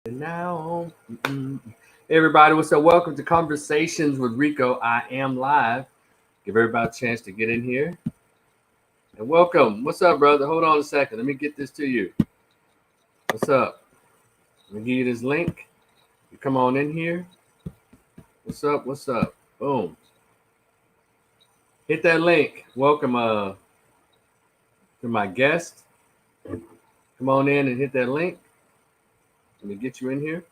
And now, hey everybody, what's up? Welcome to Conversations with Rico. I am live. Give everybody a chance to get in here. And welcome. What's up, brother? Hold on a second. Let me get this to you. What's up? Let me give you this link. You come on in here. What's up? What's up? Boom. Hit that link. Welcome to my guest. Come on in and hit that link. Let me get you in here.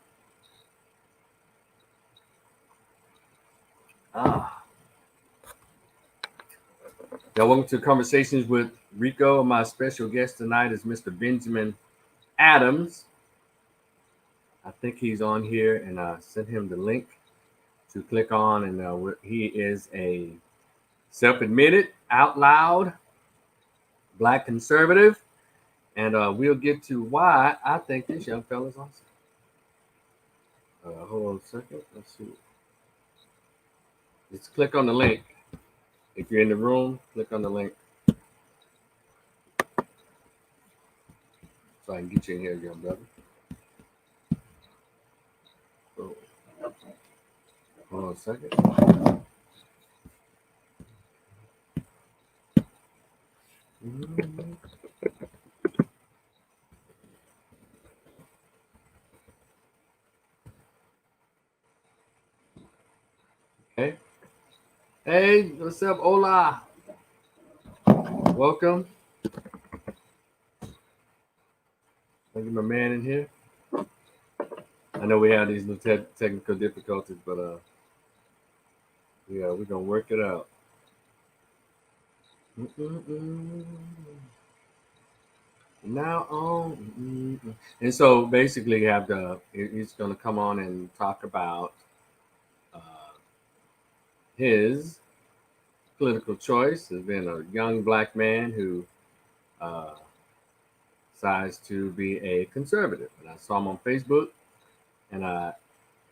Now, welcome to Conversations with Rico. My special guest tonight is Mr. Benjamin Adams. I think he's on here, and I sent him the link to click on. And he is a self-admitted, out loud Black conservative. And we'll get to why I think this young fella's awesome. Hold on a second. Let's see. Just click on the link. If you're in the room, click on the link. So I can get you in here, young brother. So, hold on a second. Okay. Hey, what's up? Hola. Welcome. I'll get my man in here. I know we have these little technical difficulties, but yeah, we're gonna work it out. Now on, and so basically, he's gonna come on and talk about his political choice as being a young Black man who decides to be a conservative. And I saw him on Facebook, and I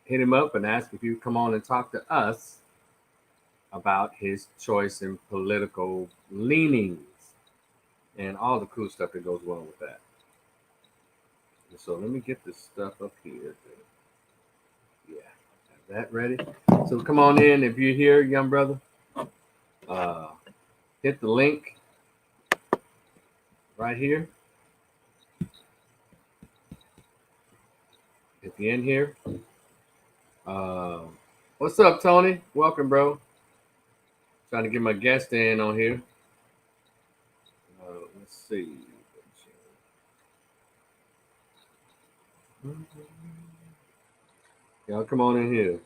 hit him up and asked if he would come on and talk to us about his choice in political leanings and all the cool stuff that goes along with that. And so let me get this stuff up here. Yeah, have that ready. So come on in if you're here, young brother. Hit the link right here. If you're in here. What's up, Tony? Welcome, bro. Trying to get my guest in on here. Let's see. Y'all come on in here.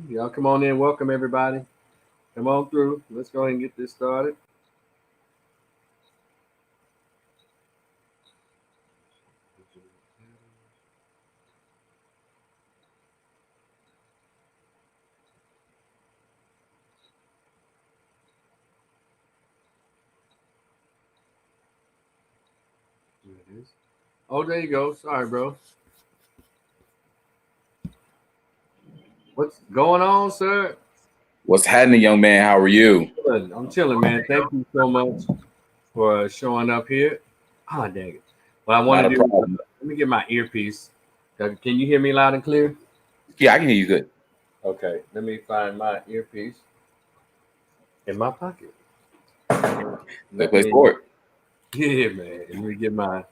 Y'all come on in. Welcome, everybody. Come on through. Let's go ahead and get this started. Here it is. Oh, there you go. Sorry, bro. What's going on, sir? What's happening, young man? How are you? I'm chilling, man. Thank you so much for showing up here. Ah, dang it. What I want to do, let me get my earpiece. Can you hear me loud and clear? Yeah, I can hear you good. Okay, let me find my earpiece in my pocket. Good place for it. Yeah, man. Let me get my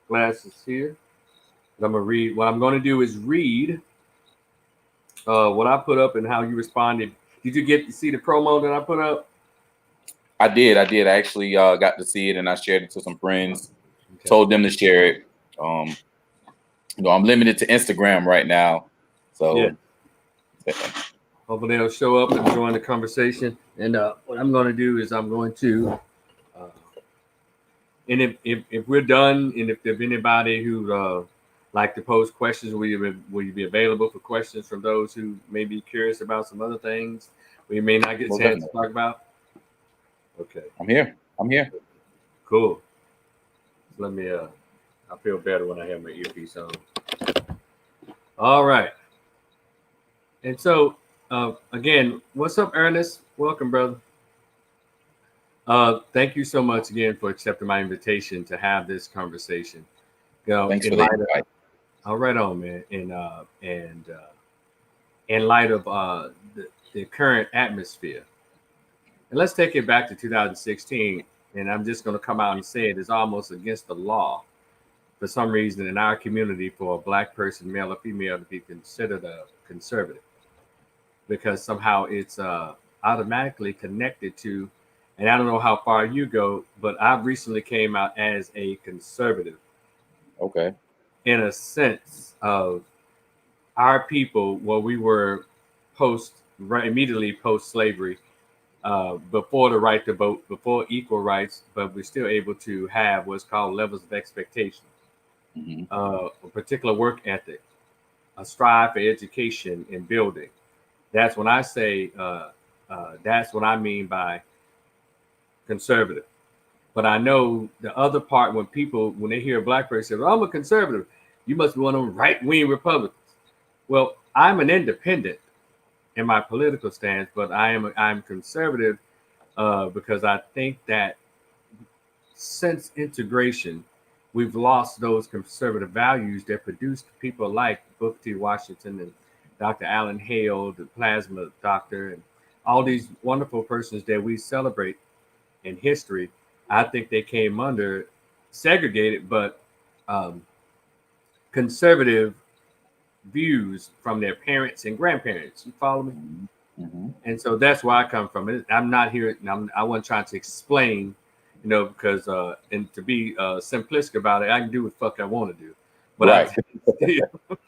glasses here. I'm gonna read. What I'm gonna do is read what I put up and how you responded. Did you get to see the promo that I put up? I did. I actually got to see it, and I shared it to some friends. Okay. Told them to share it. I'm limited to Instagram right now, so yeah. Hopefully they'll show up and join the conversation. And what I'm going to do is I'm going to, and if we're done, and if there's anybody who like to pose questions, will you be available for questions from those who may be curious about some other things we may not get a chance to talk about? Okay. I'm here. Cool. Let me, I feel better when I have my earpiece on. All right. And so Again, what's up, Ernest? Welcome, brother. Thank you so much again for accepting my invitation to have this conversation. Thanks In for the light of, invite. right on, man. In light of the current atmosphere, and let's take it back to 2016. And I'm just going to come out and say it is almost against the law for some reason in our community for a black person, male or female, to be considered a conservative because somehow it's automatically connected to, and I don't know how far you go, but I've recently came out as a conservative Okay. in a sense of our people where we were post right immediately post slavery, before the right to vote, before equal rights, but we're still able to have what's called levels of expectation, Hmm. a particular work ethic, a strive for education and building. That's when I say, that's what I mean by conservative. But I know the other part when people, when they hear a black person say, well, I'm a conservative, you must be one of them right wing Republicans. Well, I'm an independent in my political stance, but I'm conservative because I think that since integration, we've lost those conservative values that produced people like Booker T. Washington and Dr. Allen Hale, the plasma doctor, and all these wonderful persons that we celebrate in history. I think they came under segregated but um, conservative views from their parents and grandparents. You follow me? Hmm. And so that's where I come from. I'm not here. I wasn't trying to explain, because and to be simplistic about it, I can do what the fuck I want to do, but Right. still, but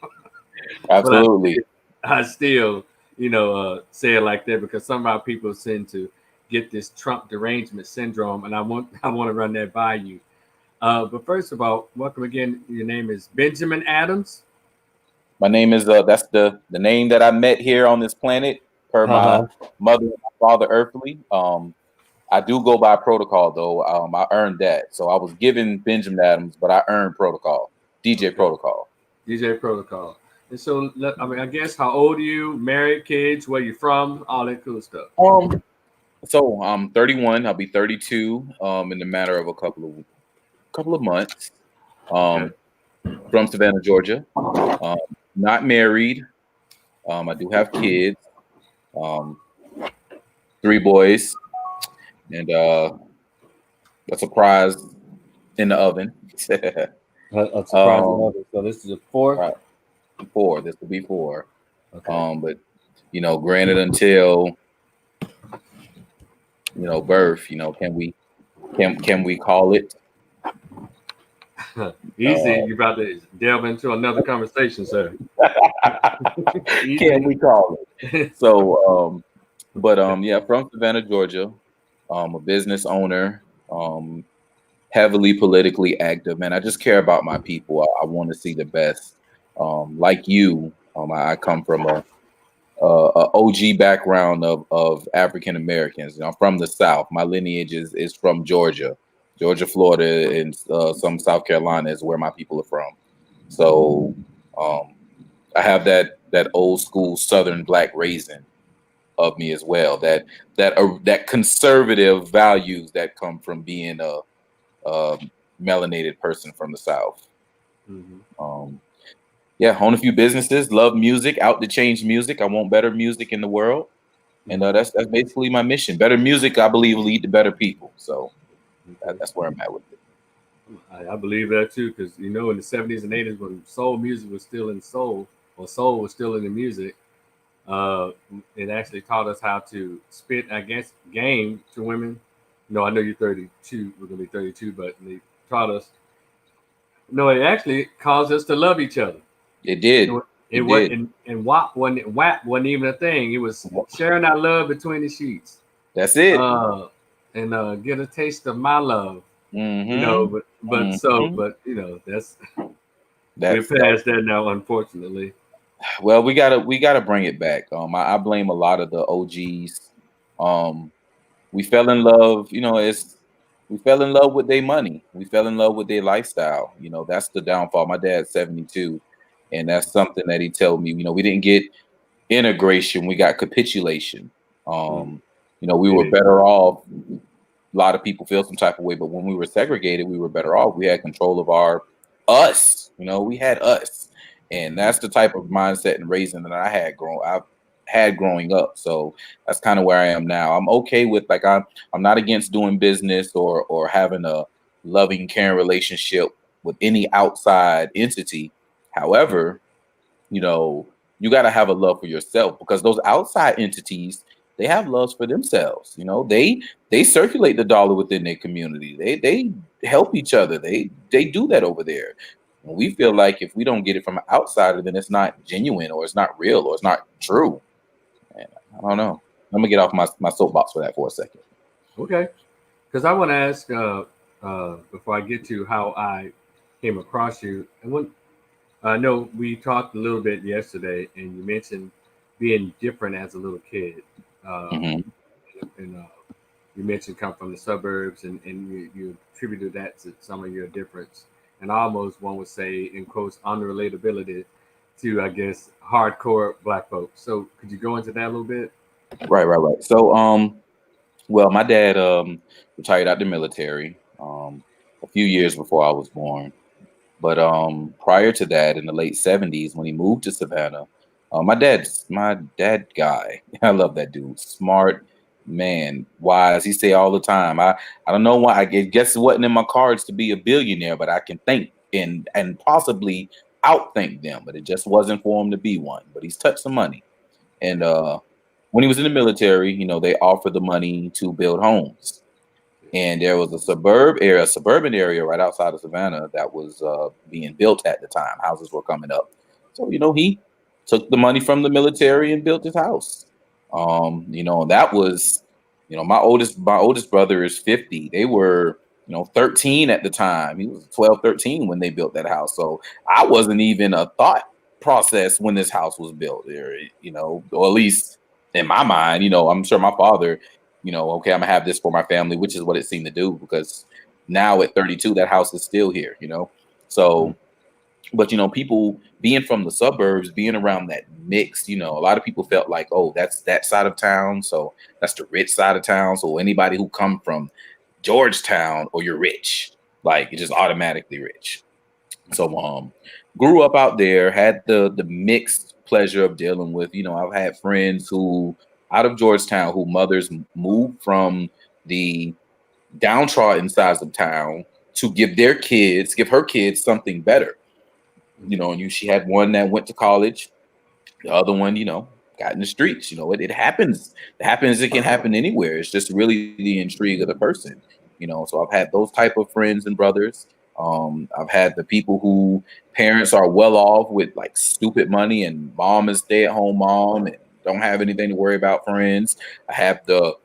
Absolutely. I still, say it like that because some of our people tend to get this Trump derangement syndrome, and I want to run that by you. But first of all, welcome again. Your name is Benjamin Adams. My name is that's the name that I met here on this planet per Uh my huh. mother and my father earthly. I do go by protocol though. I earned that. So I was given Benjamin Adams, but I earned protocol. DJ Okay. Protocol. DJ Protocol. And so, I mean, I guess how old are you? Married, kids, where you from, all that cool stuff. Um so I'm 31, I'll be 32 in the matter of a couple of months. Okay. Um from Savannah, Georgia. Um not married. I do have kids. Um 3 boys and a surprise in the oven. A surprising um, other. So this is a fourth. right, four. This will be four. Okay. But granted, until birth, can we call it? Easy. Uh, You're about to delve into another conversation, sir. can Easy. we call it? So, but yeah, from Savannah, Georgia. A business owner. Heavily politically active, man. I just care about my people. I want to see the best. Like you, I come from a OG background of African Americans. I'm from the South. My lineage is from Georgia, Florida, and some South Carolina is where my people are from. So um, I have that old school Southern black raising of me as well. That conservative values that come from being a melanated person from the South. Hmm. Um, yeah, own a few businesses, love music, out to change music. I want better music in the world. And Hmm. that's basically my mission. Better music, I believe, will lead to better people. So Okay. that's where I'm at with it. I believe that too, because in the '70s and '80s when soul music was still in soul, or soul was still in the music, uh, it actually taught us how to spit, I guess, game to women. No, I know you're 32. We're gonna be 32, but they taught us. No, it actually caused us to love each other. It It, did. wa- it It was did. and WAP wasn't even a thing. It was sharing our love between the sheets. That's it. Uh, and get a taste of my love. Mm-hmm. Mm-hmm. But that's we're That's past that now, unfortunately. well, we gotta bring it back. I blame a lot of the OGs. Um, we fell in love. We fell in love with their money. We fell in love with their lifestyle. That's the downfall. My dad's 72, and that's something that he told me. We didn't get integration, we got capitulation. Mm. We It were is. better off. A lot of people feel some type of way, but when we were segregated, we were better off. We had control of our us. We had us, and that's the type of mindset and raising that I've had growing up. So that's kind of where I am now. I'm okay with like I'm not against doing business or having a loving, caring relationship with any outside entity. However, you know, you got to have a love for yourself because those outside entities, they have loves for themselves. They circulate the dollar within their community. They help each other. They do that over there. And we feel like if we don't get it from an outsider, then it's not genuine or it's not real or it's not true. And I don't know. I'm gonna get off my soapbox for that for a second. Okay. Because I want to ask before I get to how I came across you. I know we talked a little bit yesterday, and you mentioned being different as a little kid. Um, Hmm. and you mentioned come from the suburbs, and you attributed that to some of your difference. And almost one would say, in quotes, unrelatability to, I guess, hardcore black folks. So could you go into that a little bit? Right. So, well, my dad retired out the military a few years before I was born. But prior to that, in the late '70s, when he moved to Savannah, my dad guy. I love that dude. Smart man, wise. He say all the time. I don't know why. I guess it wasn't in my cards to be a billionaire, but I can think and possibly outthink them. But it just wasn't for him to be one. But he's touched some money, and when he was in the military, they offered the money to build homes, and there was a suburban area right outside of Savannah that was being built at the time. Houses were coming up, so he took the money from the military and built his house. That was, my oldest brother is 50. They were 13 at the time. He was 12, 13 when they built that house. So I wasn't even a thought process when this house was built, or at least in my mind. I'm sure my father, okay, I'm gonna have this for my family, which is what it seemed to do because now at 32, that house is still here. Mm. So, but people being from the suburbs, being around that mix, a lot of people felt like, oh, that's that side of town, so that's the rich side of town. So anybody who come from Georgetown, or you're rich, like you're just automatically rich. So grew up out there, had the mixed pleasure of dealing with, I've had friends who out of Georgetown who mothers moved from the downtrodden sides of town to give her kids something better. And she had one that went to college, the other one, got in the streets. It happens. It happens. It can happen anywhere. It's just really the intrigue of the person. So I've had those type of friends and brothers. I've had the people who parents are well off with like stupid money, and mom is stay at home mom and don't have anything to worry about. Friends. I have the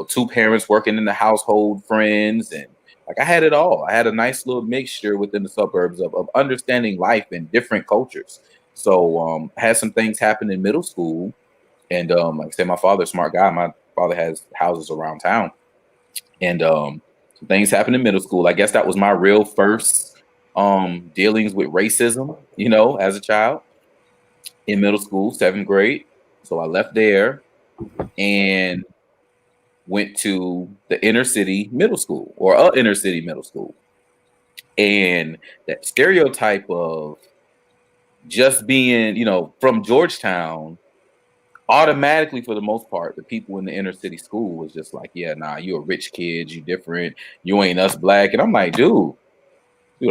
two parents working in the household friends, and like I had it all. I had a nice little mixture within the suburbs of understanding life in different cultures. So had some things happen in middle school, and like I said, my father's a smart guy. My father has houses around town, and some things happened in middle school. I guess that was my real first dealings with racism, as a child in middle school, 7th grade. So I left there and went to the inner city middle school, or a inner city middle school, and that stereotype of just being, from Georgetown, automatically for the most part, the people in the inner city school was just like, yeah, nah, you a rich kid, you different, you ain't us black. And I'm like, dude,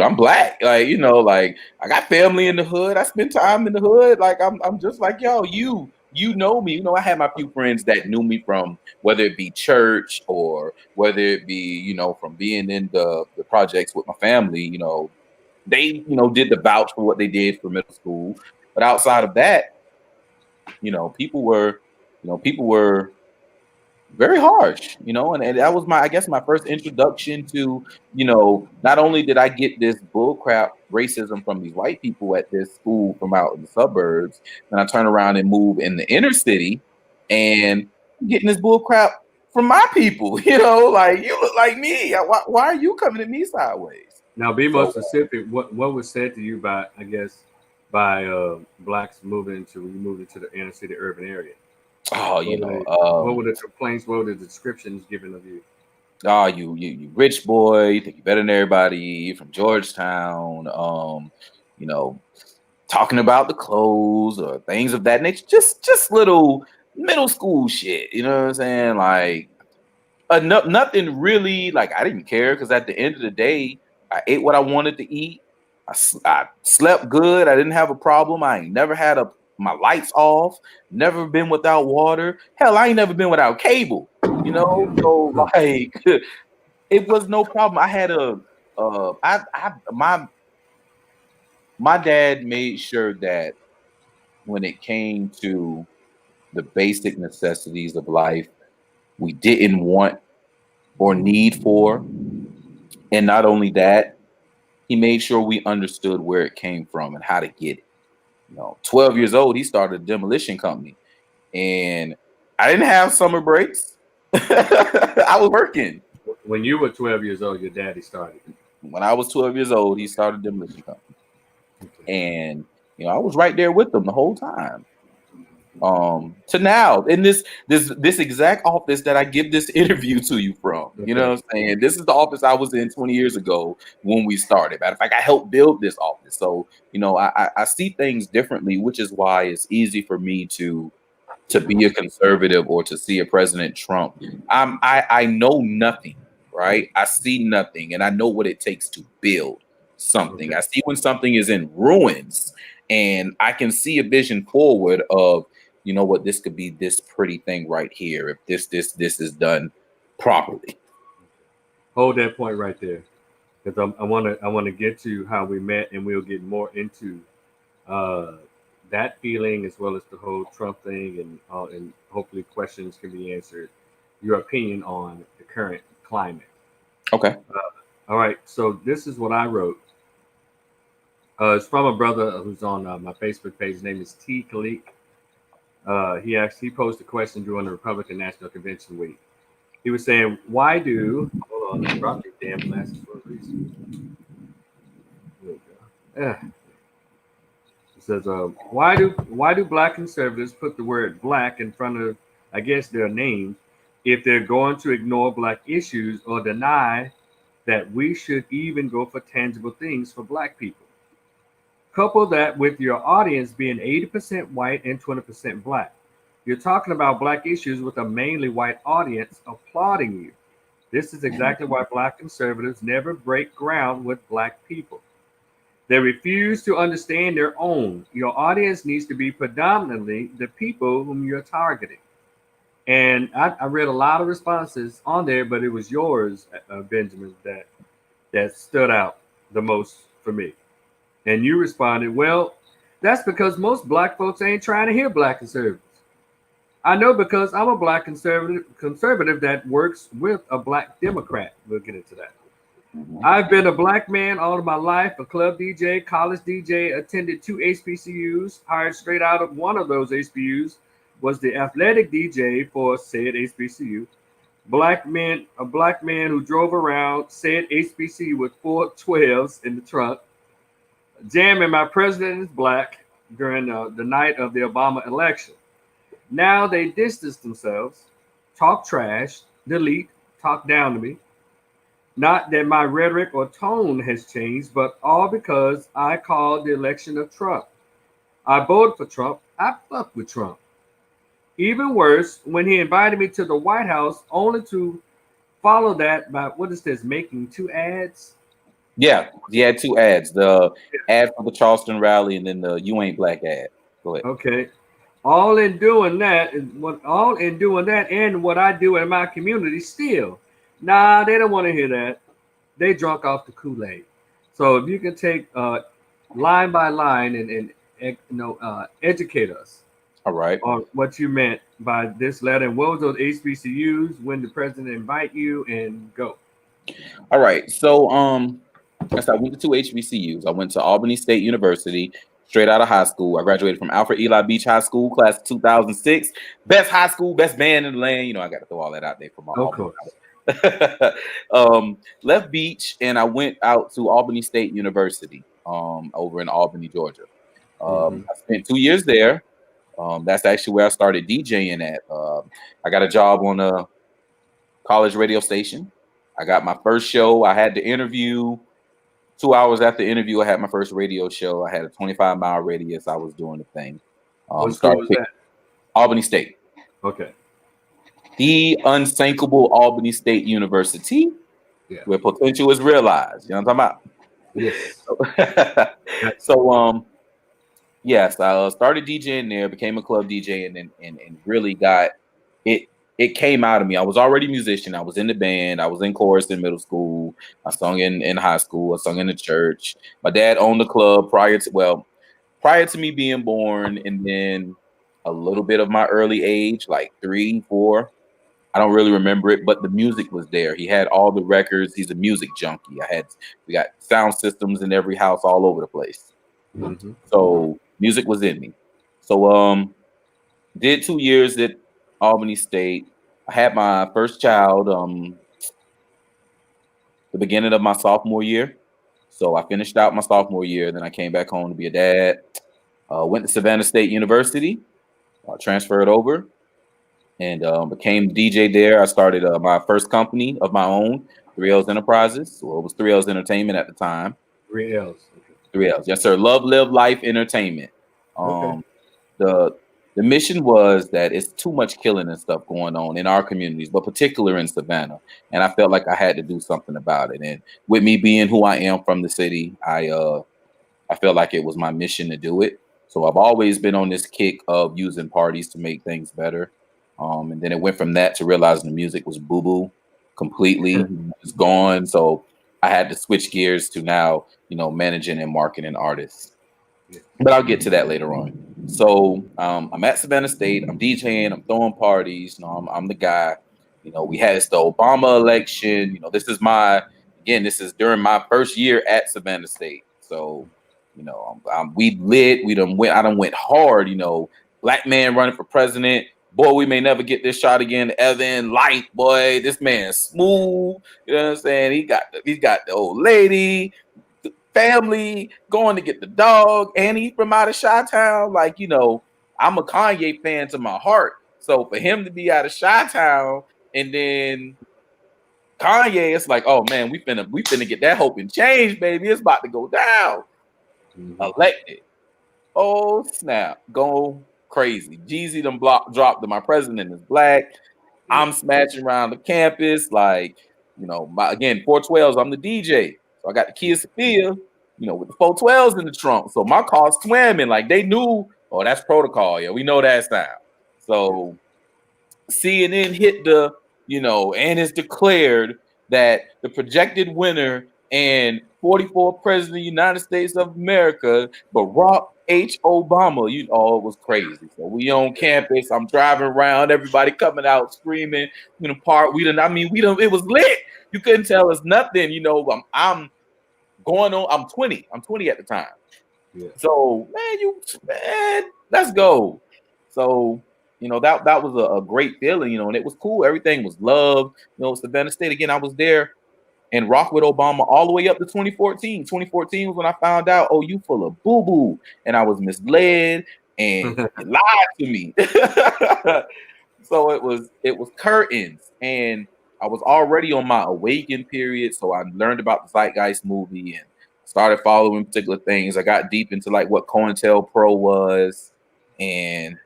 I'm black. Like, like I got family in the hood. I spend time in the hood. Like I'm just like y'all. You know me. I had my few friends that knew me from whether it be church or whether it be, from being in the projects with my family, they, did the vouch for what they did for middle school. But outside of that, people were very harsh, and that was I guess my first introduction to, not only did I get this bullcrap racism from these white people at this school from out in the suburbs, then I turn around and move in the inner city and I'm getting this bullcrap from my people, like you look like me. Why are you coming at me sideways? Now, be more So specific. What was said to you by, I guess, by blacks moving to the inner city urban area? Oh, What were the complaints? What were the descriptions given of you? oh, you rich boy, you think you're better than everybody, you're from Georgetown, you know, talking about the clothes or things of that nature. Just little middle school shit. You know what I'm saying? Like nothing really. Like I didn't care because at the end of the day, I ate what I wanted to eat. I slept good. I didn't have a problem. I ain't never had my lights off. Never been without water. Hell, I ain't never been without cable. You know, so like it was no problem. I had my dad made sure that when it came to the basic necessities of life, we didn't want or need for. And not only that, he made sure we understood where it came from and how to get it. 12 years old, he started a demolition company. And I didn't have summer breaks. I was working. When you were 12 years old, your daddy started. When I was 12 years old, he started a demolition company. And I was right there with them the whole time. To now in this exact office that I give this interview to you from. You know what I'm saying? This is the office I was in 20 years ago when we started. Matter of fact, I helped build this office. So, I see things differently, which is why it's easy for me to be a conservative or to see a President Trump. I know nothing, right? I see nothing, and I know what it takes to build something. Okay. I see when something is in ruins, and I can see a vision forward of, what, this could be this pretty thing right here if this is done properly. Hold that point right there, because I want to get to how we met, and we'll get more into uh, that feeling as well as the whole Trump thing, and hopefully questions can be answered. Your opinion on the current climate. Okay. All right. So this is what I wrote. It's from a brother who's on my Facebook page. His name is T. Khalik. He posed a question during the Republican National Convention week. He was saying, "Why do hold on? I brought these damn glasses for a reason." There we go. Yeah. It says, why do black conservatives put the word black in front of, I guess, their name if they're going to ignore black issues or deny that we should even go for tangible things for black people? Couple that with your audience being 80% white and 20% black. You're talking about black issues with a mainly white audience applauding you. This is exactly why black conservatives never break ground with black people. They refuse to understand their own. Your audience needs to be predominantly the people whom you're targeting. And I read a lot of responses on there, but it was yours, Benjamin, that stood out the most for me. And you responded, well, that's because most black folks ain't trying to hear black conservatives. I know because I'm a black conservative that works with a black Democrat. We'll get into that. I've been a black man all of my life, a club DJ, college DJ, attended 2 HBCUs, hired straight out of one of those HBCUs, was the athletic DJ for said HBCU. A black man who drove around said HBCU with 412s in the trunk, jamming my president is black during the night of the Obama election. Now they distance themselves, talk trash, delete, talk down to me. Not that my rhetoric or tone has changed, but all because I called the election of Trump. I voted for Trump. I fucked with Trump. Even worse, when he invited me to the White House, only to follow that by what is this? Making 2 ads. Yeah, he had 2 ads: the ad for the Charleston rally, and then the "You Ain't Black" ad. Go ahead. Okay. All in doing that, and what I do in my community still. Nah, they don't want to hear that. They drunk off the Kool-Aid. So if you can take line by line and educate us All right. on what you meant by this letter and what was those HBCUs, when the president invite you, and go. All right. So I went to 2 HBCUs. I went to Albany State University straight out of high school. I graduated from Alfred Eli Beach High School, class of 2006. Best high school, best band in the land. I got to throw all that out there for my Of alma course. mater. Left Beach and I went out to Albany State University over in Albany, Georgia. Mm-hmm. I spent 2 years there. That's actually where I started DJing at. I got a job on a college radio station. I got my first show. I had the interview. 2 hours after the interview, I had my first radio show. I had a 25-mile radius. I was doing the thing. What school Started was that? Albany State, Okay. the unsinkable Albany State University, Yeah. where potential is realized. You know what I'm Yes. talking about? Gotcha. So, yes, I started DJing there, became a club DJ, and really got it. It came out of me. I was already a musician. I was in the band. I was in chorus in middle school. I sung in high school. I sung in the church. My dad owned the club prior to me being born, and then a little bit of my early age, like 3, 4. I don't really remember it, but the music was there. He had all the records. He's a music junkie. We got sound systems in every house all over the place. Mm-hmm. So music was in me. So did 2 years at Albany State. I had my first child the beginning of my sophomore year. So I finished out my sophomore year. Then I came back home to be a dad. Went to Savannah State University. Transferred over and became DJ there. I started my first company of my own, 3L's Enterprises. Well, it was 3L's Entertainment at the time. 3 L's. Okay. 3L's, yes, sir. Love, Live, Life, Entertainment. Okay. The mission was that it's too much killing and stuff going on in our communities, but particular in Savannah. And I felt like I had to do something about it. And with me being who I am from the city, I felt like it was my mission to do it. So I've always been on this kick of using parties to make things better. And then it went from that to realizing the music was boo-boo completely. It's gone. So I had to switch gears to now, managing and marketing artists. Yeah. But I'll get to that later on. So I'm at Savannah State. I'm DJing. I'm throwing parties. I'm the guy. We had the Obama election. This is during my first year at Savannah State. So, we lit. I done went hard. Black man running for president. Boy, we may never get this shot again. Evan Light, boy, this man's smooth. You know what I'm saying? He's got the old lady, the family, going to get the dog, and he's from out of Chi-Town. Like, I'm a Kanye fan to my heart. So for him to be out of Chi-Town and then Kanye, it's like, oh man, we finna get that hope and change, baby. It's about to go down. Mm-hmm. Elected. Oh snap, go crazy. Jeezy done dropped that my president is black. Yeah. I'm smashing around the campus, like, 412s, I'm the DJ. So I got the Kia Sophia, with the 412s in the trunk. So my car swimming, like they knew, oh, that's protocol. Yeah, we know that sound. So CNN hit and it's declared that the projected winner and 44th president of the United States of America, Barack H. Obama. It was crazy. So we on campus. I'm driving around. Everybody coming out screaming. In the park. It was lit. You couldn't tell us nothing. I'm going on. I'm 20. I'm 20 at the time. Yeah. So let's go. So that was a great feeling. And it was cool. Everything was love. Savannah State again. I was there and rock with Obama all the way up to 2014. 2014 was when I found out, oh, you full of boo-boo. And I was misled and you lied to me. So it was curtains. And I was already on my awaken period. So I learned about the Zeitgeist movie and started following particular things. I got deep into like what COINTELPRO was. And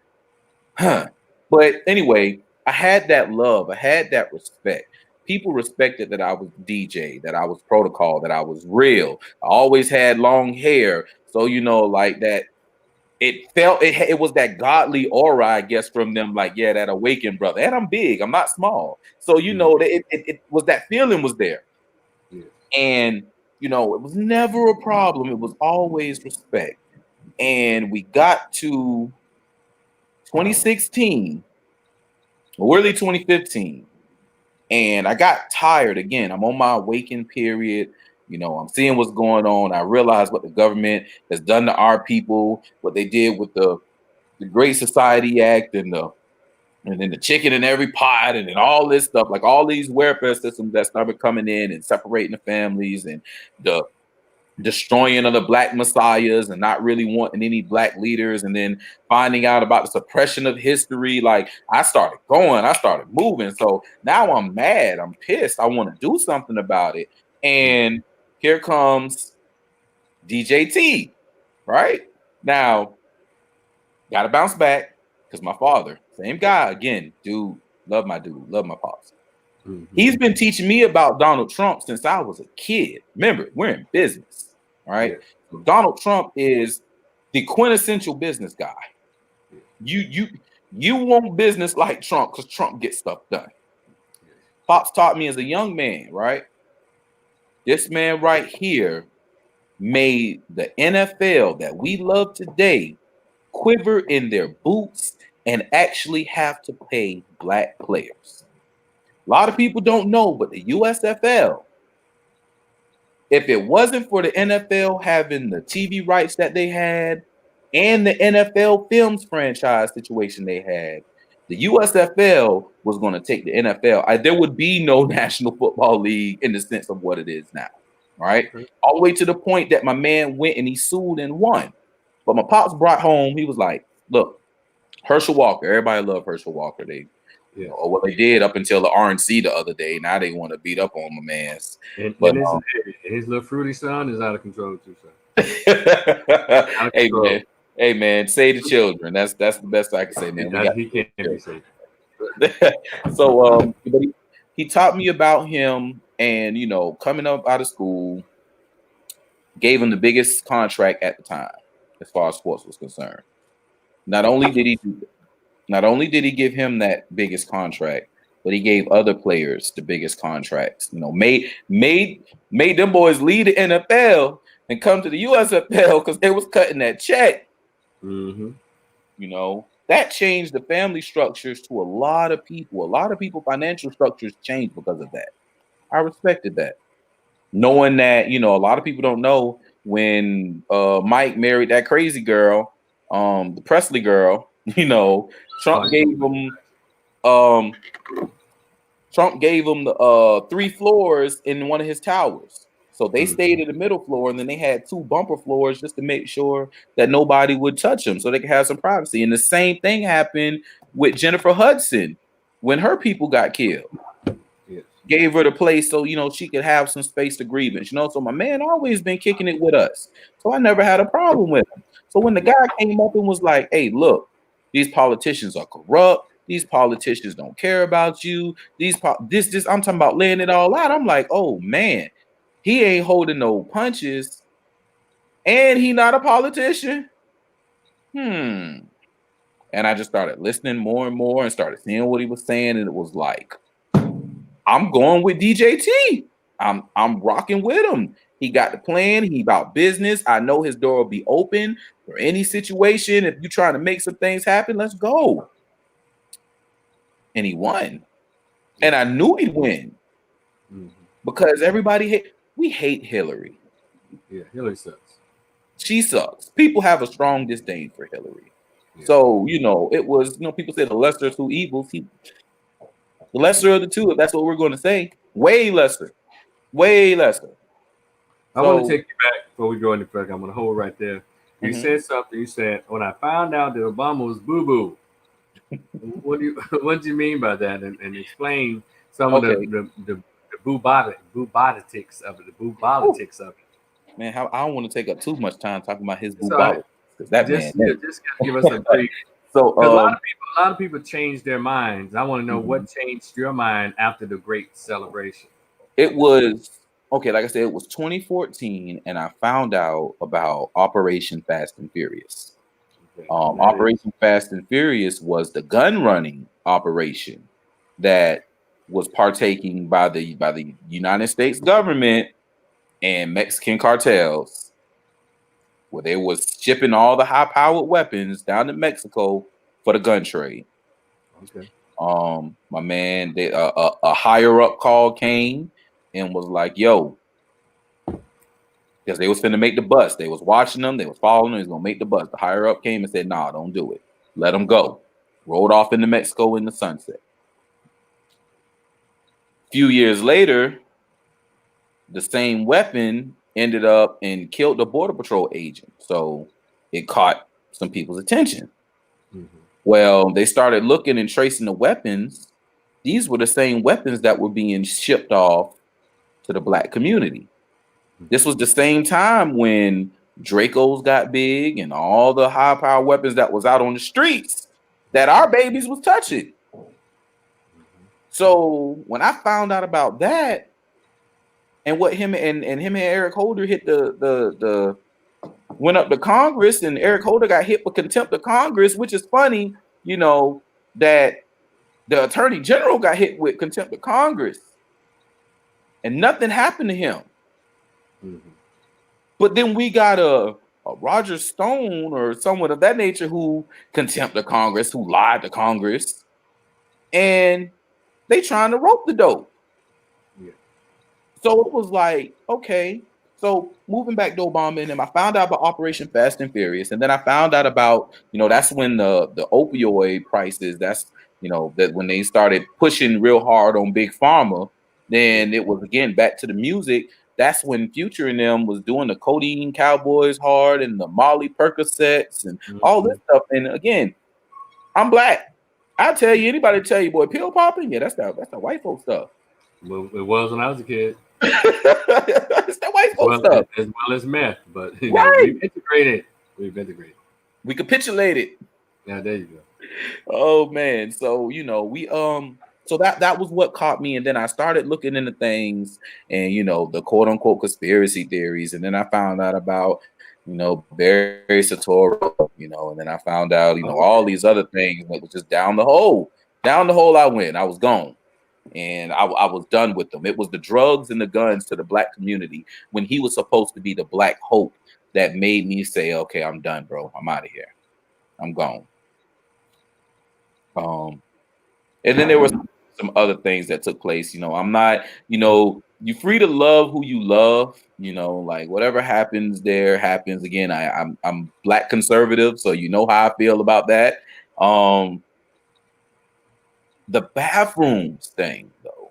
but anyway, I had that love. I had that respect. People respected that I was DJ, that I was protocol, that I was real. I always had long hair. So, like that, it was that godly aura, I guess, from them, like, yeah, that awakened brother. And I'm big, I'm not small. So, it was that feeling was there. Yeah. And, it was never a problem. It was always respect. And we got to 2016, early 2015. And I got tired again. I'm on my awakening period. I'm seeing what's going on. I realize what the government has done to our people, what they did with the Great Society Act and then the chicken in every pot and then all this stuff, like all these welfare systems that started coming in and separating the families and the destroying of the black messiahs and not really wanting any black leaders, and then finding out about the suppression of history. Like I started moving. So now I'm mad, I'm pissed, I want to do something about it. And here comes DJT, right? Now, gotta bounce back because my father, same guy again, dude, love my pops. Mm-hmm. He's been teaching me about Donald Trump since I was a kid. Remember, we're in business, right? Yeah. So Donald Trump is the quintessential business guy. You want business like Trump because Trump gets stuff done. Pops taught me as a young man, right? This man right here made the NFL that we love today quiver in their boots and actually have to pay black players. A lot of people don't know, but the USFL, if it wasn't for the NFL having the TV rights that they had and the NFL Films franchise situation they had, the USFL was going to take the NFL. There would be no National Football League in the sense of what it is now, right? All the way to the point that my man went and he sued and won. But my pops brought home, he was like, look, Herschel Walker, everybody loved Herschel Walker. Or what they did up until the RNC the other day. Now they want to beat up on my man's. And his little fruity son is out of control too, sir. Hey man, say the children. That's the best I can say, man. He can't be safe. So but he taught me about him, and coming up out of school, gave him the biggest contract at the time as far as sports was concerned. Not only did he give him that biggest contract, but he gave other players the biggest contracts. Made them boys leave the NFL and come to the USFL because they was cutting that check. Mm-hmm. That changed the family structures to a lot of people. A lot of people financial structures changed because of that. I respected that. Knowing that, a lot of people don't know when Mike married that crazy girl, the Presley girl, Trump gave him the 3 floors in one of his towers. So they stayed in the middle floor, and then they had 2 bumper floors just to make sure that nobody would touch them so they could have some privacy. And the same thing happened with Jennifer Hudson when her people got killed. Yes. Gave her the place so, she could have some space to grievance. So my man always been kicking it with us. So I never had a problem with him. So when the guy came up and was like, hey, look, these politicians are corrupt. These politicians don't care about you. I'm talking about laying it all out. I'm like, oh man, he ain't holding no punches, and he not a politician. And I just started listening more and more and started seeing what he was saying, and it was like, I'm going with DJT. I'm rocking with him. He got the plan. He about business. I know his door will be open for any situation. If you're trying to make some things happen, let's go. And he won. And I knew he'd win because we hate Hillary. Yeah, Hillary sucks. She sucks. People have a strong disdain for Hillary. Yeah. So, it was, people say the lesser of 2 evils. The lesser of the 2, if that's what we're going to say. Way lesser. Way lesser. I want to take you back before we go any further. I'm going to hold right there. You said something. You said, when I found out that Obama was boo-boo. What do you mean by that? And explain some of the boo-politics of it. Man, I don't want to take up too much time talking about his boo-politics. Just gotta give us a brief. So a lot of people change their minds. I want to know what changed your mind after the Great Celebration. It was like I said, it was 2014, and I found out about Operation Fast and Furious. Operation Fast and Furious was the gun running operation that was partaking by the United States government and Mexican cartels, where they was shipping all the high-powered weapons down to Mexico for the gun trade. Okay. My man, a higher up call came and was like, "Yo," because they was finna make the bus. They was watching them. They was following them. He's gonna make the bus. The higher up came and said, "Nah, don't do it. Let them go." Rolled off into Mexico in the sunset. A few years later, the same weapon ended up and killed the border patrol agent. So it caught some people's attention. Mm-hmm. Well, they started looking and tracing the weapons. These were the same weapons that were being shipped off to the black community. This was the same time when Dracos got big and all the high power weapons that was out on the streets that our babies was touching. So when I found out about that and what him and Eric Holder hit the went up to Congress, and Eric Holder got hit with contempt of Congress, which is funny, that the Attorney General got hit with contempt of Congress and nothing happened to him. Mm-hmm. But then we got a Roger Stone or someone of that nature who contempt of Congress, who lied to Congress, and they trying to rope the dope. Yeah. So it was like, okay. So moving back to Obama, and then I found out about Operation Fast and Furious, and then I found out about, that's when the opioid prices, that's, that when they started pushing real hard on Big Pharma, then it was again back to the music. That's when Future and them was doing the Codeine Cowboys hard and the Molly Percocets and all this stuff. And again, I'm black. I tell you, anybody tell you, boy, pill popping, yeah, that's the white folk stuff. Well, it was when I was a kid. It's that white folk stuff. As well as meth, but right. We've integrated. We capitulated. Yeah, there you go. Oh man. So we so that was what caught me. And then I started looking into things and the quote unquote conspiracy theories. And then I found out about, Barry Soetoro, and then I found out, all these other things. And it was just down the hole. Down the hole I went. I was gone. And I was done with them. It was the drugs and the guns to the black community when he was supposed to be the black hope that made me say, okay, I'm done, bro. I'm out of here. I'm gone. And then there was some other things that took place. I'm not, you're free to love who you love. Like whatever happens there happens. Again, I'm black conservative, so you know how I feel about that. The bathrooms thing, though,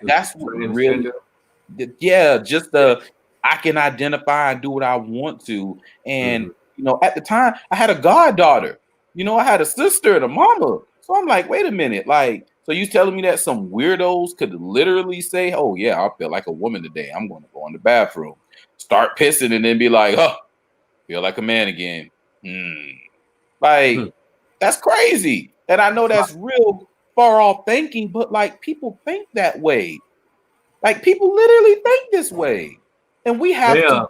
that's what really, just I can identify and do what I want to. And at the time, I had a goddaughter. I had a sister and a mama. So I'm like, wait a minute, so you telling me that some weirdos could literally say, "Oh yeah, I feel like a woman today. I'm going to go in the bathroom, start pissing, and then be like, oh, feel like a man again." That's crazy. And I know that's real far off thinking, but people think that way. People literally think this way, and we have to.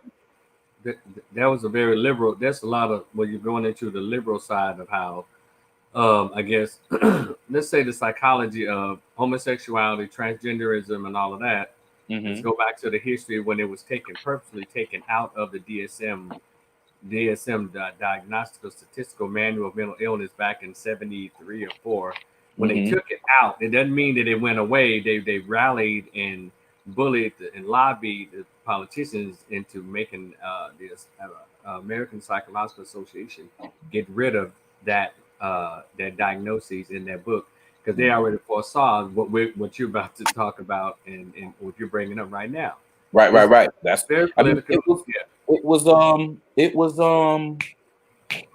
That was a very liberal. That's a lot of you're going into the liberal side of how, I guess, let's say the psychology of homosexuality, transgenderism, and all of that. Mm-hmm. Let's go back to the history when it was purposely taken out of the DSM Diagnostical Statistical Manual of Mental Illness back in 73 or 4. When they took it out, it doesn't mean that it went away. They rallied and bullied and lobbied the politicians into making this American Psychological Association get rid of that diagnoses in their book, because they already foresaw what you're about to talk about and what you're bringing up right now. Right. That's very political. It was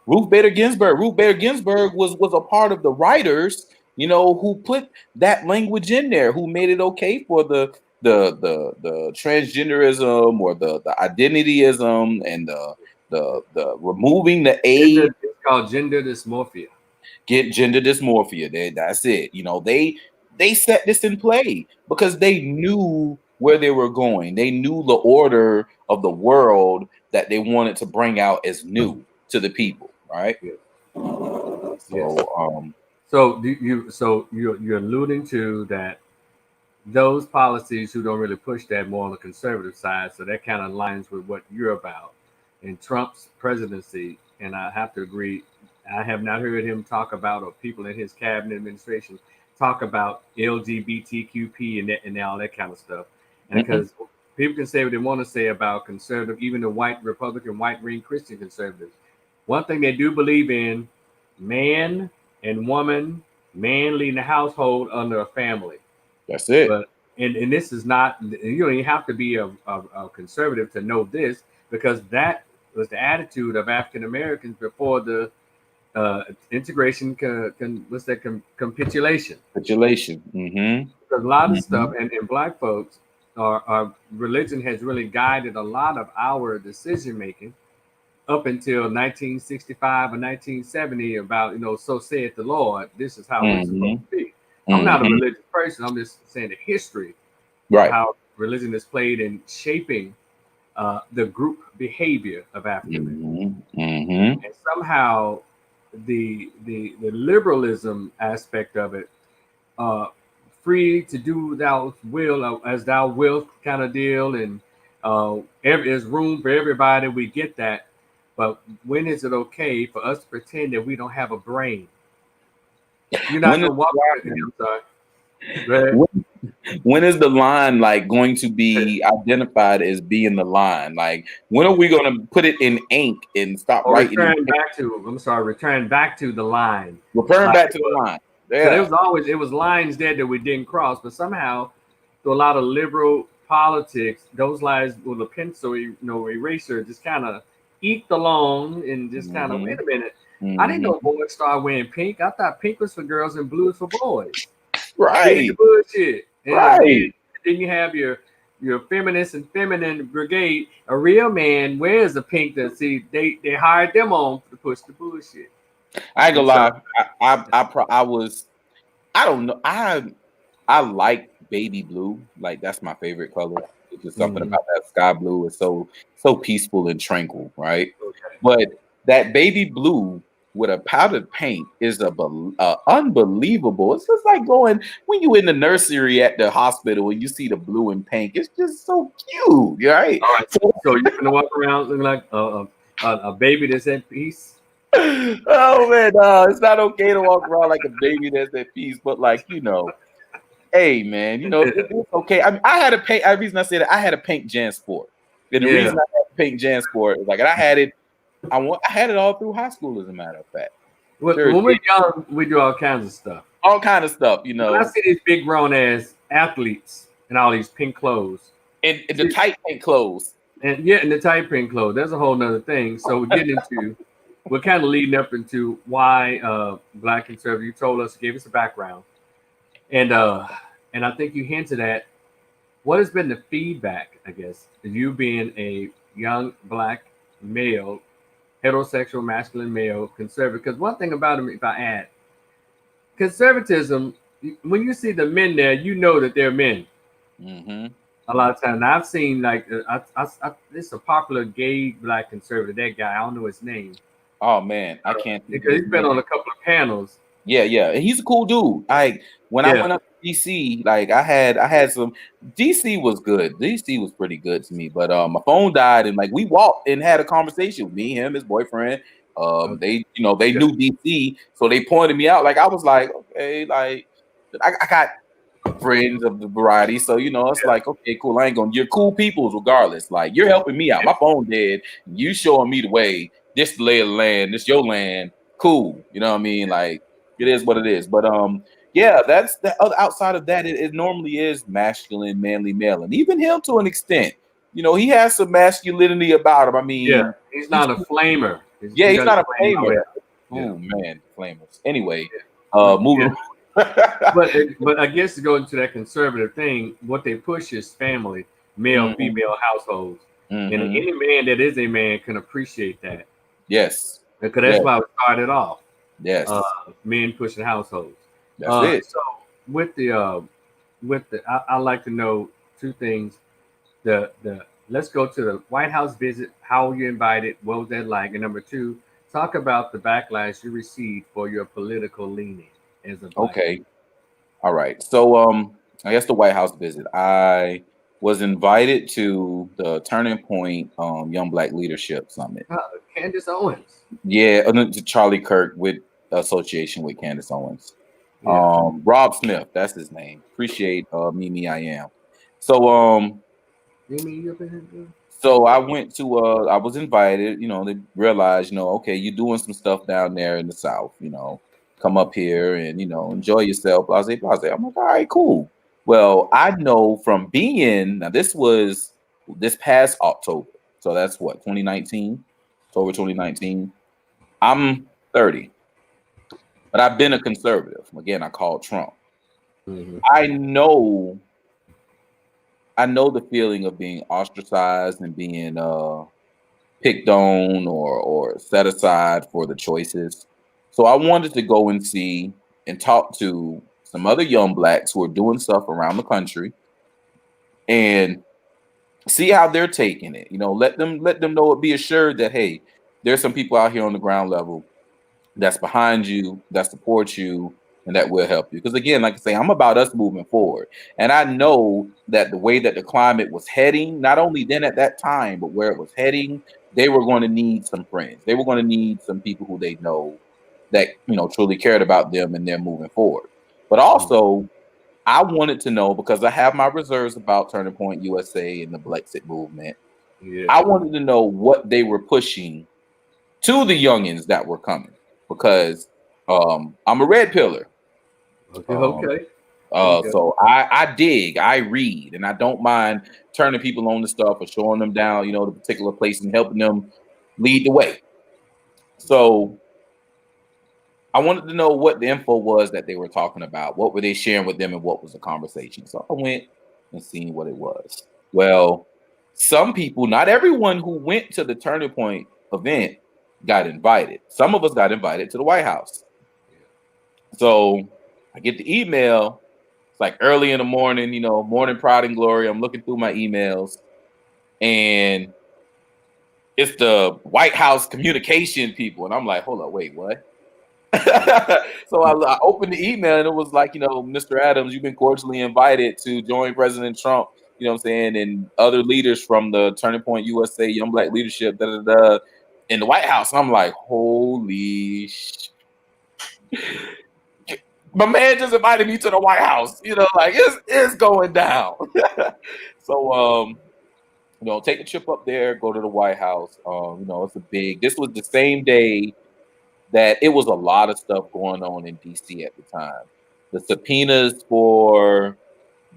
Ruth Bader Ginsburg. Ruth Bader Ginsburg was a part of the writers, who put that language in there, who made it okay for the transgenderism or the identityism and the removing the age. It's called gender dysmorphia. Get gender dysmorphia. That's it. They set this in play because they knew where they were going. They knew the order of the world that they wanted to bring out as new to the people, right? Yes. So, you're alluding to that those policies who don't really push that more on the conservative side, so that kind of aligns with what you're about in Trump's presidency. And I have to agree, I have not heard him talk about, or people in his cabinet administration talk about LGBTQP and all that kind of stuff. And because people can say what they want to say about conservative, even the white Republican, white ring Christian conservatives, one thing they do believe in: man and woman, man leading the household under a family. That's it. But and this is not, you don't even have to be a conservative to know this, because that was the attitude of African Americans before the integration what's that capitulation. Capitulation. Mm-hmm. Because a lot of Mm-hmm. stuff, and black folks, our religion has really guided a lot of our decision making up until 1965 or 1970 about, so saith the Lord, this is how we're supposed Mm-hmm. to be. I'm not a Mm-hmm. religious person. I'm just saying the history of Right. how religion is played in shaping the group behavior of African Americans. Mm-hmm. Mm-hmm. And somehow the liberalism aspect of it, uh, free to do thou will as thou wilt kind of deal, and there's room for everybody. We get that, but when is it okay for us to pretend that we don't have a brain? You're not When is gonna walk around. I'm sorry. Go ahead. when, when is the line like going to be identified as being the line? Like when are we gonna put it in ink and stop Or writing in return ink? back to. I'm sorry. Return back to the line. Return Like back it to the was. line. Because Yeah. it was lines there that we didn't cross, but somehow through a lot of liberal politics, those lines with a pencil, eraser, just kind of eked along and just kind of, Mm-hmm. wait a minute. I didn't know Mm-hmm. boys started wearing pink. I thought pink was for girls and blue is for boys. Read the Right. bullshit. And a man, Right. then you have your feminist and feminine brigade. A real man wears a pink that, see, they hired them on to push the bullshit. I ain't gonna And so, lie. I was. I don't know. I like baby blue. Like that's my favorite color. It's just something mhm, about that sky blue. It's so peaceful and tranquil, right? okay. But that baby blue with a powdered paint is unbelievable. It's just like going when you in the nursery at the hospital and you see the blue and pink. It's just so cute, right? All right. So you're gonna walk around looking like a baby that's at peace. Oh man, no, it's not okay to walk around like a baby that's at peace, but like hey man, it's okay. I mean, I had a paint. The reason I say that I had a paint Jansport, and the Yeah. reason I had a paint Jansport is like, and I had it. I had it all through high school, as a matter of fact. Sure When we're did. young, we do all kinds of stuff. All kind of stuff, When I see these big grown ass athletes and all these pink clothes, and the see, tight paint clothes. and yeah, and the tight pink clothes, that's a whole nother thing. So we're kind of leading up into why black conservative. You told us, gave us a background, and uh, and I think you hinted at what has been the feedback, I guess, of you being a young black male, heterosexual, masculine male, conservative. Because one thing about them, if I add, conservatism, when you see the men there, you know that they're men. Mm-hmm. A lot of times, and I've seen like this is a popular gay black conservative. That guy, I don't know his name, Oh man, I can't think of because his he's been on name. a couple of panels. Yeah, yeah. And he's a cool dude. Like when I Yeah, went up to DC, like I had some DC was good. DC was pretty good to me. But my phone died and like we walked and had a conversation. Me, him, his boyfriend. okay. They Yeah, knew DC, so they pointed me out. Like I was like, okay, like I got friends of the variety. So, it's yeah, like, okay, cool. You're cool peoples regardless. Like, you're helping me out. yeah, My phone dead. You showing me the way. This the lay of the land. This your land. Cool. You know what I mean? Like, it is what it is. But, yeah, that's the outside of that, it normally is masculine, manly, male. And even him to an extent, he has some masculinity about him. I yeah. mean, He's he's, not a flamer. yeah, He he's doesn't not a flame out. flamer. Yeah, Oh, man, flamers. Anyway, yeah. But yeah, moving. but I guess to go into that conservative thing, what they push is family, male, Hmm. female households, and Hmm. any man that is a man can appreciate that, Yes. because that's Yes. why we started off. uh, Yes. Men pushing households. That's it. So with I like to know two things. The Let's go to the White House visit. How were you invited? What was that like? And number two, talk about the backlash you received for your political leaning as a black man. Okay. All right. So I guess the White House visit. I was invited to the Turning Point Young Black Leadership Summit. Candace Owens. Yeah, to Charlie Kirk with association with Candace Owens. Yeah. Rob Smith, that's his name. Appreciate Mimi I am. So You mean you've been? So I went to I was invited, they realized, okay, you're doing some stuff down there in the South, come up here and, enjoy yourself, blase, blase. I'm like, all right, cool. Well, I know from being now this was this past October. So that's what, 2019? October 2019. I'm 30, but I've been a conservative. Again, I called Trump. Hmm. I know I know the feeling of being ostracized and being picked on or set aside for the choices. So I wanted to go and see and talk to some other young blacks who are doing stuff around the country and see how they're taking it. You know, let them know, be assured that hey, there's some people out here on the ground level that's behind you, that supports you, and that will help you. Because again, like I say, I'm about us moving forward. And I know that the way that the climate was heading, not only then at that time, but where it was heading, they were going to need some friends. They were going to need some people who they know that, you know, truly cared about them and they're moving forward. But also, I wanted to know because I have my reserves about Turning Point USA and the Brexit movement. Yeah. I wanted to know what they were pushing to the youngins that were coming because I'm a red pillar. Okay. Um, Okay. Okay. so I dig, I read, and I don't mind turning people on to stuff or showing them down, you know, the particular place and helping them lead the way. So I wanted to know what the info was that they were talking about. What were they sharing with them and what was the conversation? So I went and seen what it was. Well, some people, not everyone who went to the Turning Point event got invited. Some of us got invited to the White House. So I get the email. It's like early in the morning, you know, morning pride and glory. I'm looking through my emails and it's the White House communication people. And I'm like, hold up, wait, what? So I opened the email and it was like, you know, Mr. Adams, you've been cordially invited to join President Trump, you know what I'm saying, and other leaders from the Turning Point USA, Young Black Leadership, in the White House. And I'm like, holy my man just invited me to the White House, you know, like it's going down. So you know, take a trip up there, go to the White House. You know, this was the same day that it was a lot of stuff going on in DC at the time. The subpoenas for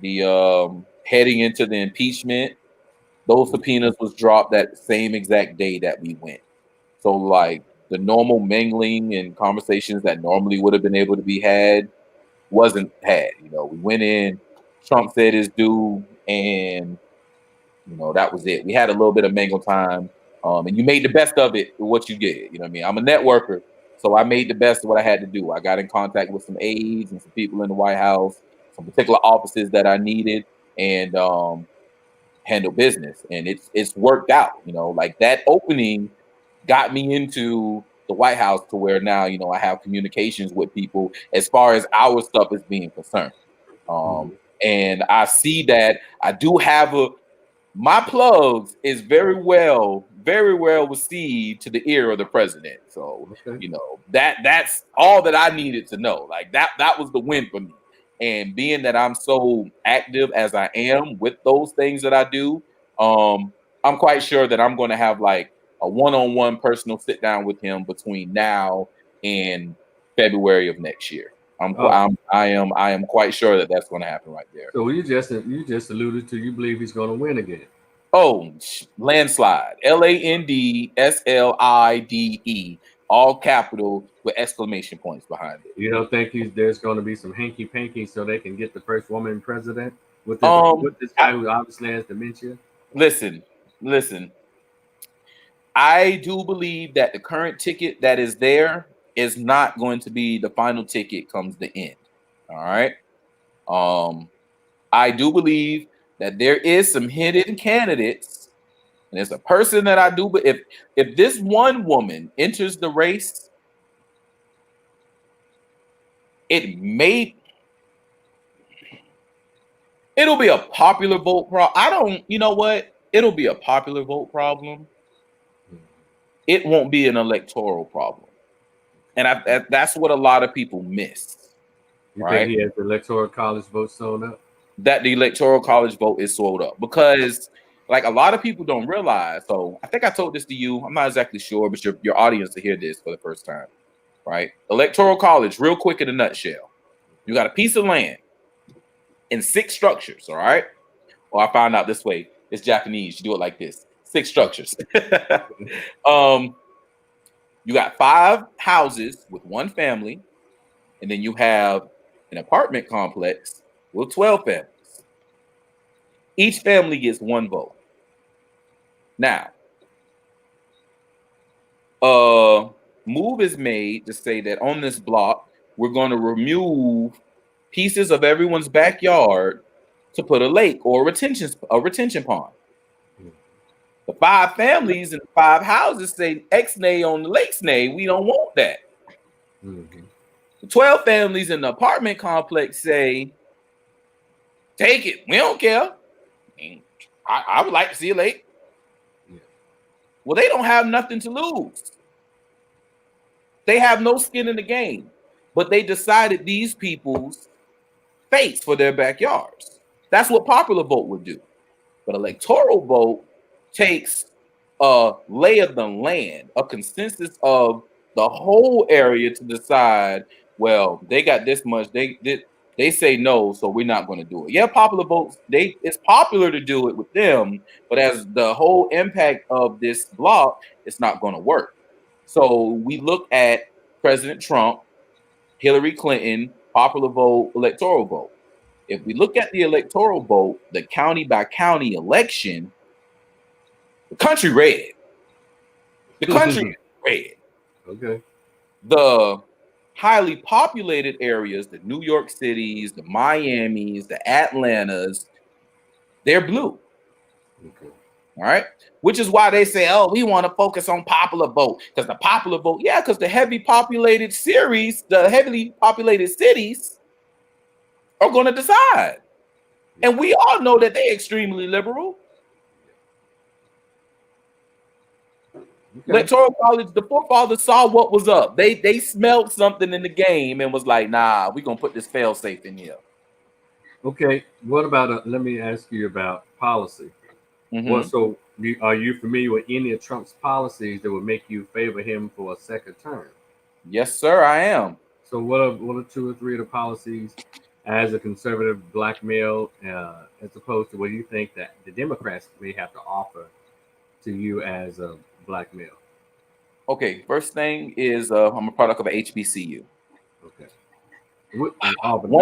the heading into the impeachment, those subpoenas was dropped that same exact day that we went. So like the normal mingling and conversations that normally would have been able to be had wasn't had. You know, we went in, Trump said his due, and you know, that was it. We had a little bit of mango time, and you made the best of it with what you get. You know what I mean? I'm a networker, so I made the best of what I had to do. I got in contact with some aides and some people in the White House, some particular offices that I needed, and handle business. And it's worked out. You know, like that opening got me into the White House to where now, you know, I have communications with people as far as our stuff is being concerned. Um, Mhm. and I see that I do have my plugs is very well received to the ear of the president. So, Okay. you know, that's all that I needed to know. Like that was the win for me. And being that I'm so active as I am with those things that I do, I'm quite sure that I'm going to have like a one-on-one personal sit down with him between now and February of next year. Oh, I am quite sure that that's going to happen right there. so you just alluded to you believe he's going to win again. Oh, landslide. LANDSLIDE. All capital with exclamation points behind it. You don't think there's going to be some hanky panky so they can get the first woman president Um, with this I, guy who obviously has dementia? listen, listen. I do believe that the current ticket that is there is not going to be the final ticket comes the end. All right. Um, I do believe that there is some hidden candidates, and there's a person that I do. But if this one woman enters the race, it may it'll be a popular vote problem. I don't, you know what? It'll be a popular vote problem. It won't be an electoral problem, and that's what a lot of people miss, You think right? he has the electoral college vote sewn up? That the electoral college vote is sold up because, like, a lot of people don't realize. So I think I told this to you. I'm not exactly sure, but your audience to hear this for the first time, right? Electoral college, real quick in a nutshell. You got a piece of land. in 6 structures. All right. Or I found out this way. It's Japanese. You do it like this. 6 structures. um, you got 5 houses with 1 family, and then you have an apartment complex with 12 families. Each family gets 1 vote. Now, move is made to say that on this block, we're going to remove pieces of everyone's backyard to put a lake or a retention pond. The 5 families and 5 houses say X-nay on the lake's nay. We don't want that. Mm-hmm. The 12 families in the apartment complex say, take it. We don't care. I would like to see a lake. Yeah. Well, they don't have nothing to lose. They have no skin in the game. But they decided these people's face for their backyards. That's what popular vote would do. But electoral vote takes a lay of the land, a consensus of the whole area to decide, well, they got this much, they say no, so we're not going to do it. Yeah, popular votes, it's popular to do it with them, but as the whole impact of this block, it's not going to work. So we look at President Trump, Hillary Clinton, popular vote, electoral vote. If we look at the electoral vote, the county by county election, the country red. The country red. Okay. The highly populated areas, the New York Cities, the Miamis, the Atlantas, they're blue. Okay. All right. Which is why they say, oh, we want to focus on popular vote. Because the popular vote, yeah, because the heavily populated cities are going to decide. And we all know that they're extremely liberal. Okay. Electoral college, the forefathers saw what was up. They smelled something in the game and was like, nah, we're going to put this fail safe in here. Okay. What about, let me ask you about policy. Mm-hmm. Well, so are you familiar with any of Trump's policies that would make you favor him for a second term? Yes, sir, I am. So what are 2 or 3 of the policies as a conservative black male, as opposed to what you think that the Democrats may have to offer to you as a black male? Okay, first thing is I'm a product of a HBCU. Okay. 1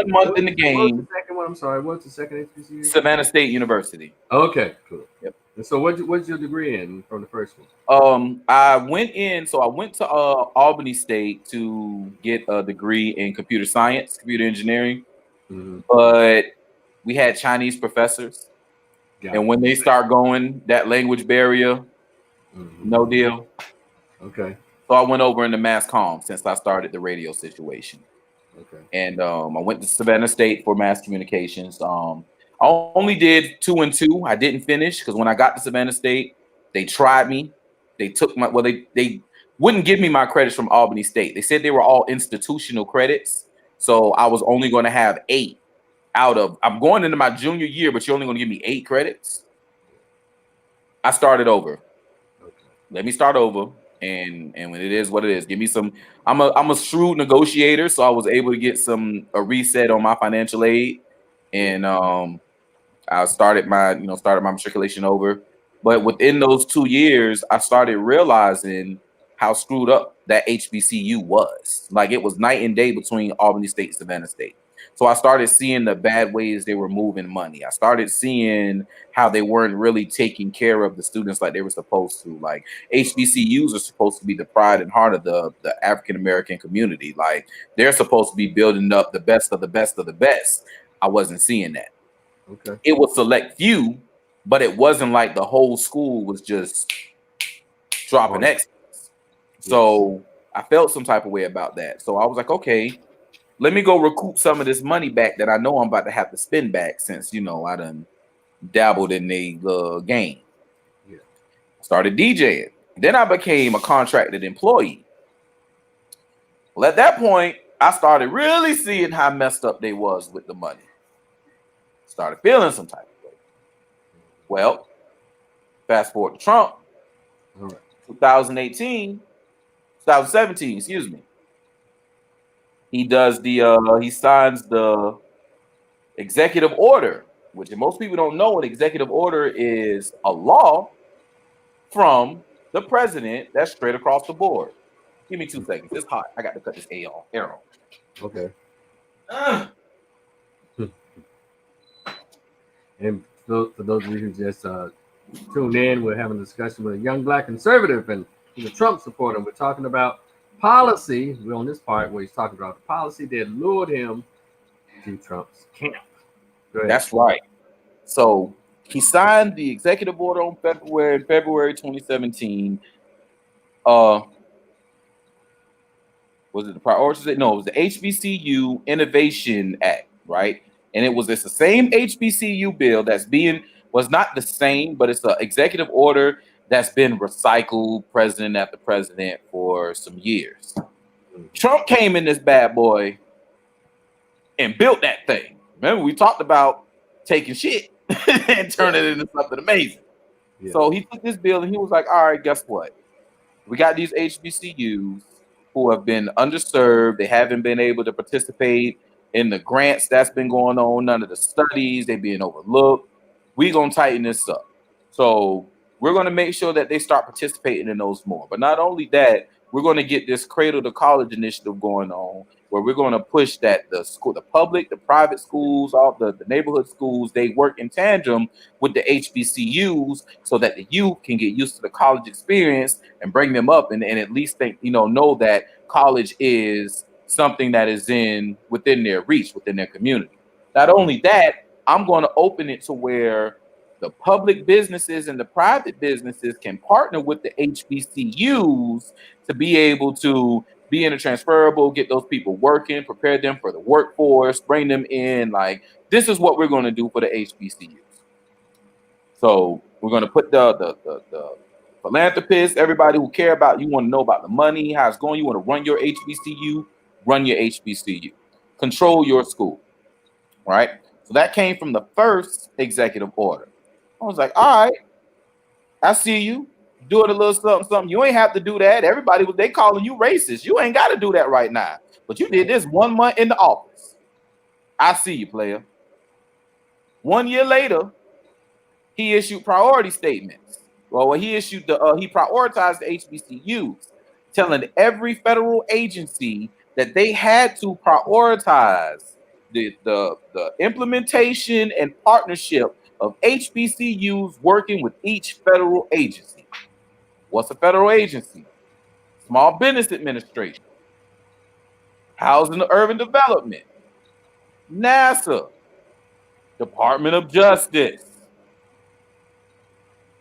month in the game. What's the second one? I'm sorry. What's the second HBCU? Savannah State University. Okay, cool. Yep. And so what's your degree in from the first one? I went to Albany State to get a degree in computer science, computer engineering. Mm-hmm. But we had Chinese professors. And when they start going, that language barrier, no deal. Okay. So I went over into mass comm since I started the radio situation. Okay. And I went to Savannah State for mass communications. I only did 2 and 2. I didn't finish because when I got to Savannah State, they tried me. They took they wouldn't give me my credits from Albany State. They said they were all institutional credits. So I was only going to have 8 out of, I'm going into my junior year, but you're only going to give me 8 credits. I started over. Okay. Let me start over. And when it is what it is, give me some. I'm a shrewd negotiator, so I was able to get a reset on my financial aid, and I started my matriculation over. But within those 2 years, I started realizing how screwed up that HBCU was. Like, it was night and day between Albany State and Savannah State. So I started seeing the bad ways they were moving money. I started seeing how they weren't really taking care of the students like they were supposed to. Like, HBCUs are supposed to be the pride and heart of the African-American community. Like, they're supposed to be building up the best of the best of the best. I wasn't seeing that. Okay. It was select few, but it wasn't like the whole school was just dropping excellence. So I felt some type of way about that. So I was like, okay, let me go recoup some of this money back that I know I'm about to have to spend back since, I done dabbled in the game. Yeah. Started DJing. Then I became a contracted employee. Well, at that point, I started really seeing how messed up they was with the money. Started feeling some type of way. Well, fast forward to Trump, 2017, excuse me. He does he signs the executive order, which most people don't know, an executive order is a law from the president that's straight across the board. Give me 2 seconds. It's hot. I got to cut this air on. Okay. Ugh. And for those of you who just tuned in, we're having a discussion with a young black conservative and he's a Trump supporter. We're talking about policy. We're on this part where he's talking about the policy that lured him to Trump's camp. That's right. So he signed the executive order on February 2017. Was it the priority? No, it was the HBCU Innovation Act, right? And it's the same HBCU bill was not the same, but it's an executive order that's been recycled president after president for some years. Trump came in this bad boy and built that thing. Remember, we talked about taking shit and turning it into something amazing. Yeah. So he took this bill and he was like, all right, guess what? We got these HBCUs who have been underserved. They haven't been able to participate in the grants that's been going on, none of the studies, they're being overlooked. We're going to tighten this up. So we're going to make sure that they start participating in those more. But not only that, we're going to get this cradle to college initiative going on where we're going to push that the public, the private schools, all the neighborhood schools, they work in tandem with the HBCUs so that the youth can get used to the college experience and bring them up and at least know that college is something that is within their reach, within their community. Not only that, I'm going to open it to where the public businesses and the private businesses can partner with the HBCUs to be able to be intertransferable, get those people working, prepare them for the workforce, bring them in. Like, this is what we're going to do for the HBCUs. So we're going to put the philanthropists, everybody who care about, you want to know about the money, how it's going, you want to run your HBCU, run your HBCU. Control your school, right? So that came from the first executive order. I was like, all right, I see you doing a little something. You ain't have to do that. They calling you racist. You ain't got to do that right now. But you did this 1 month in the office. I see you, player. 1 year later, he issued priority statements. Well, he prioritized the HBCUs, telling every federal agency that they had to prioritize the implementation and partnership of HBCUs working with each federal agency. What's a federal agency? Small Business Administration, Housing and Urban Development, NASA, Department of Justice.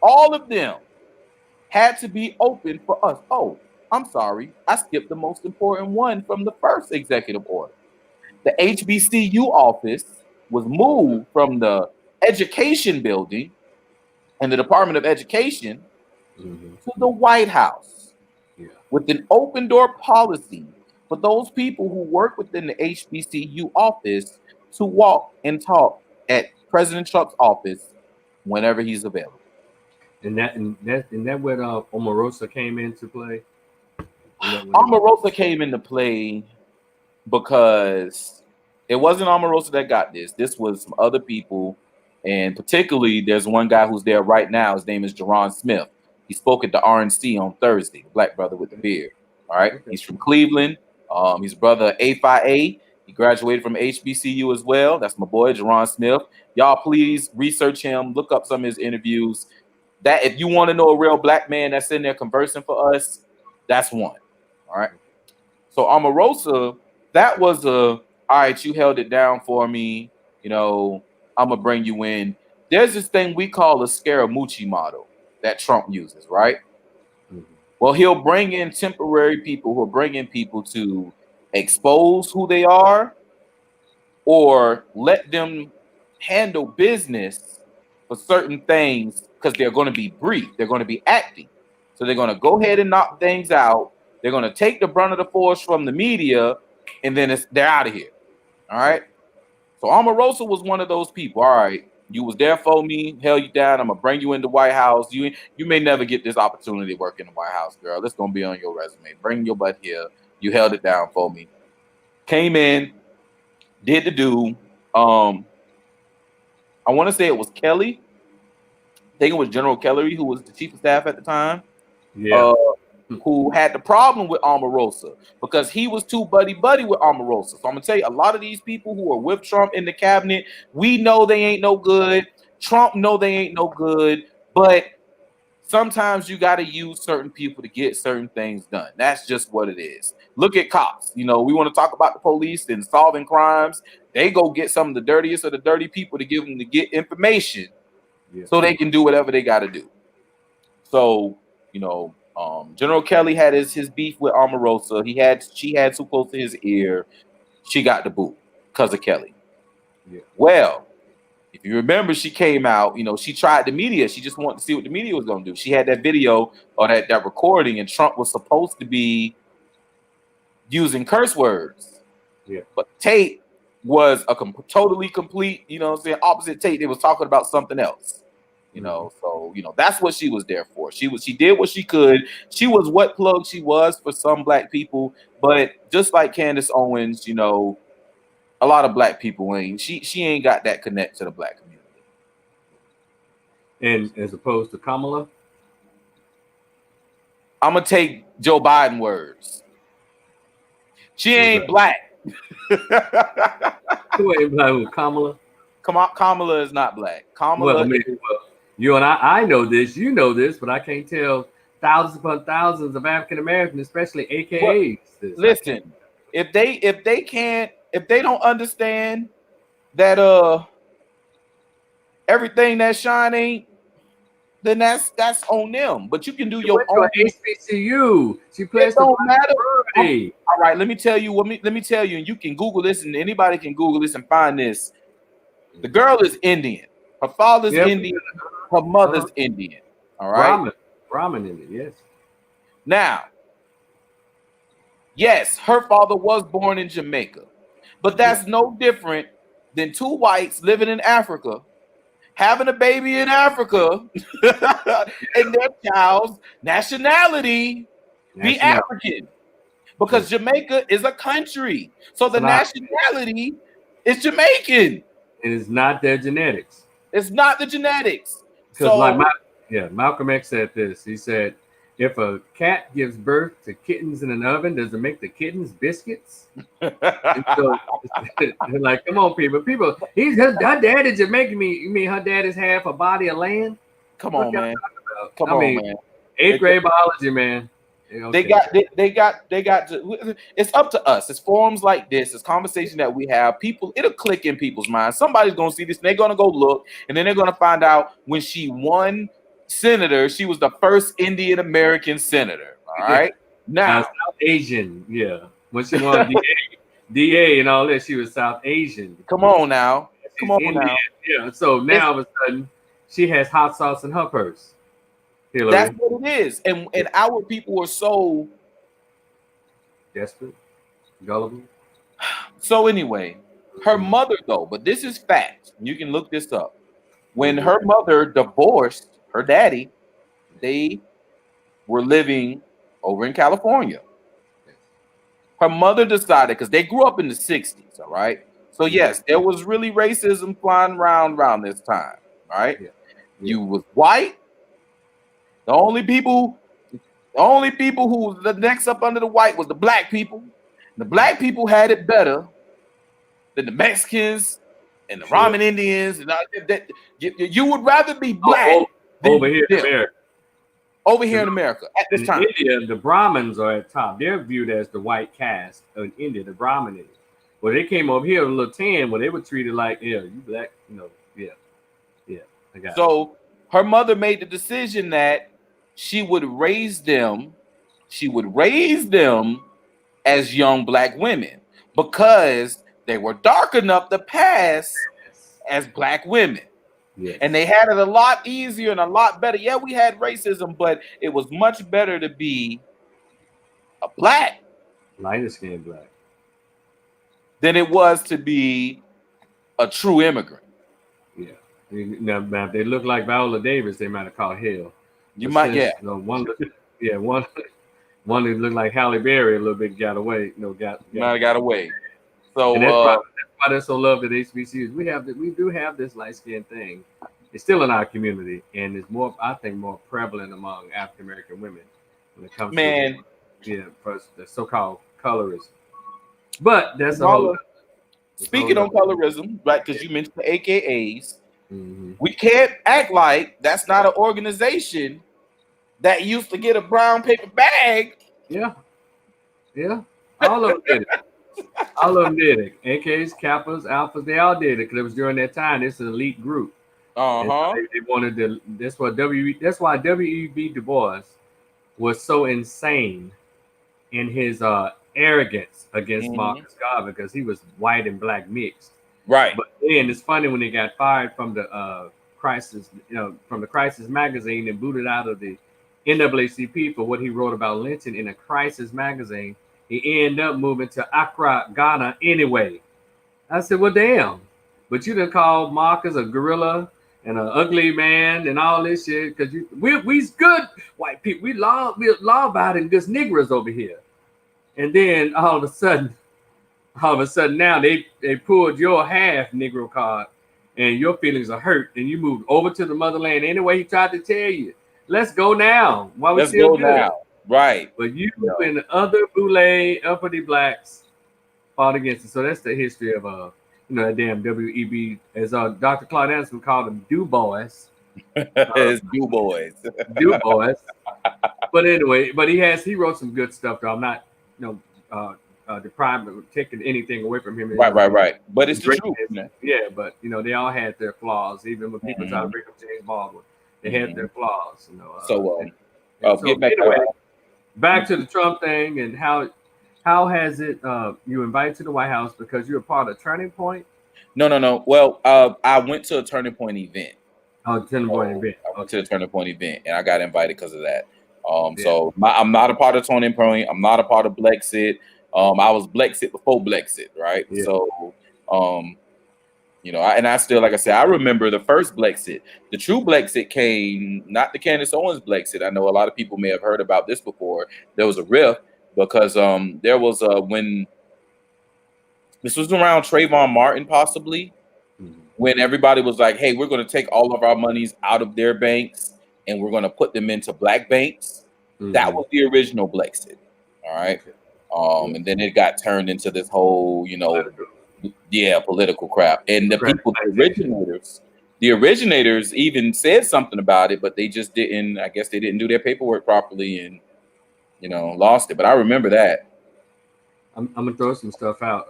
All of them had to be open for us. Oh, I'm sorry. I skipped the most important one from the first executive order. The HBCU office was moved from the education building and the Department of Education to the White House with an open door policy for those people who work within the HBCU office to walk and talk at President Trump's office whenever he's available. And that where Omarosa came into play? Omarosa came into play because it wasn't Omarosa that got this. This was some other people. And particularly, there's one guy who's there right now. His name is Jerron Smith. He spoke at the RNC on Thursday, the black brother with the beard. All right. Okay. He's from Cleveland. He's brother A5A. He graduated from HBCU as well. That's my boy, Jerron Smith. Y'all, please research him. Look up some of his interviews. That if you want to know a real black man that's in there conversing for us, that's one. All right. So Omarosa, that was all right, you held it down for me. I'm going to bring you in. There's this thing we call a Scaramucci model that Trump uses, right? Mm-hmm. Well, he'll bring in temporary people who are bringing people to expose who they are or let them handle business for certain things because they're going to be brief. They're going to be acting. So they're going to go ahead and knock things out. They're going to take the brunt of the force from the media, and then they're out of here. All right? So Omarosa was one of those people. All right, you was there for me, held you down. I'm going to bring you into the White House. You may never get this opportunity to work in the White House, girl. That's going to be on your resume. Bring your butt here. You held it down for me. Came in, did the do. I want to say it was Kelly. I think it was General Kelly, who was the chief of staff at the time. Yeah. Uh, who had the problem with Omarosa because he was too buddy-buddy with Omarosa. So I'm gonna tell you, a lot of these people who are with Trump in the cabinet, we know they ain't no good. Trump know they ain't no good, but sometimes you got to use certain people to get certain things done. That's just what it is. Look at cops. You know, we want to talk about the police and solving crimes. They go get some of the dirtiest of the dirty people to give them to get information so they can do whatever they got to do. So, you know, General Kelly had his beef with Omarosa. She had too close to his ear. She got the boot because of Kelly. Yeah. Well, if you remember, she came out, you know, she tried the media. She just wanted to see what the media was going to do. She had that video or that recording, and Trump was supposed to be using curse words. Yeah. But tape was a totally complete, you know what I'm saying, opposite tape. They was talking about something else. You know, so you know that's what she was there for. She did what she could. She was what plug she was for some black people, but just like Candace Owens, you know, a lot of black people ain't. She ain't got that connect to the black community. And as opposed to Kamala, I'm gonna take Joe Biden words. She ain't black. Who ain't black with Kamala? Kamala is not black. Kamala. Well, I mean, you and I know this. You know this, but I can't tell thousands upon thousands of African Americans, especially AKAs. Listen, if they don't understand that everything that shine ain't, then that's on them. But you can do your own HBCU. She plays. It don't matter. All right, let me tell you, and you can Google this, and anybody can Google this and find this. The girl is Indian. Her father's Indian. Her mother's Indian. All right. Brahmin Indian. Yes. Now, yes, her father was born in Jamaica, but that's no different than two whites living in Africa, having a baby in Africa, and their child's nationality be African. Because Jamaica is a country. So the nationality is Jamaican. It is not their genetics. It's not the genetics. Because Malcolm X said this. He said, if a cat gives birth to kittens in an oven, does it make the kittens biscuits? So, like, come on, people. Her dad is Jamaican. You mean her dad is half a body of land? Come on, man. Come on, man. 8th grade biology, man. Okay. They got to, it's up to us. It's forums like this, it's conversation that we have. People, it'll click in people's minds. Somebody's gonna see this, and they're gonna go look, and then they're gonna find out when she won senator, she was the first Indian American senator. All right. Now South Asian, yeah. When she won DA and all that, she was South Asian. Come on now. Come on Indian. Now. Yeah. So now all of a sudden she has hot sauce in her purse. Hillary. That's what it is. And our people are so desperate, gullible. So anyway, her mother though, but this is fact. You can look this up. When her mother divorced her daddy, they were living over in California. Her mother decided, because they grew up in the 60s, all right? So yes, there was really racism flying around this time, all right? Yeah. You was white. The only people who was the next up under the white was the black people. And the black people had it better than the Mexicans and the Ramen Indians. And you would rather be black over here in America. Over here in America at this time. In India, the Brahmins are at top. They're viewed as the white caste in India, the Brahmin Indians. Well, they came over here a little tan, where they were treated like, you black, I got so her mother made the decision that she would raise them as young black women because they were dark enough to pass as black women. Yes. And they had it a lot easier and a lot better. Yeah, we had racism, but it was much better to be a black, lighter skinned black, than it was to be a true immigrant. Yeah. Now if they look like Viola Davis, they might have caught hell. You might, yeah. One that looked like Halle Berry a little bit got away. Got away. So and that's why they're so loved at HBCUs. We do have this light skin thing. It's still in our community, and it's more, I think, more prevalent among African American women when it comes to Man, first the so-called colorism. But that's a whole, Kamala, that's a whole speaking on nother. colorism, right? Yeah. Because you mentioned the AKAs, Hmm. we can't act like that's not an organization that used to get a brown paper bag. Yeah, yeah. All of them did it. All of them did it. AKs, Kappas, Alphas, they all did it because it was during that time. It's an elite group. And so Uh-huh. they wanted to. That's why W.E.B. Du Bois was so insane in his arrogance against Hmm. Marcus Garvey because he was white and black mixed. Right. But then it's funny when he got fired from the Crisis, from the Crisis magazine and booted out of the NAACP for what he wrote about lynching in a Crisis magazine. He ended up moving to Accra, Ghana anyway. I said, well, damn. But you done called Marcus a gorilla and an ugly man and all this shit because we's good white people. We law abiding good niggers over here. And then all of a sudden now they pulled your half Negro card and your feelings are hurt and you moved over to the motherland anyway. He tried to tell you, let's go now while we Let's still go good. now. Right. But you You know. and the other boule uppity blacks fought against it. So that's the history of that damn WEB, as Dr. Claude Anderson called them Du Bois. Uh, It's you boys. Du Bois. But anyway, but he wrote some good stuff though. I'm not you know deprived of taking anything away from him. Right, right, right. But it's the truth. Greatness. You know? Yeah, but they all had their flaws. Even when people try to Hmm. bring up James Baldwin, they had Hmm. their flaws. So, And so get back. anyway, back to the Trump thing and how has it you invited to the White House because you're a part of Turning Point? No, no, no. Well, I went to a Turning Point event. Oh, Turning Point So event. I went to Okay. the Turning Point event, and I got invited because of that. Yeah. I'm not a part of Turning Point. I'm not a part of Blexit. I was Blexit before Blexit, right? Yeah. So, um, I still, like I said, I remember the first Blexit. The true Blexit came, not the Candace Owens Blexit. I know a lot of people may have heard about this before. There was a rift because there was when this was around Trayvon Martin, possibly, Mhm. when everybody was like, "Hey, we're going to take all of our monies out of their banks and we're going to put them into black banks." That Mhm. was the original Blexit. All right. Okay. Yeah. And then it got turned into this whole, Political. yeah, political crap. And the people, Democratization. the originators even said something about it, but they just didn't, I guess they didn't do their paperwork properly and, lost it. But I remember that. I'm gonna throw some stuff out,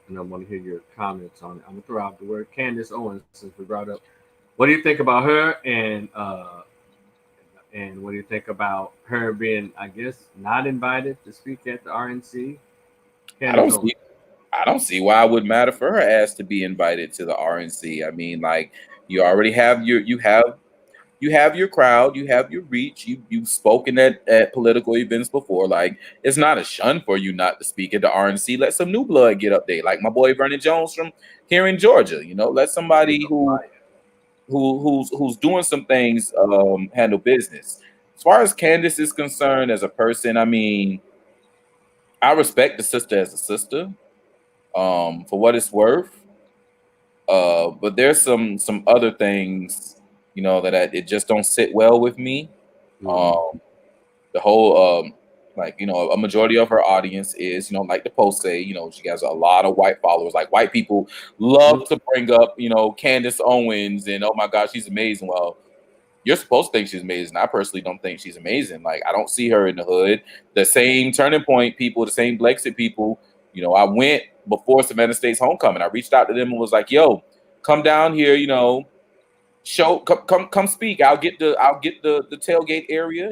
and I want to hear your comments on it. I'm gonna throw out the word Candace Owens since we brought up. What do you think about her, and what do you think about her being, I guess, not invited to speak at the RNC? I Candace don't Owens. see I don't see why it would matter for her ass to be invited to the RNC. I mean, like you already have you have your crowd, you have your reach, you've spoken at political events before. Like it's not a shun for you not to speak at the RNC. Let some new blood get up there, like my boy Vernon Jones from here in Georgia. Let somebody who's doing some things handle business. As far as Candace is concerned, as a person, I mean, I respect the sister as a sister, for what it's worth. But there's some other things, that it just don't sit well with me. Mm-hmm. Um, the whole like a majority of her audience is like the post say, she has a lot of white followers. Like white people love to bring up Candace Owens and oh my gosh, she's amazing. Well, you're supposed to think she's amazing. I personally don't think she's amazing. Like I don't see her in the hood. The same Turning Point people, the same Blexit people. I went before Savannah State's homecoming. I reached out to them and was like, "Yo, come down here. Come speak. I'll get the tailgate area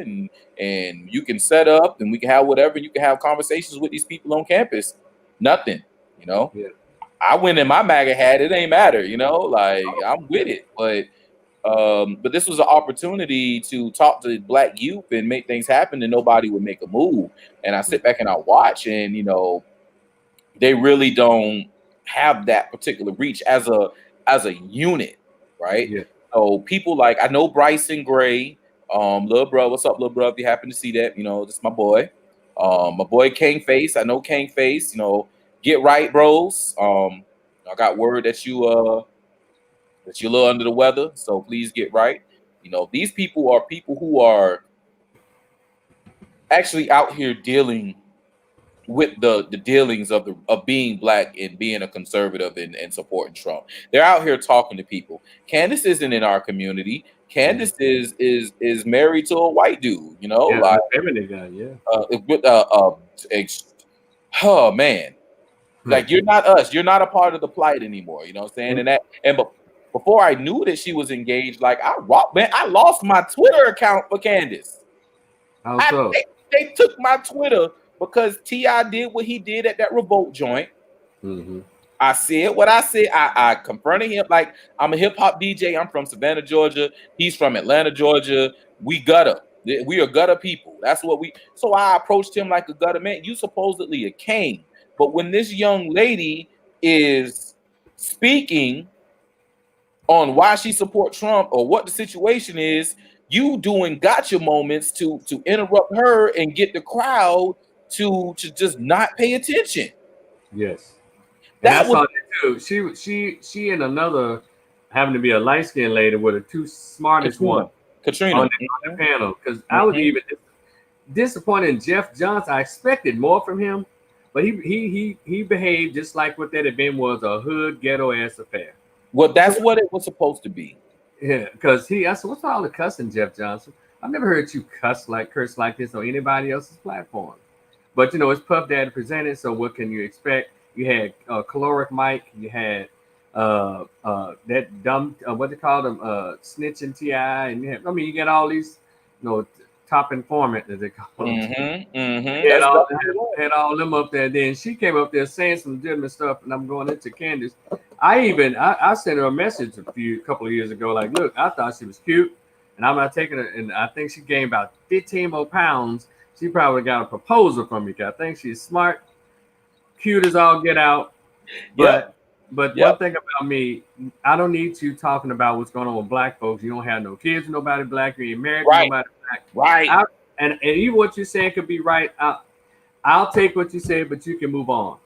and you can set up and we can have whatever. You can have conversations with these people on campus. Nothing. You know, Yeah. I went in my MAGA hat. It ain't matter. Like I'm with it, but this was an opportunity to talk to black youth and make things happen, and nobody would make a move. And I sit back and I watch, and they really don't have that particular reach as a unit, right? Yeah. So people like I know Bryson Gray, little bro. What's up, little bro? If you happen to see that, this is my boy. My boy King Face. I know King Face. Get right, bros. I got word that you're a little under the weather, so please get right. These people are people who are actually out here dealing with the dealings of being black and being a conservative and supporting Trump. They're out here talking to people. Candace isn't in our community. Candace is married to a white dude, Yeah, like the feminine guy. Yeah. with oh man, like you're not us. You're not a part of the plight anymore. You know what I'm saying? But before I knew that she was engaged, like I lost my Twitter account for Candace. How so? They took my Twitter because T.I. did what he did at that Revolt joint. Mm-hmm. I said what I said. I confronted him like I'm a hip hop DJ. I'm from Savannah, Georgia. He's from Atlanta, Georgia. We gutter. We are gutter people. That's what we. So I approached him like a gutter man. You supposedly a king, but when this young lady is speaking on why she support Trump or what the situation is, you doing gotcha moments to interrupt her and get the crowd to just not pay attention. Yes. And I That was saw that too. She and another having to be a light skinned lady were the two smartest ones Katrina. on the panel. Because I was even disappointed in Jeff Johnson. I expected more from him, but he behaved just like what that event was, a hood ghetto ass affair. Well, that's what it was supposed to be. Yeah, because I said, what's all the cussing, Jeff Johnson? I've never heard you curse like this on anybody else's platform. But it's Puff Daddy presented, so what can you expect? You had caloric Mike, you had that dumb what they call them snitching Ti, and you get all these top informant as they call them. Had all them up there. Then she came up there saying some legitimate stuff, and I'm going into Candace. I sent her a message a couple of years ago, like, look, I thought she was cute, and I'm not taking her, and I think she gained about 15 more pounds. She probably got a proposal from me. I think she's smart, cute as all get out. But one thing about me, I don't need you talking about what's going on with black folks. You don't have no kids with nobody black. You ain't married to nobody black. Right. And even what you're saying could be right. I'll take what you say, but you can move on.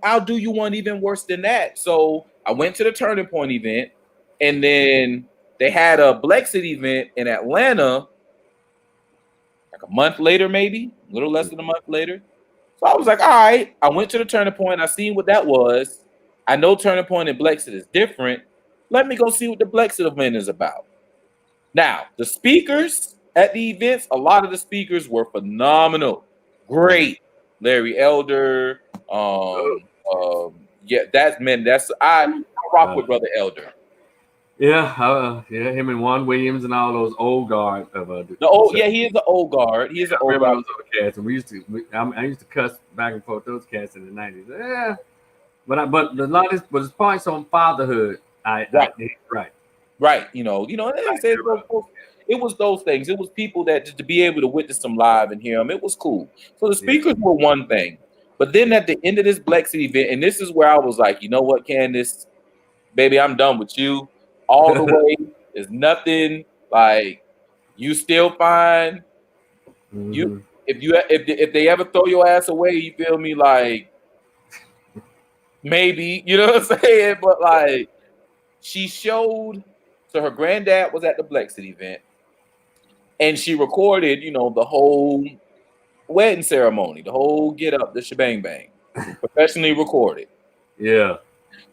I'll do you one even worse than that. So I went to the Turning Point event, and then they had a Blexit event in Atlanta like a month later, maybe a little less than a month later. So I was like, all right. I went to the Turning Point. I seen what that was. I know Turning Point and Blexit is different. Let me go see what the Blexit event is about. Now, the speakers at the events, a lot of the speakers were phenomenal. Great. Larry Elder. I rock with Brother Elder. Yeah, him and Juan Williams and all those old guard of he is an old guard. He is an old guard. Those old cats, and I used to cuss back and forth those cats in the 90s. Yeah, but a lot of his points on fatherhood. Right. It was those things. It was people that just to be able to witness them live and hear them. It was cool. So the speakers were one thing, but then at the end of this Blexit event, and this is where I was like, you know what, Candace, baby, I'm done with you. All the way, there's nothing. Like, you still fine. You if they ever throw your ass away, you feel me? Like, maybe, you know what I'm saying? But like, she showed. So her granddad was at the Blexit event, and she recorded, the whole wedding ceremony, the whole get up, the shebang bang, professionally recorded. Yeah.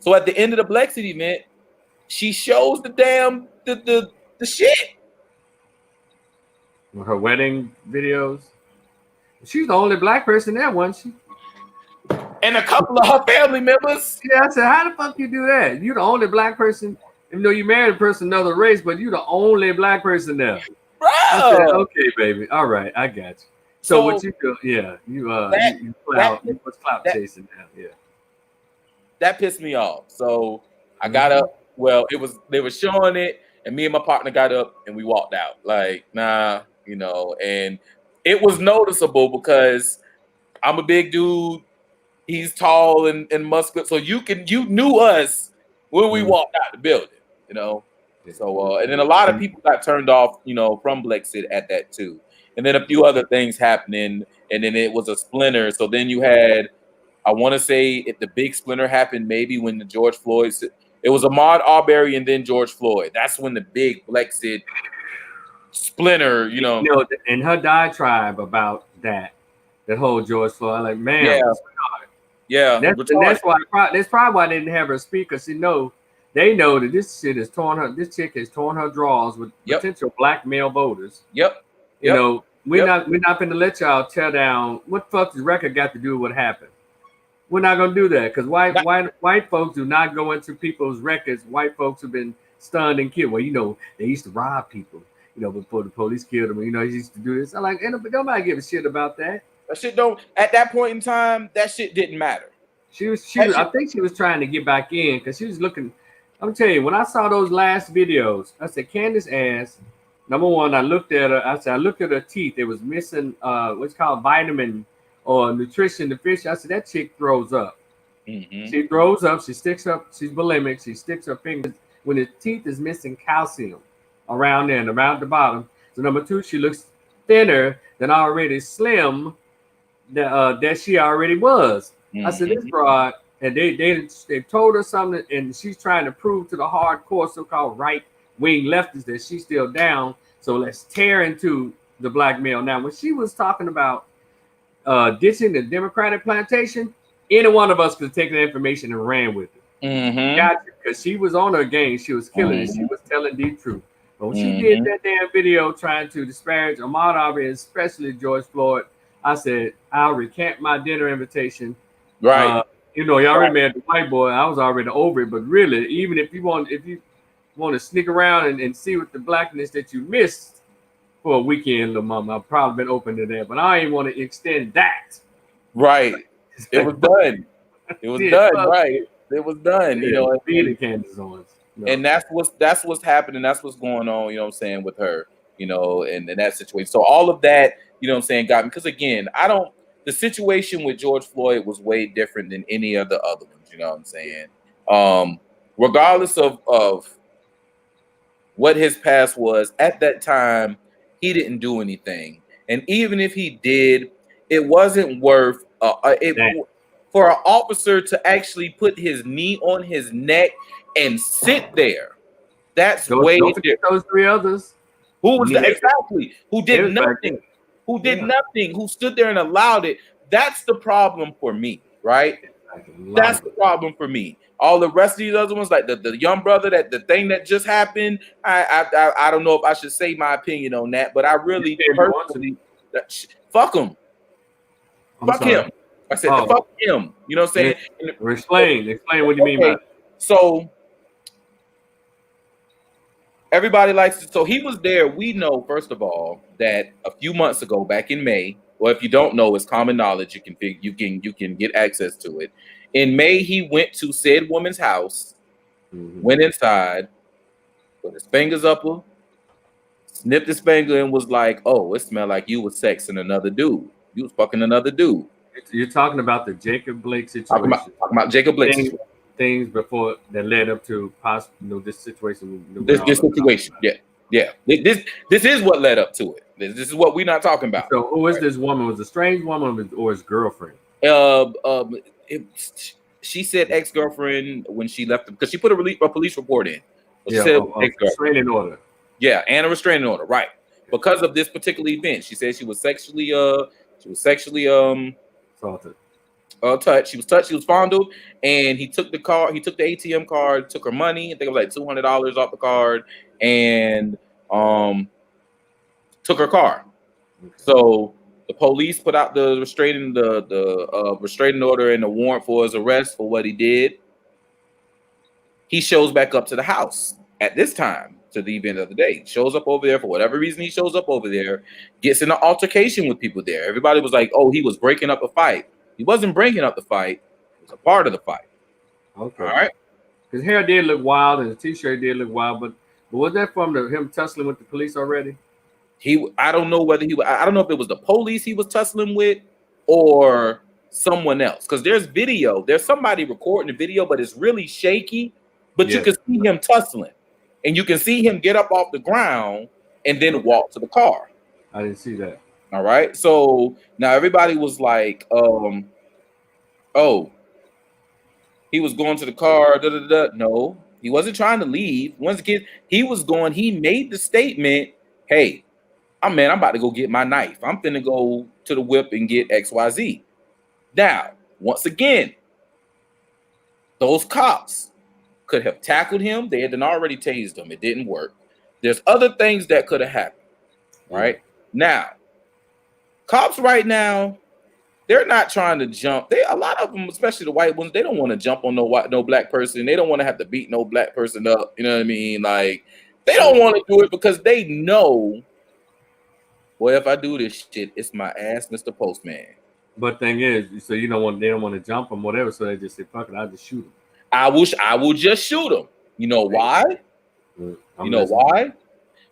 So at the end of the Blexit event, she shows the damn the shit. Her wedding videos. She's the only black person there, wasn't she? And a couple of her family members. Yeah, I said, how the fuck you do that? You the only black person, even though you married a person another race, but you the only black person there. Bro. I said, okay, baby. All right, I got you. So what you do? Yeah, you was clout chasing now. Yeah. That pissed me off. So I got up. Well, they were showing it, and me and my partner got up and we walked out. Like, nah, and it was noticeable because I'm a big dude. He's tall and muscular. So you knew us when we walked out the building, So and then a lot of people got turned off, from Blexit at that too. And then a few other things happening, and then it was a splinter. So then you had I want to say if the big splinter happened, maybe when the George Floyd, it was Ahmaud Arbery and then George Floyd. That's when the big Blexit splinter, you know. And her diatribe about that whole George Floyd, like, Yeah, ma'am, yeah. and that's probably why they didn't have her speak, because they know that this shit has torn her. This chick has torn her drawers with potential black male voters. Yep. You know, we're not going to let y'all tear down. What the fuck does record got to do with what happened? We're not going to do that, because white folks do not go into people's records. White folks have been stunned and killed. Well, you know, they used to rob people, you know, before the police killed them. You know, he used to do this. I'm like, nobody give a shit about that. That shit don't. At that point in time, that shit didn't matter. I think she was trying to get back in, because she was looking. I'm gonna tell you, when I saw those last videos, I said, Candace ass. Number one, I looked at her. I said, I looked at her teeth. It was missing what's called vitamin or nutrition deficiency. I said, that chick throws up. Mm-hmm. She throws up. She sticks up. She's bulimic. She sticks her fingers when the teeth is missing calcium around there and around the bottom. So number two, she looks thinner than already slim that she already was. Mm-hmm. I said, this broad, and they told her something, and she's trying to prove to the hardcore so-called right-wing leftists that she's still down. So let's tear into the black male. Now, when she was talking about ditching the Democratic plantation, any one of us could have taken the information and ran with it. Mm-hmm. Gotcha, because she was on her game. She was killing it. She was telling the truth. But when she did that damn video trying to disparage Ahmaud Arbery, especially George Floyd, I said, I'll recant my dinner invitation. Right. You know, y'all already made the white boy. I was already over it. But really, even if you want to sneak around and see what the blackness that you missed for a weekend, little mama, I've probably been open to that. But I ain't want to extend that. Right. It was done. It was done. Right. It was done. You know, the Candace Owens. No. And that's what's happening. That's what's going on. You know what I'm saying, with her. You know, and in that situation. So all of that, you know what I'm saying, got me, because again, the situation with George Floyd was way different than any of the other ones. You know what I'm saying? Regardless of what his past was at that time, he didn't do anything. And even if he did, it wasn't worth for an officer to actually put his knee on his neck and sit there. That's way different. Those three others. Who was that? Exactly. Who did nothing. Who did nothing. Who stood there and allowed it. That's the problem for me, right? That's the problem for me. All the rest of these other ones, like the young brother, that the thing that just happened, I don't know if I should say my opinion on that, but I really personally, fuck him. Fuck him. I said, fuck him. You know what I'm saying? Explain what you mean by that. So everybody likes it. So he was there. We know, first of all, that a few months ago, back in May, or if you don't know, it's common knowledge. You can get access to it. In May, he went to said woman's house, went inside, put his fingers up her, snipped his finger, and was like, "Oh, it smelled like you was sexing another dude. You was fucking another dude." You're talking about the Jacob Blake situation. Talking about Jacob Blake things before that led up to this situation. This situation, yeah. This is what led up to it. This is what we're not talking about. So who is this woman? Was it a strange woman or his girlfriend? She said ex-girlfriend when she left because she put a police report in. So she said restraining order. Yeah, and a restraining order, right? Because of this particular event, she said she was sexually assaulted. Touched. She was touched. She was fondled, and he took the car. He took the ATM card, took her money. I think it was like $200 off the card, and took her car. So the police put out the restraining order and the warrant for his arrest for what he did. He shows back up to the house at this time to the event of the day. He shows up over there for whatever reason. He shows up over there, gets in an altercation with people there. Everybody was like, "Oh, he was breaking up a fight." He wasn't breaking up the fight. It was a part of the fight. Okay. All right. His hair did look wild and his t-shirt did look wild, but was that from him tussling with the police already? I don't know whether I don't know if it was the police he was tussling with or someone else. Because there's video. There's somebody recording the video, but it's really shaky. But you can see him tussling. And you can see him get up off the ground and then walk to the car. I didn't see that. All right. So now everybody was like, Oh, he was going to the car. Da, da, da. No, he wasn't trying to leave. Once again, he was going. He made the statement, "Hey, I'm about to go get my knife. I'm finna go to the whip and get XYZ." Now, once again, those cops could have tackled him. They had already tased him. It didn't work. There's other things that could have happened. Right now, cops right now, they're not trying to jump. A lot of them, especially the white ones, they don't want to jump on no black person. They don't want to have to beat no black person up. You know what I mean? Like, they don't want to do it because they know, well, if I do this shit, it's my ass, Mr. Postman. But thing is, so they don't want to jump them, whatever. So they just say, "Fuck it, I'll just shoot them." I will just shoot him. You know why? Why?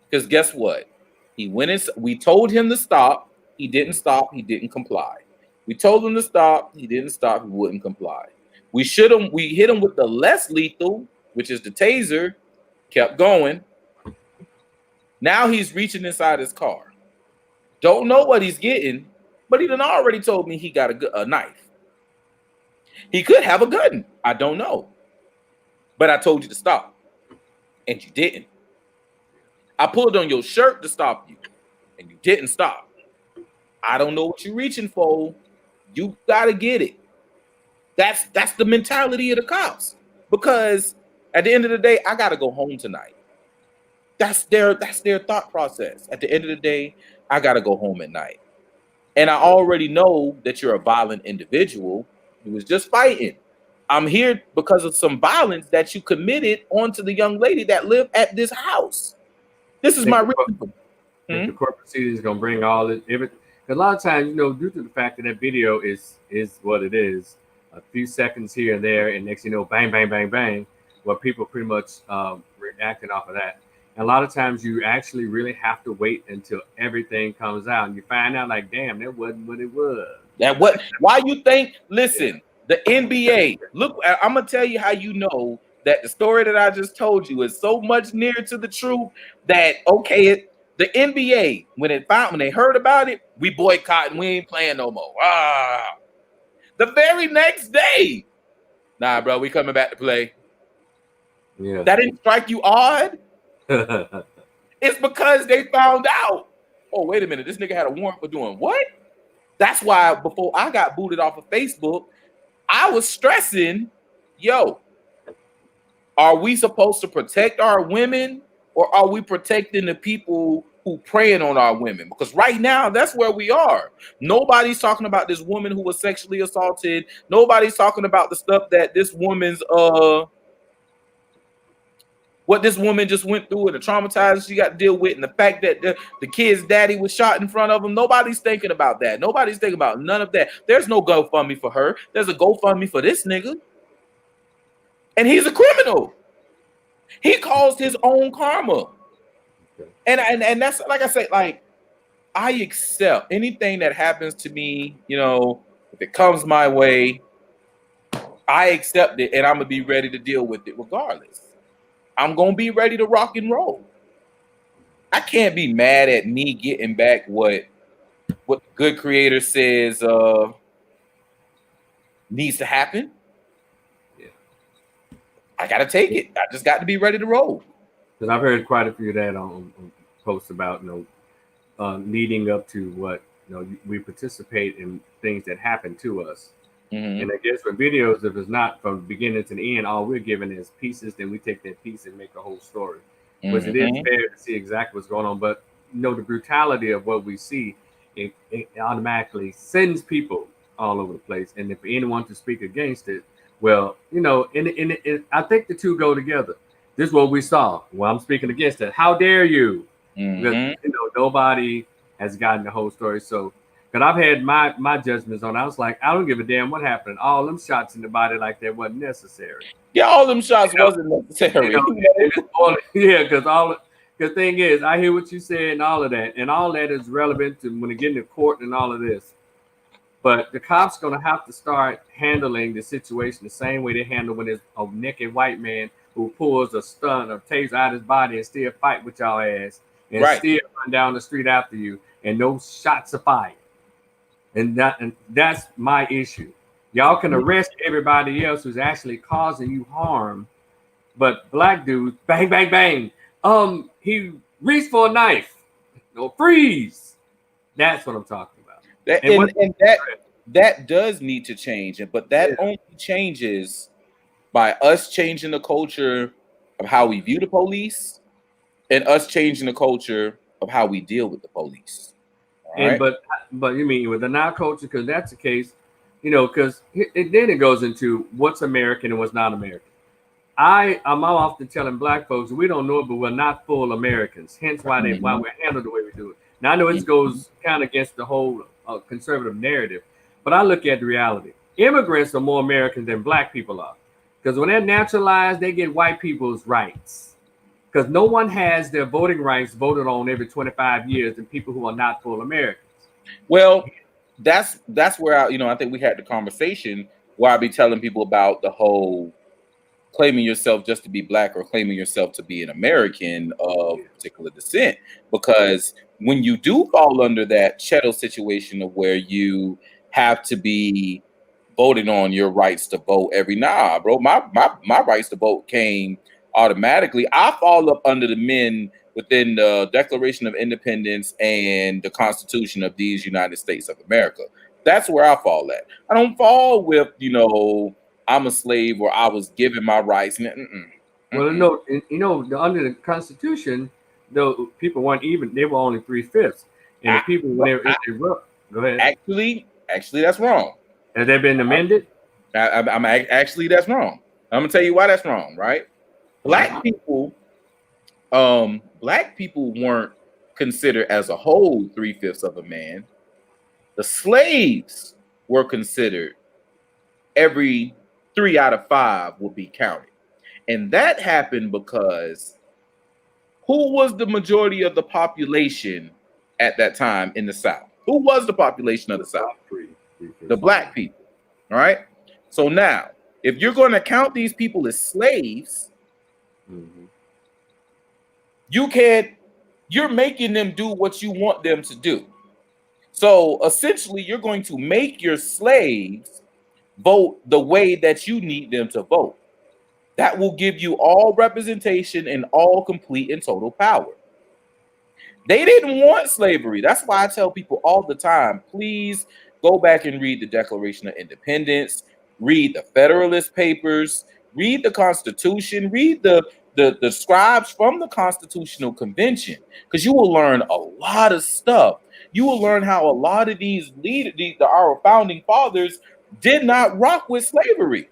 Because guess what? He went in. We told him to stop. He didn't stop. He didn't comply. We told him to stop. He didn't stop. He wouldn't comply. We hit him with the less lethal, which is the taser. Kept going. Now he's reaching inside his car. Don't know what he's getting, but he done already told me he got a knife. He could have a gun. I don't know. But I told you to stop, and you didn't. I pulled on your shirt to stop you, and you didn't stop. I don't know what you're reaching for. You gotta get it. That's the mentality of the cops. Because at the end of the day, I gotta go home tonight. That's their thought process. At the end of the day, I gotta go home at night. And I already know that you're a violent individual. You was just fighting. I'm here because of some violence that you committed onto the young lady that lived at this house. This is my reason. The court proceedings is gonna bring all it. A lot of times, due to the fact that video is what it is, a few seconds here and there, and next bang, bang, bang, bang, where people pretty much reacting off of that. And a lot of times you actually really have to wait until everything comes out, and you find out like, damn, that wasn't what it was. Why you think? Listen, the NBA. Look, I'm gonna tell you how you know that the story that I just told you is so much nearer to the truth that the NBA, when they heard about it, we boycott and we ain't playing no more. The very next day, nah, bro, we coming back to play. Yeah. That didn't strike you odd? It's because they found out. Oh, wait a minute, this nigga had a warrant for doing what? That's why before I got booted off of Facebook, I was stressing, are we supposed to protect our women, or are we protecting the people who preying on our women? Because right now, that's where we are. Nobody's talking about this woman who was sexually assaulted. Nobody's talking about the stuff that this woman's what this woman just went through and the traumatization she got to deal with, and the fact that the kid's daddy was shot in front of him. Nobody's thinking about that. Nobody's thinking about none of that. There's no GoFundMe for her. There's a GoFundMe for this nigga. And he's a criminal. He caused his own karma. And that's, like I say, like, I accept anything that happens to me, if it comes my way, I accept it, and I'm going to be ready to deal with it regardless. I'm going to be ready to rock and roll. I can't be mad at me getting back what the good creator says needs to happen. Yeah. I got to take it. I just got to be ready to roll. Because I've heard quite a few of that on posts about, leading up to what, we participate in things that happen to us. Mm-hmm. And I guess with videos, if it's not from beginning to the end, all we're given is pieces, then we take that piece and make a whole story. Mm-hmm. Which it is fair to see exactly what's going on. But, the brutality of what we see, it automatically sends people all over the place. And if anyone to speak against it, well, I think the two go together. This is what we saw. Well, I'm speaking against it. How dare you? Mm-hmm. Because, nobody has gotten the whole story. So, because I've had my judgments on it. I was like, I don't give a damn what happened. All them shots in the body like that wasn't necessary. Yeah, all them shots wasn't necessary. Because the thing is, I hear what you said and all of that. And all that is relevant to when they get into court and all of this. But the cops going to have to start handling the situation the same way they handle when there's a naked white man who pulls a stun or taser out his body and still fight with y'all ass and still run down the street after you and no shots are fired. And that's my issue. Y'all can arrest everybody else who's actually causing you harm, but black dudes, bang, bang, bang. He reached for a knife. No, freeze. That's what I'm talking about. That, And what? and that does need to change, but that Yeah. only changes by us changing the culture of how we view the police and us changing the culture of how we deal with the police. All And right. but you mean with the now culture? Because that's the case, because then it goes into what's American and what's not American. I'm often telling black folks we don't know it, but we're not full Americans. Hence why Mhm. we're handled the way we do it. Now I know this goes kind of against the whole conservative narrative, but I look at the reality. Immigrants are more American than black people are, because when they're naturalized, they get white people's rights. Because no one has their voting rights voted on every 25 years than people who are not full Americans. Well, that's where I think we had the conversation where I be telling people about the whole claiming yourself just to be black or claiming yourself to be an American of particular descent. Because when you do fall under that chattel situation of where you have to be voted on your rights to vote every bro, my rights to vote came automatically. I fall up under the men within the Declaration of Independence and the Constitution of these United States of America. That's where I fall at. I don't fall with, I'm a slave or I was given my rights. Well, Mm-mm. under the Constitution, the people weren't even; they were only 3/5, and the I, people when if they were, go ahead. actually, that's wrong. Has that been amended? I'm actually that's wrong. I'm gonna tell you why that's wrong. Right? Black people, black people weren't considered as a whole 3/5 of a man. The slaves were considered every 3 out of 5 would be counted. And that happened because who was the majority of the population at that time in the South? Who was the population of the South? The black people. All right. So now, if you're going to count these people as slaves, you're making them do what you want them to do. So essentially, you're going to make your slaves vote the way that you need them to vote. That will give you all representation and all complete and total power. They didn't want slavery. That's why I tell people all the time, please go back and read the Declaration of Independence, read the Federalist Papers, read the Constitution, read the scribes from the Constitutional Convention, because you will learn a lot of stuff. You will learn how a lot of these our founding fathers did not rock with slavery.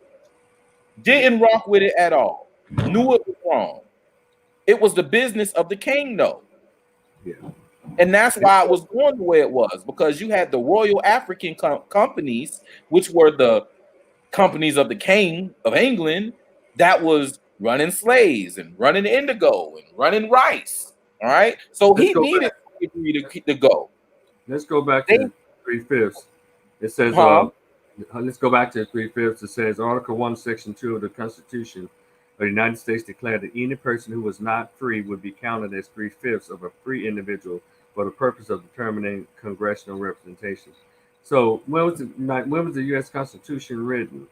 Didn't rock with it at all. Knew it was wrong. It was the business of the king, though. Yeah. And that's why it was going the way it was, because you had the Royal African companies, which were the companies of the king of England, that was running slaves and running indigo and running rice. All right. So he needed slavery to go. Let's go back to 3/5. It says, let's go back to 3/5. It says, Article 1, Section 2 of the Constitution of the United States declared that any person who was not free would be counted as 3/5 of a free individual for the purpose of determining congressional representation. So when was the U.S. Constitution written?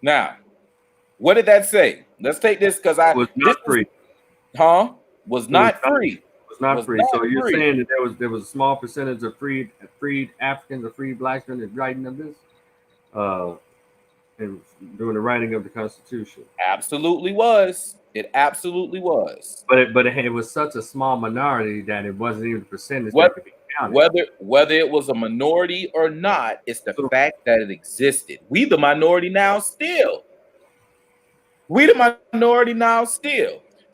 Now, what did that say? Let's take this because was not free. Was not free. Was not free. So you're saying that there was a small percentage of freed Africans or freed blacks during the writing of this, and during the writing of the Constitution? Absolutely was. It absolutely was. But it was such a small minority that it wasn't even a percentage that could be counted. Whether it was a minority or not, it's the fact that it existed. We the minority now still.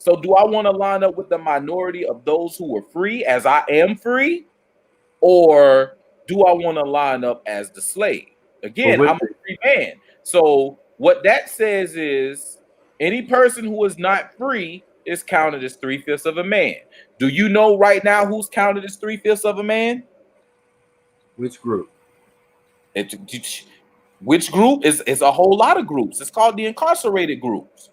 So do I want to line up with the minority of those who were free as I am free? Or do I want to line up as the slave? Again, I'm a free man. So what that says is any person who is not free is counted as 3/5 of a man. Do you know right now who's counted as 3/5 of a man? Which group? Which group is a whole lot of groups. It's called the incarcerated groups.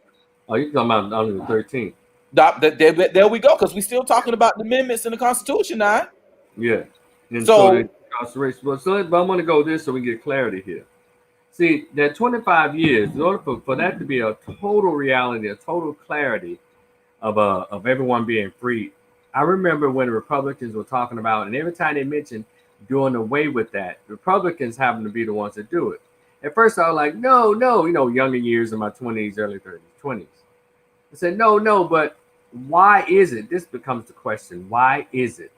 Oh, you're talking about under the 13th. There we go, because we're still talking about the amendments in the Constitution now. Yeah. And so across the race. Well, but I'm going to go this so we get clarity here. See, that 25 years, in order for that to be a total reality, a total clarity of everyone being free. I remember when the Republicans were talking about, and every time they mentioned doing away with that, Republicans happen to be the ones that do it. At first, I was like, no, no, younger years in my 20s, early 30s, 20s. I said, no, no, but why is it? This becomes the question. Why is it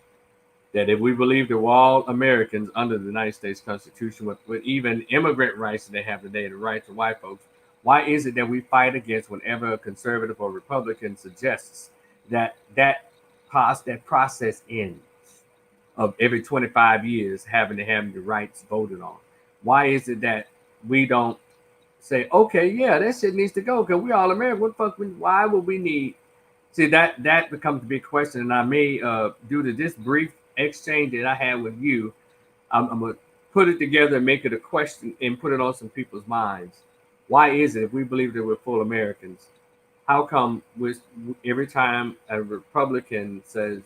that if we believe that we're all Americans under the United States Constitution, with even immigrant rights that they have today, the rights of white folks, why is it that we fight against whenever a conservative or Republican suggests that process ends of every 25 years having to have the rights voted on? Why is it that we don't say, okay, yeah, that shit needs to go because we all American? What the fuck? Why would we need? See, that becomes a big question, and I may, due to this brief exchange that I had with you, I'm gonna put it together and make it a question and put it on some people's minds. Why is it if we believe that we're full Americans, how come every time a Republican says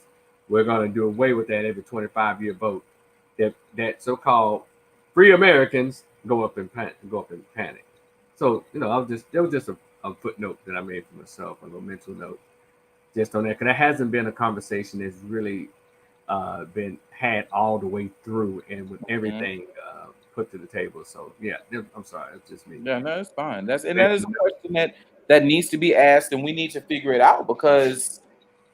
we're going to do away with that every 25-year vote, that so-called free Americans go up in panic? So there was just a footnote that I made for myself, a little mental note, just on that, because there hasn't been a conversation that's really been had all the way through and with everything put to the table. So yeah, I'm sorry, it's just me. Yeah, no, it's fine. That is a question that needs to be asked, and we need to figure it out because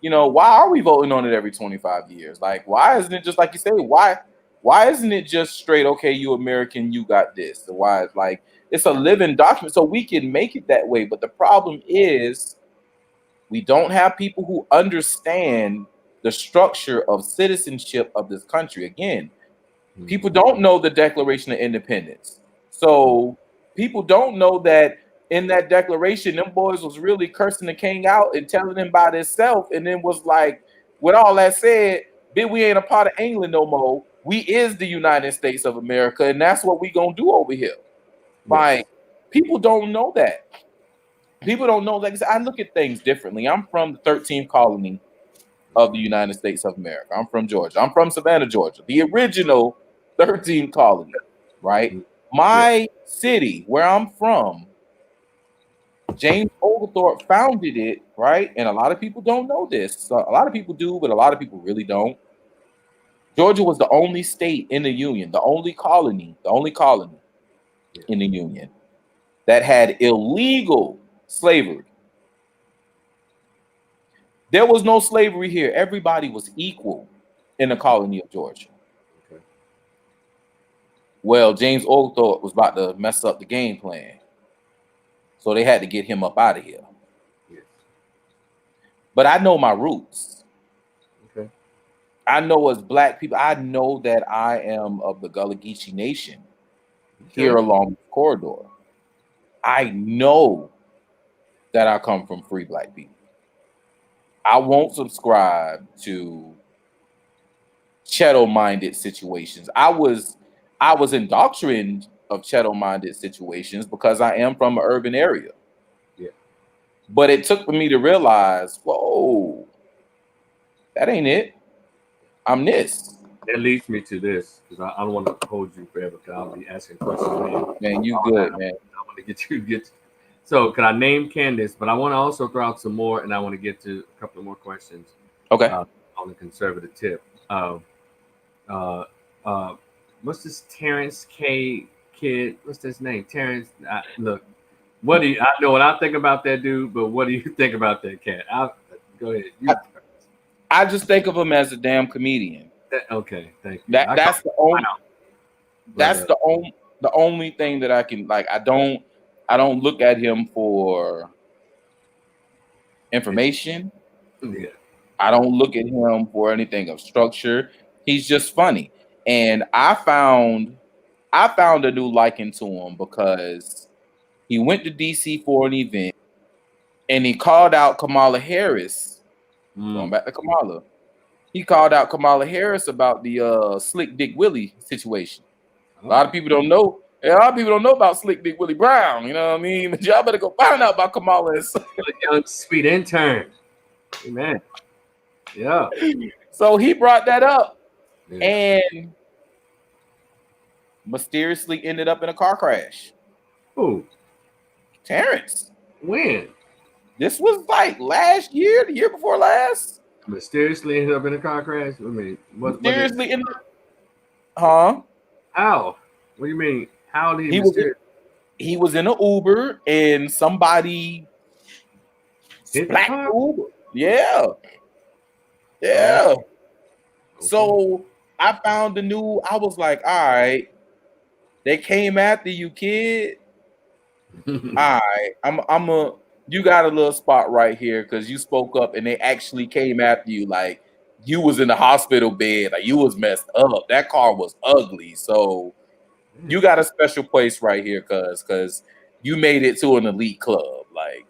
why are we voting on it every 25 years? Like, why isn't it just like you say? Why isn't it just straight? Okay, you American, you got this. So why it's like it's a living document, so we can make it that way. But the problem is we don't have people who understand the structure of citizenship of this country. Again, people don't know the Declaration of Independence. So people don't know that in that declaration, them boys was really cursing the king out and telling him about himself, and then was like, with all that said, bitch, we ain't a part of England no more. We is the United States of America, and that's what we gonna do over here. Like, people don't know that. People don't know. Like I look at things differently. I'm from the 13th colony of the United States of America. I'm from Georgia. I'm from Savannah, Georgia, the original 13th colony, right? My city, where I'm from, James Oglethorpe founded it, right? And a lot of people don't know this. So a lot of people do, but a lot of people really don't. Georgia was the only state in the Union, the only colony in the Union that had illegal slavery. There was no slavery here. Everybody was equal in the colony of Georgia. Okay. Well, James Oglethorpe was about to mess up the game plan. So they had to get him up out of here. Yes. But I know my roots. Okay. I know as Black people, I know that I am of the Gullah Geechee Nation here along the corridor. I know that I come from free Black people. I won't subscribe to chattel-minded situations. I was indoctrinated of chattel-minded situations because I am from an urban area. Yeah. But it took for me to realize, whoa, that ain't it. I'm this. That leads me to this because I don't want to hold you forever because I'll be asking questions. Man, you good, man. I want to get. So, can I name Candace? But I want to also throw out some more, and I want to get to a couple of more questions. Okay. On the conservative tip. What's this Terrence K kid? What's his name? Terrence. Look, what do you? I know what I think about that dude, but what do you think about that cat? Go ahead. I just think of him as a damn comedian. Okay, thank you. That's the only thing that I can like. I don't look at him for information. Yeah. I don't look at him for anything of structure. He's just funny. And I found a new liking to him because he went to DC for an event and he called out Kamala Harris. Going back to Kamala. He called out Kamala Harris about the Slick Dick Willie situation. A lot of people don't know. A lot of people don't know about Slick Dick Willie Brown. You know what I mean? But y'all better go find out about Kamala. Young sweet intern. Amen. Yeah. So he brought that up. Yeah. And mysteriously ended up in a car crash. Who? Terrence. When? This was like last year, the year before last. Mysteriously ended up in a car crash? I mean, what did Mysteriously ended up, huh? how? What do you mean? How did he He was mysterious he was in an Uber and somebody hit the splat car? the Uber. Yeah, Oh, yeah. okay. So I found the new. I was like, all right, they came after you, kid. All right, I'm a. You got a little spot right here because you spoke up and they actually came after you. Like you was in the hospital bed, like you was messed up. That car was ugly. So you got a special place right here, cause you made it to an elite club. Like,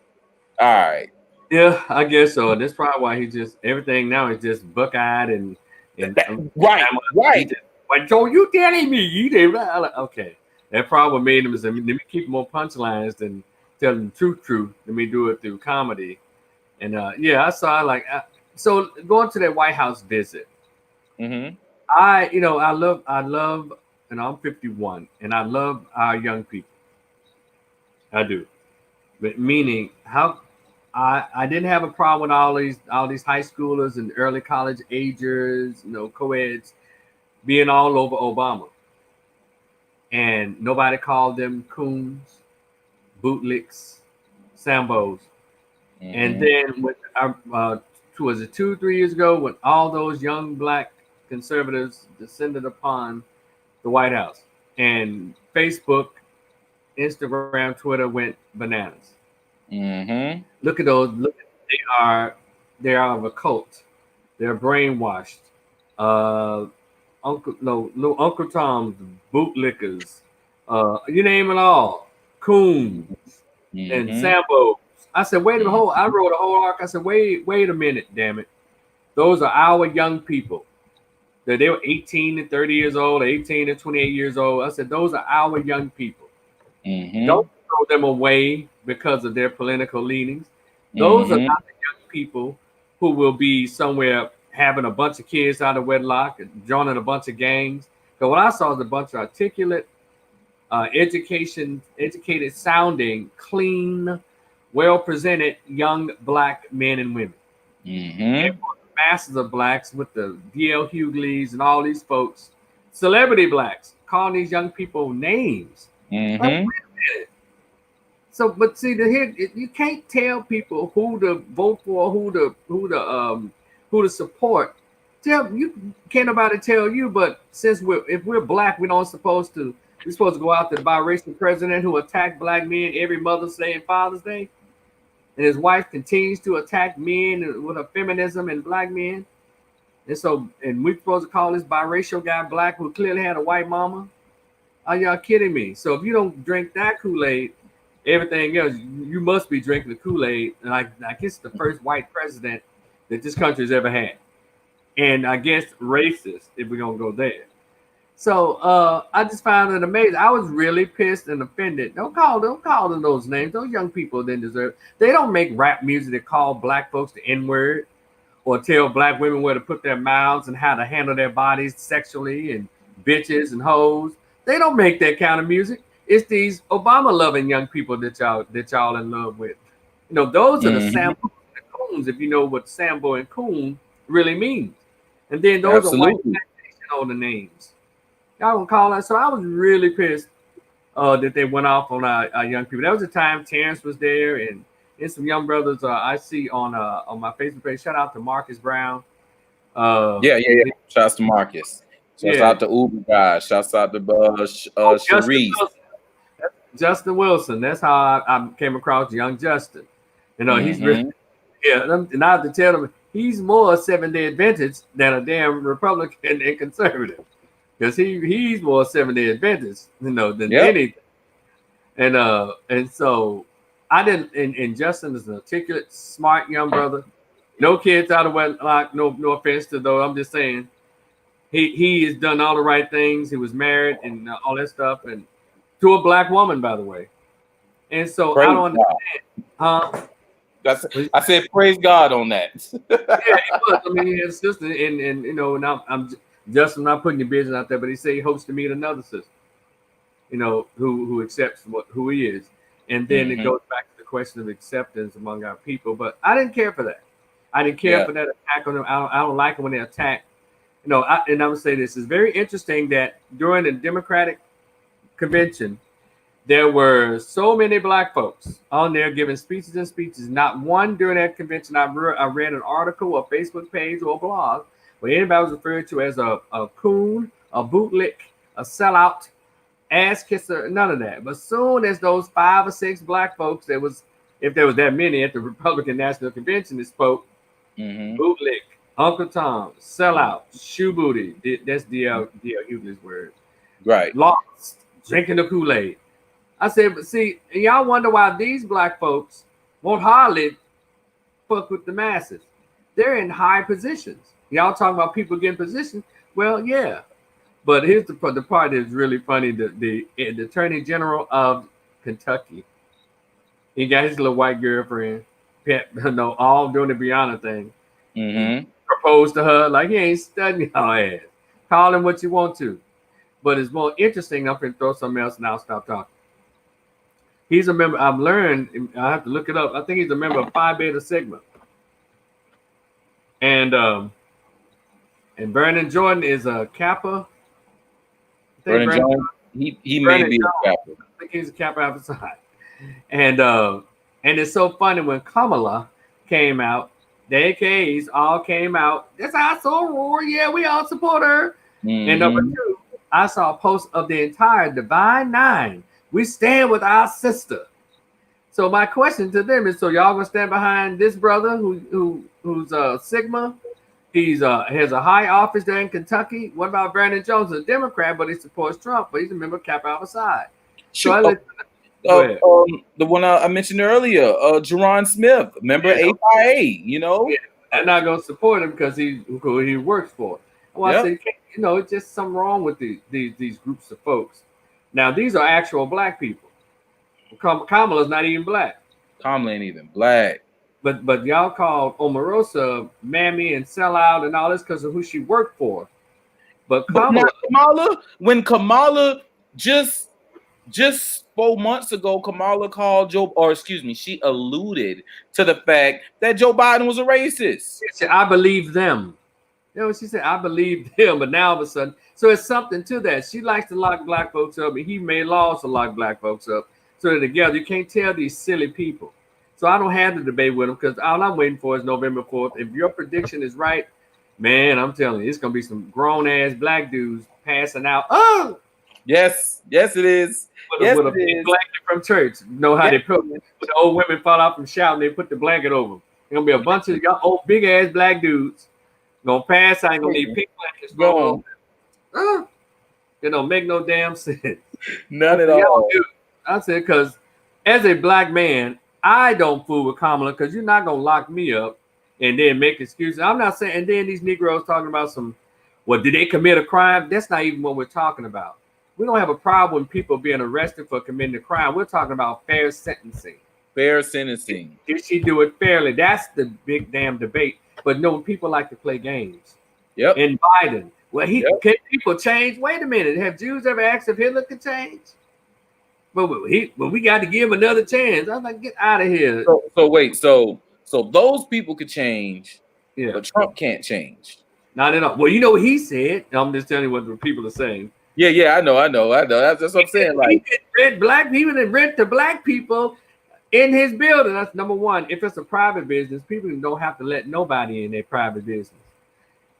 all right, Yeah, I guess so. That's probably why he just everything now is just buck-eyed and right, he right. just what Joe you telling me you did okay. That probably made him is let me keep more punchlines than telling the truth. Let me do it through comedy. And yeah, I saw like so going to that White House visit. Mm-hmm. I love and I'm 51 and I love our young people. I do. But meaning how I didn't have a problem with all these high schoolers and early college agers, co-eds being all over Obama, and nobody called them coons, bootlicks, sambos. And Mm-hmm. then with was it 2 3 years ago when all those young black conservatives descended upon the White House and Facebook, Instagram, Twitter went bananas. Mm-hmm. Look at those. They are of a cult. They're brainwashed. Uh, Uncle no, little Uncle Tom's bootlickers. You name it all. Coons and Mm-hmm. Sambos. I said, wait a minute. Mm-hmm. I wrote a whole arc. I said, wait a minute, damn it. Those are our young people. They were 18 and 30 years old, 18 and 28 years old. I said, those are our young people. Mm-hmm. Don't throw them away because of their political leanings. Those are Mm-hmm. not the young people who will be somewhere having a bunch of kids out of wedlock and joining a bunch of gangs. Because what I saw was a bunch of articulate, educated sounding, clean, well presented young black men and women. And Mm-hmm. for the masses of blacks with the D.L. Hugleys and all these folks, celebrity blacks, calling these young people names. Like, Mm-hmm. wait a minute. So, but see, you can't tell people who to vote for, who to support. Can't nobody tell you. But if we're black, we're supposed to go after the biracial president who attacked black men every Mother's Day and Father's Day, and his wife continues to attack men with her feminism and black men. And we're supposed to call this biracial guy black who clearly had a white mama. Are y'all kidding me? So if you don't drink that Kool-Aid, everything else, you must be drinking the Kool-Aid. And I guess it's the first white president that this country has ever had. And I guess racist, if we're gonna go there. So I just found it amazing. I was really pissed and offended. Don't call them those names. Those young people didn't deserve. They don't make rap music that call black folks the N-word or tell black women where to put their mouths and how to handle their bodies sexually and bitches and hoes. They don't make that kind of music. It's these Obama loving young people that y'all in love with. Those are the Mm-hmm. Sambo and the Coons, if you know what Sambo and Coon really means. And then those are white Absolutely. on the names. Y'all gonna call that. So I was really pissed that they went off on our young people. That was the time Terrence was there and some young brothers I see on my Facebook page. Shout out to Marcus Brown. Uh, Yeah, yeah, yeah. Shouts to Marcus. Shouts yeah. out to Uber guys. Shouts out to Oh, Justin Sharice. Wilson. Justin Wilson. That's how I came across young Justin. He's really Mm-hmm. yeah. And I have to tell them he's more Seventh-day Adventist than a damn Republican and conservative because he's more Seventh-day Adventist, than Yep. anything. And so I didn't. And Justin is an articulate, smart young brother. No kids out of wedlock. No offense to those. I'm just saying he has done all the right things. He was married and all that stuff, and to a black woman, by the way. And so I Praise don't God. understand. I said praise God on that. Yeah, he was. I mean, he had a sister, and I'm Justin. Not putting your business out there, but he said he hopes to meet another sister. who accepts who he is. And then it Mm-hmm. goes back to the question of acceptance among our people. But I didn't care for that. I didn't care Yeah. for that attack on them. I don't like it when they attack. And I would say this is very interesting that during the Democratic convention, there were so many black folks on there giving speeches and speeches. Not one during that convention. I read an article, a Facebook page, or a blog where anybody was referred to as a coon, a bootlick, a sellout, ass kisser, none of that. But soon as those 5 or 6 black folks, if there was that many at the Republican National Convention that spoke, Mm-hmm. bootlick, Uncle Tom, sellout, shoe booty. That's DL Hughley's word. Right. Lost, drinking the Kool-Aid. I said, but see, y'all wonder why these black folks won't hardly fuck with the masses. They're in high positions. Y'all talking about people getting positions? Well, yeah. But here's the part that's really funny. The Attorney General of Kentucky, he got his little white girlfriend, pet, all doing the Brianna thing. He Mm-hmm. proposed to her like he ain't studying your ass. Call him what you want to. But it's more interesting. I'm going to throw something else and I'll stop talking. He's a member. I've learned. I have to look it up. I think he's a member of Phi Beta Sigma. And Vernon Jordan is a Kappa. Vernon Jones, he may Vernon be Jones, a Kappa. I think he's a Kappa Alpha Psi. And it's so funny when Kamala came out, the AKAs all came out. That's our soror. Yeah, we all support her. Mm-hmm. And number 2, I saw a post of the entire Divine Nine. We stand with our sister. So my question to them is: so y'all gonna stand behind this brother who's Sigma? He's has a high office there in Kentucky. What about Brandon Jones, a Democrat, but he supports Trump, but he's a member of Kappa Alpha Psi. So I let the one I mentioned earlier, Jerron Smith, member AIA. I'm not gonna support him because who he works for. Well, I say, it's just something wrong with these groups of folks. Now these are actual black people. Kamala's not even black. Kamala ain't even black. But y'all called Omarosa mammy and sellout and all this because of who she worked for. But Kamala, when Kamala just 4 months ago, Kamala called she alluded to the fact that Joe Biden was a racist. She said, I believe them. You know what she said? I believe them. But now all of a sudden, so it's something to that. She likes to lock black folks up, and he made laws to lock black folks up. So they're together. You can't tell these silly people. So I don't have the debate with them because all I'm waiting for is November 4th. If your prediction is right, man, I'm telling you, it's going to be some grown-ass black dudes passing out. Oh! Yes, it is. With a big blanket from church. You know how they put when the old women fall out from shouting, they put the blanket over them. There's going to be a bunch of y'all old big-ass black dudes going to pass. I ain't going to need pink blankets. It don't make no damn sense. None at all. I said, because as a black man, I don't fool with Kamala because you're not going to lock me up and then make excuses. I'm not saying, and then these Negroes talking about did they commit a crime? That's not even what we're talking about. We don't have a problem with people being arrested for committing a crime. We're talking about fair sentencing. Fair sentencing. Did she do it fairly? That's the big damn debate. But no, people like to play games. Yep. And Biden, can people change? Wait a minute. Have Jews ever asked if Hitler could change? But we got to give him another chance. I'm like, get out of here. So wait, so those people could change, but Trump can't change. Not at all. Well, you know what he said. I'm just telling you what the people are saying. Yeah, I know. That's what I'm saying. Like, he would rent to black people in his building. That's number one. If it's a private business, people don't have to let nobody in their private business.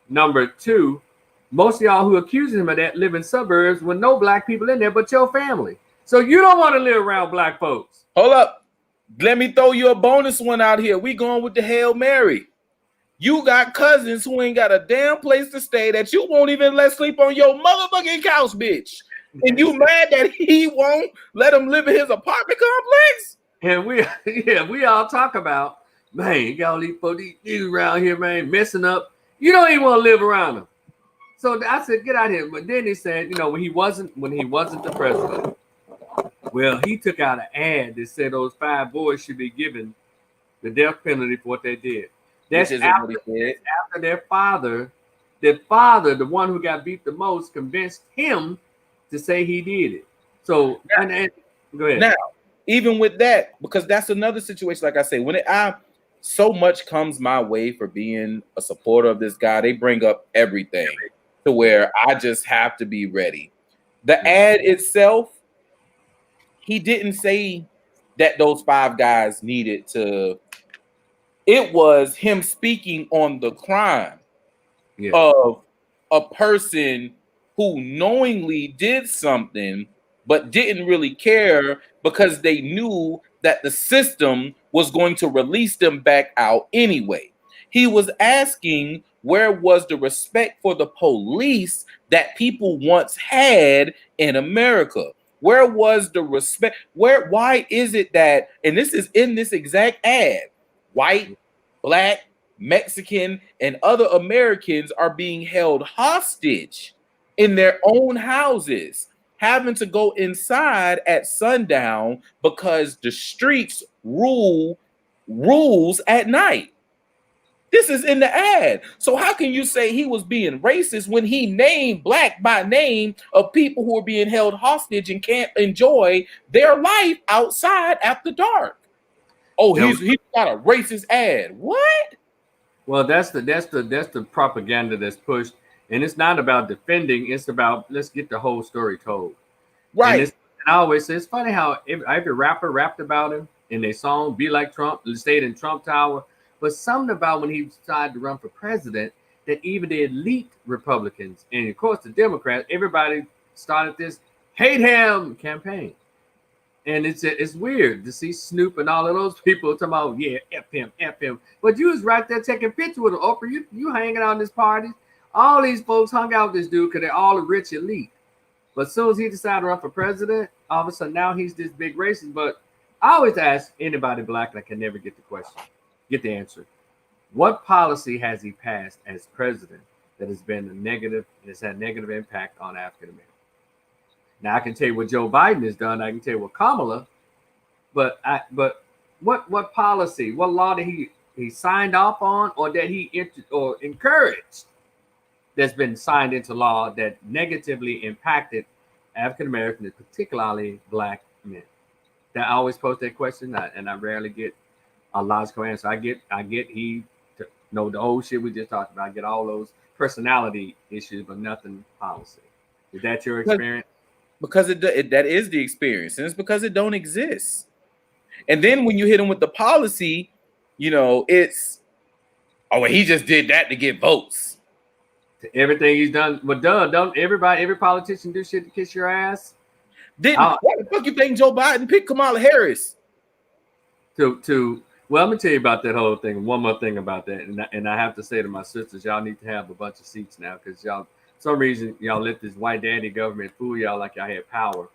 Number two, most of y'all who accuse him of that live in suburbs with no black people in there but your family. So you don't want to live around black folks. Hold up. Let me throw you a bonus one out here. We going with the Hail Mary. You got cousins who ain't got a damn place to stay that you won't even let sleep on your motherfucking couch, bitch. And you mad that he won't let them live in his apartment complex? And we all talk about, man, you got all these folks around here, man, messing up. You don't even want to live around them. So I said, get out of here. But then he said, when he wasn't the president, well, he took out an ad that said those 5 boys should be given the death penalty for what they did. That's after their father, the one who got beat the most, convinced him to say he did it. So and go ahead. Now, even with that, because that's another situation. Like I say, when I so much comes my way for being a supporter of this guy, they bring up everything to where I just have to be ready. The ad itself, he didn't say that those 5 guys needed to. It was him speaking on the crime of a person who knowingly did something but didn't really care because they knew that the system was going to release them back out anyway. He was asking where was the respect for the police that people once had in America? Where was the respect? Why is it that, and this is in this exact ad, white, black, Mexican, and other Americans are being held hostage in their own houses, having to go inside at sundown because the streets rules at night. This is in the ad. So how can you say he was being racist when he named black by name of people who are being held hostage and can't enjoy their life outside after dark? Oh, he's got a racist ad. What? Well, that's the propaganda that's pushed, and it's not about defending. It's about let's get the whole story told. Right. And I always say it's funny how every rapper rapped about him in their song, "Be Like Trump," stayed in Trump Tower, but something about when he decided to run for president that even the elite Republicans and of course the Democrats, everybody started this hate him campaign. And it's weird to see Snoop and all of those people talking about, yeah, F him, F him. But you was right there taking pictures with him. Oprah, you hanging out in this party. All these folks hung out with this dude because they're all a rich elite. But as soon as he decided to run for president, all of a sudden now he's this big racist. But I always ask anybody black, and I can never get the answer. What policy has he passed as president that has been negative and has had negative impact on African Americans? Now I can tell you what Joe Biden has done. I can tell you what Kamala, but what policy, what law did he signed off on, or that he or encouraged that's been signed into law that negatively impacted African Americans, particularly black men? That I always pose that question, and I rarely get a logical answer. I get the old shit we just talked about. I get all those personality issues, but nothing policy. Is that your experience? Because that is the experience, and it's because it don't exist. And then when you hit him with the policy, it's he just did that to get votes. To everything he's done, but don't every politician do shit to kiss your ass? Why the fuck you think Joe Biden picked Kamala Harris? Well, let me tell you about that whole thing. One more thing about that, and I have to say to my sisters, y'all need to have a bunch of seats now because y'all. Some reason y'all let this white daddy government fool y'all like y'all had power.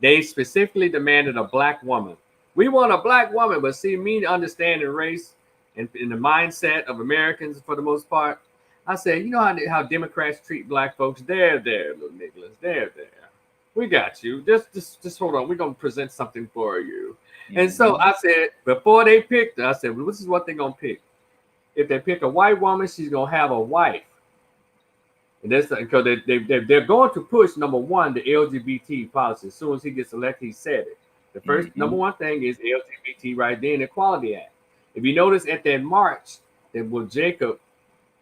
They specifically demanded a black woman. We want a black woman, but see, me understanding race and in the mindset of Americans for the most part, I said, you know how Democrats treat black folks? They're there, little niggas. They're there. We got you. Just hold on. We're gonna present something for you. Mm-hmm. And so I said, before they picked her, I said, well, this is what they're gonna pick. If they pick a white woman, she's gonna have a wife. And that's because they're going to push, number one, the LGBT policy. As soon as he gets elected, he said it. The first number one thing is LGBT right there, the Equality Act. If you notice at that march that with Jacob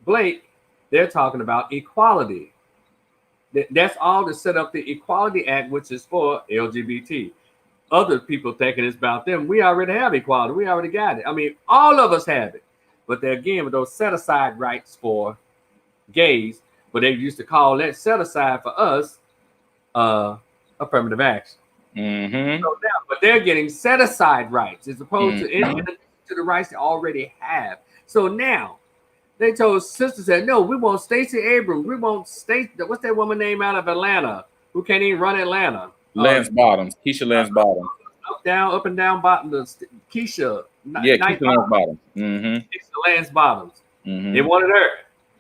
Blake, they're talking about equality. That's all to set up the Equality Act, which is for LGBT. Other people thinking it's about them. We already have equality. We already got it. I mean, all of us have it. But again, with those set aside rights for gays, but they used to call that set aside for us affirmative action. Mm-hmm. So now, but they're getting set aside rights as opposed to the rights they already have. So now they told sisters that no, we want Stacey Abrams. We want what's that woman name out of Atlanta who can't even run Atlanta? Lance Bottoms, Keisha Lance Bottoms. Up and down bottom. Keisha. Keisha Lance Bottoms. Mm-hmm. Keisha Lance Bottoms. Mm-hmm. They wanted her.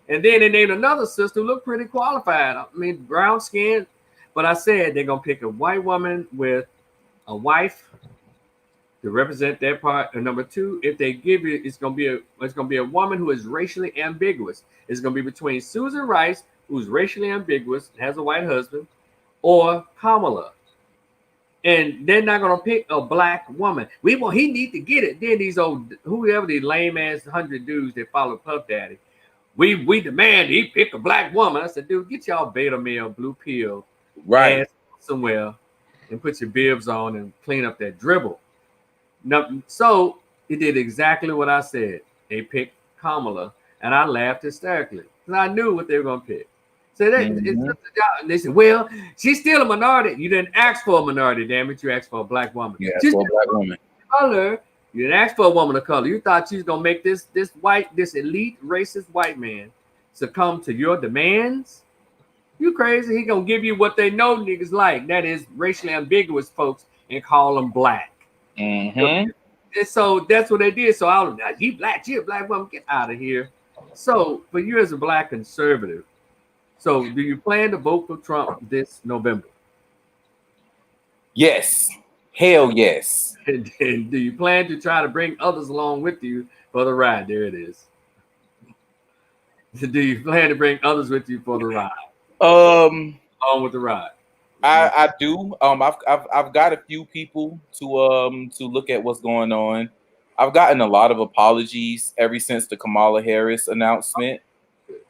And then they named another sister who looked pretty qualified. I mean, brown skin. But I said they're gonna pick a white woman with a wife to represent that part. And number two, if they give you, it's gonna be a woman who is racially ambiguous. It's gonna be between Susan Rice, who's racially ambiguous and has a white husband, or Kamala. and they're not gonna pick a black woman. He need to get it. Then these old whoever these lame ass 100 dudes that follow Puff Daddy, we demand he pick a black woman. I said, dude, get y'all beta male blue pill Right. ass somewhere and put your bibs on and clean up that dribble. No, so he did exactly what I said. They picked Kamala, and I laughed hysterically because I knew what they were gonna pick. So they said, "Well, she's still a minority. You didn't ask for a minority, damn it. You asked for a black woman. Yeah, She's for a still black woman. color. You didn't ask for a woman of color. You thought she was gonna make this elite racist white man succumb to your demands. You crazy? He gonna give you what they know niggas like. That is racially ambiguous folks and call them black. Mm-hmm. And so that's what they did. So I was like, you a black woman, get out of here. So for you as a black conservative, so do you plan to vote for Trump this November? Yes. Hell yes. And do you plan to try to bring others along with you for the ride? There it is. Do you plan to bring others with you for the ride? Along with the ride. I do. I've got a few people to look at what's going on. I've gotten a lot of apologies ever since the Kamala Harris announcement.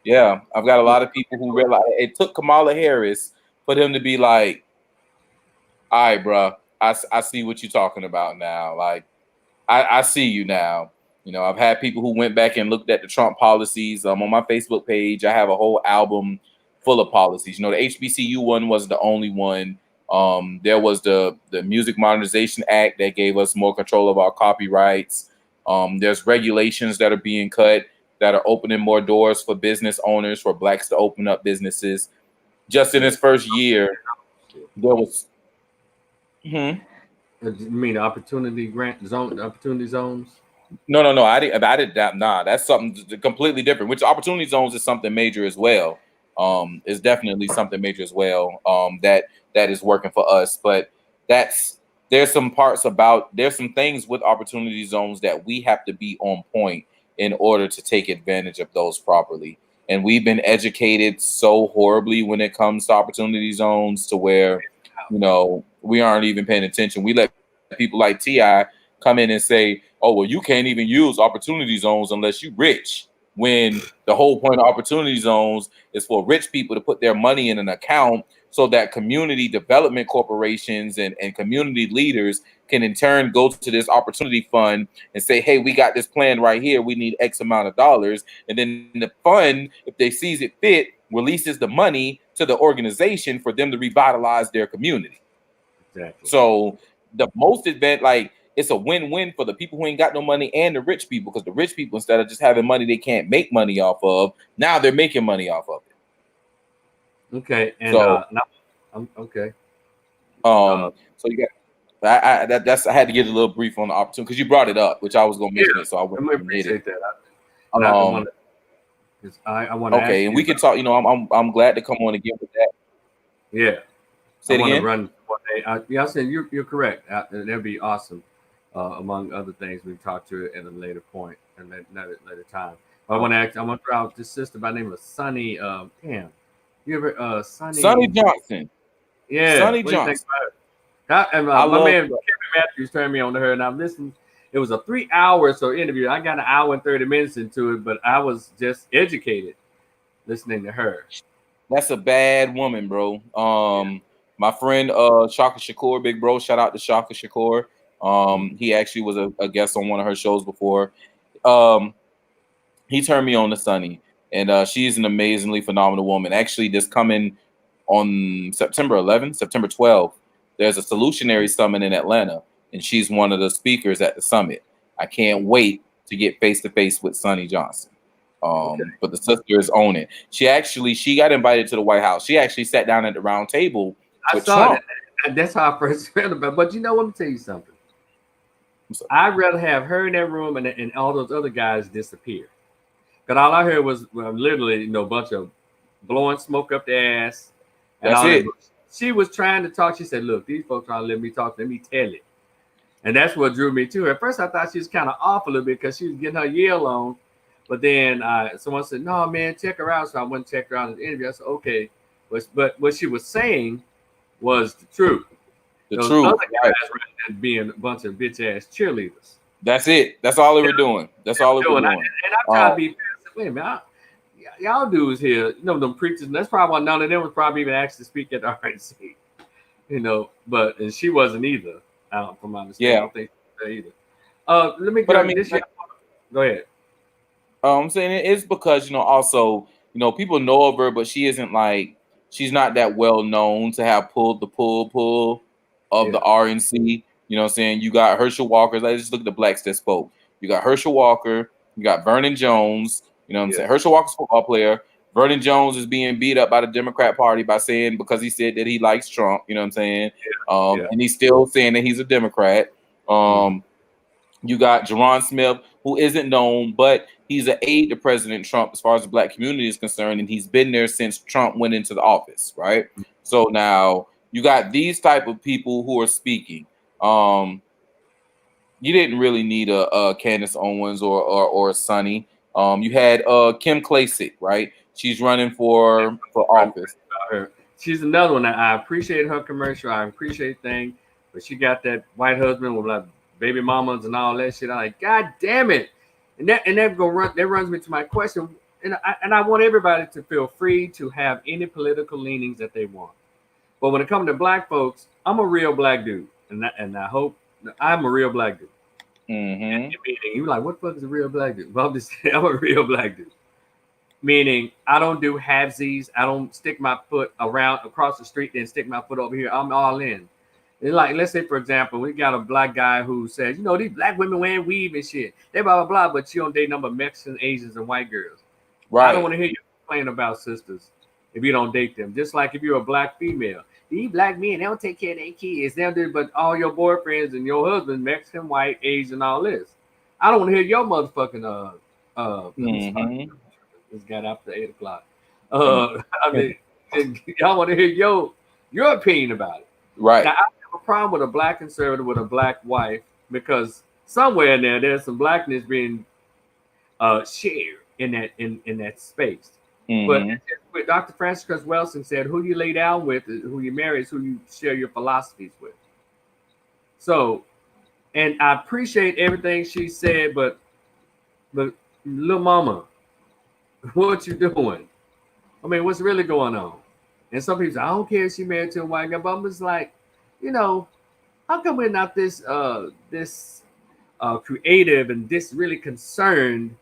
Yeah, I've got a lot of people who realize it took Kamala Harris for them to be like, all right, bro, I see what you're talking about now. Like, I see you now. You know, I've had people who went back and looked at the Trump policies. On my Facebook page, I have a whole album full of policies. You know, the HBCU one was the only one. There was the Music Modernization Act that gave us more control of our copyrights. There's regulations that are being cut that are opening more doors for business owners, for blacks to open up businesses. Just in its first year, there was. You mean opportunity zones? No. I did that. Nah, that's something completely different. Which opportunity zones is something major as well. Is definitely something major as well. That is working for us. But there's some things with opportunity zones that we have to be on point in order to take advantage of those properly. And we've been educated so horribly when it comes to opportunity zones to where, you know, we aren't even paying attention. We let people like T.I. come in and say, oh, well, you can't even use opportunity zones unless you're rich. When the whole point of opportunity zones is for rich people to put their money in an account so that community development corporations and community leaders can in turn go to this opportunity fund and say, hey, we got this plan right here. We need X amount of dollars. And then the fund, if they sees it fit, releases the money to the organization for them to revitalize their community. Exactly. So the most advanced, like, it's a win-win for the people who ain't got no money and the rich people, because the rich people, instead of just having money they can't make money off of, now they're making money off of it. Okay, and so, okay. So you got I had to get a little brief on the opportunity because you brought it up, which I was gonna mention it, so I wouldn't appreciate that. I want to. Okay, and we can talk. You know, I'm glad to come on again with that. Yeah. Say it again. Run one day. I said you're correct. That'd be awesome. Among other things, we talked to it at a later point and later time. But I want to throw out this sister by the name of Sunny. You ever Sunny Johnson? Yeah, Sunny Johnson. And my man Kevin Matthews turned me on to her, and I'm listening. It was a 3 hour interview. I got an hour and 30 minutes into it, but I was just educated listening to her. That's a bad woman, bro. My friend Shaka Shakur, big bro, shout out to Shaka Shakur. He actually was a guest on one of her shows before. He turned me on to Sunny, and she's an amazingly phenomenal woman. Actually, this coming on September 11th, September 12th, there's a Solutionary Summit in Atlanta, and she's one of the speakers at the summit. I can't wait to get face to face with Sunny Johnson. But the sister is on it. She got invited to the White House. She actually sat down at the round table with Trump. That's how I first read about it. But you know, let me tell you something. I'd rather have her in that room and all those other guys disappear. Because all I heard was literally, a bunch of blowing smoke up the ass. And that's it. She was trying to talk. She said, look, these folks trying to let me talk. Let me tell it. And that's what drew me to her. At first, I thought she was kind of off a little bit because she was getting her yell on. But then someone said, no, man, check her out. So I went and checked her out in the interview. I said, okay. But what she was saying was the truth. The Those truth. other guys were being a bunch of bitch ass cheerleaders. That's it. That's all they were doing. That's all they were doing. And I'm trying to be passive. Wait a minute. Y'all dudes here, you know, them preachers, and that's probably why none of them was probably even asked to speak at the RNC. You know, and she wasn't either, from my understanding. Yeah. I don't think she was either. Let me go. Go ahead. I'm saying it's because, you know, also, you know, people know of her, but she isn't like, she's not that well known to have pulled the pull of the RNC. You know what I'm saying? You got Herschel Walker. Let's just look at the blacks that spoke. You got Herschel Walker. You got Vernon Jones. You know what I'm saying? Herschel Walker's a football player. Vernon Jones is being beat up by the Democrat Party by saying, because he said that he likes Trump. You know what I'm saying? And he's still saying that he's a Democrat. You got Jerron Smith, who isn't known, but he's an aide to President Trump as far as the black community is concerned, and he's been there since Trump went into the office, right? So now you got these type of people who are speaking. You didn't really need a Candace Owens or Sonny. You had Kim Klacik, right? She's running for office. She's another one that I appreciate her commercial. I appreciate things, but she got that white husband with like baby mamas and all that shit. I'm like, God damn it! And that runs me to my question. And I want everybody to feel free to have any political leanings that they want. But when it comes to black folks, I'm a real black dude, and I hope I'm a real black dude. And you're like, what the fuck is a real black dude? Well, I'm just saying, I'm a real black dude. Meaning, I don't do halvesies. I don't stick my foot across the street, then stick my foot over here. I'm all in. And like, let's say, for example, we got a black guy who says, you know, these black women wearing weave and shit. They blah, blah, blah, but you don't date number Mexicans, Asians, and white girls. Right. I don't want to hear you complain about sisters if you don't date them. Just like if you're a black female. These black men, they don't take care of their kids. They'll do, but all your boyfriends and your husband, Mexican, white, Asian, all this. I don't want to hear your motherfucking This got after 8 o'clock. I mean, y'all want to hear your opinion about it. Right. Now, I have a problem with a black conservative with a black wife because somewhere in there's some blackness being shared in that space. But what Dr. Francis Wilson said, who you lay down with, who you marry, is who you share your philosophies with. So, and I appreciate everything she said, but little mama, what you doing? I mean, what's really going on? And some people say, I don't care if she married to a white guy, but I'm just like, you know, how come we're not this creative and this really concerned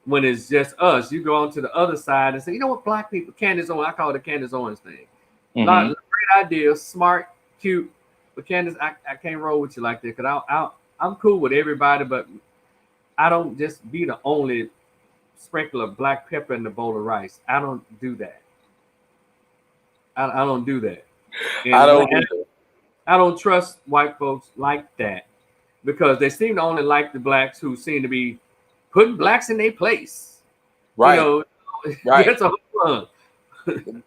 when it's just us? You go on to the other side and say, you know what, black people, Candace Owens, I call it the Candace Owens thing. Great idea, smart, cute, but Candace, I can't roll with you like that because I'm cool with everybody, but I don't just be the only sprinkle of black pepper in the bowl of rice. I don't do that. I don't do that. And I don't trust white folks like that because they seem to only like the blacks who seem to be putting blacks in their place. Right. You know, right. That's a whole fun.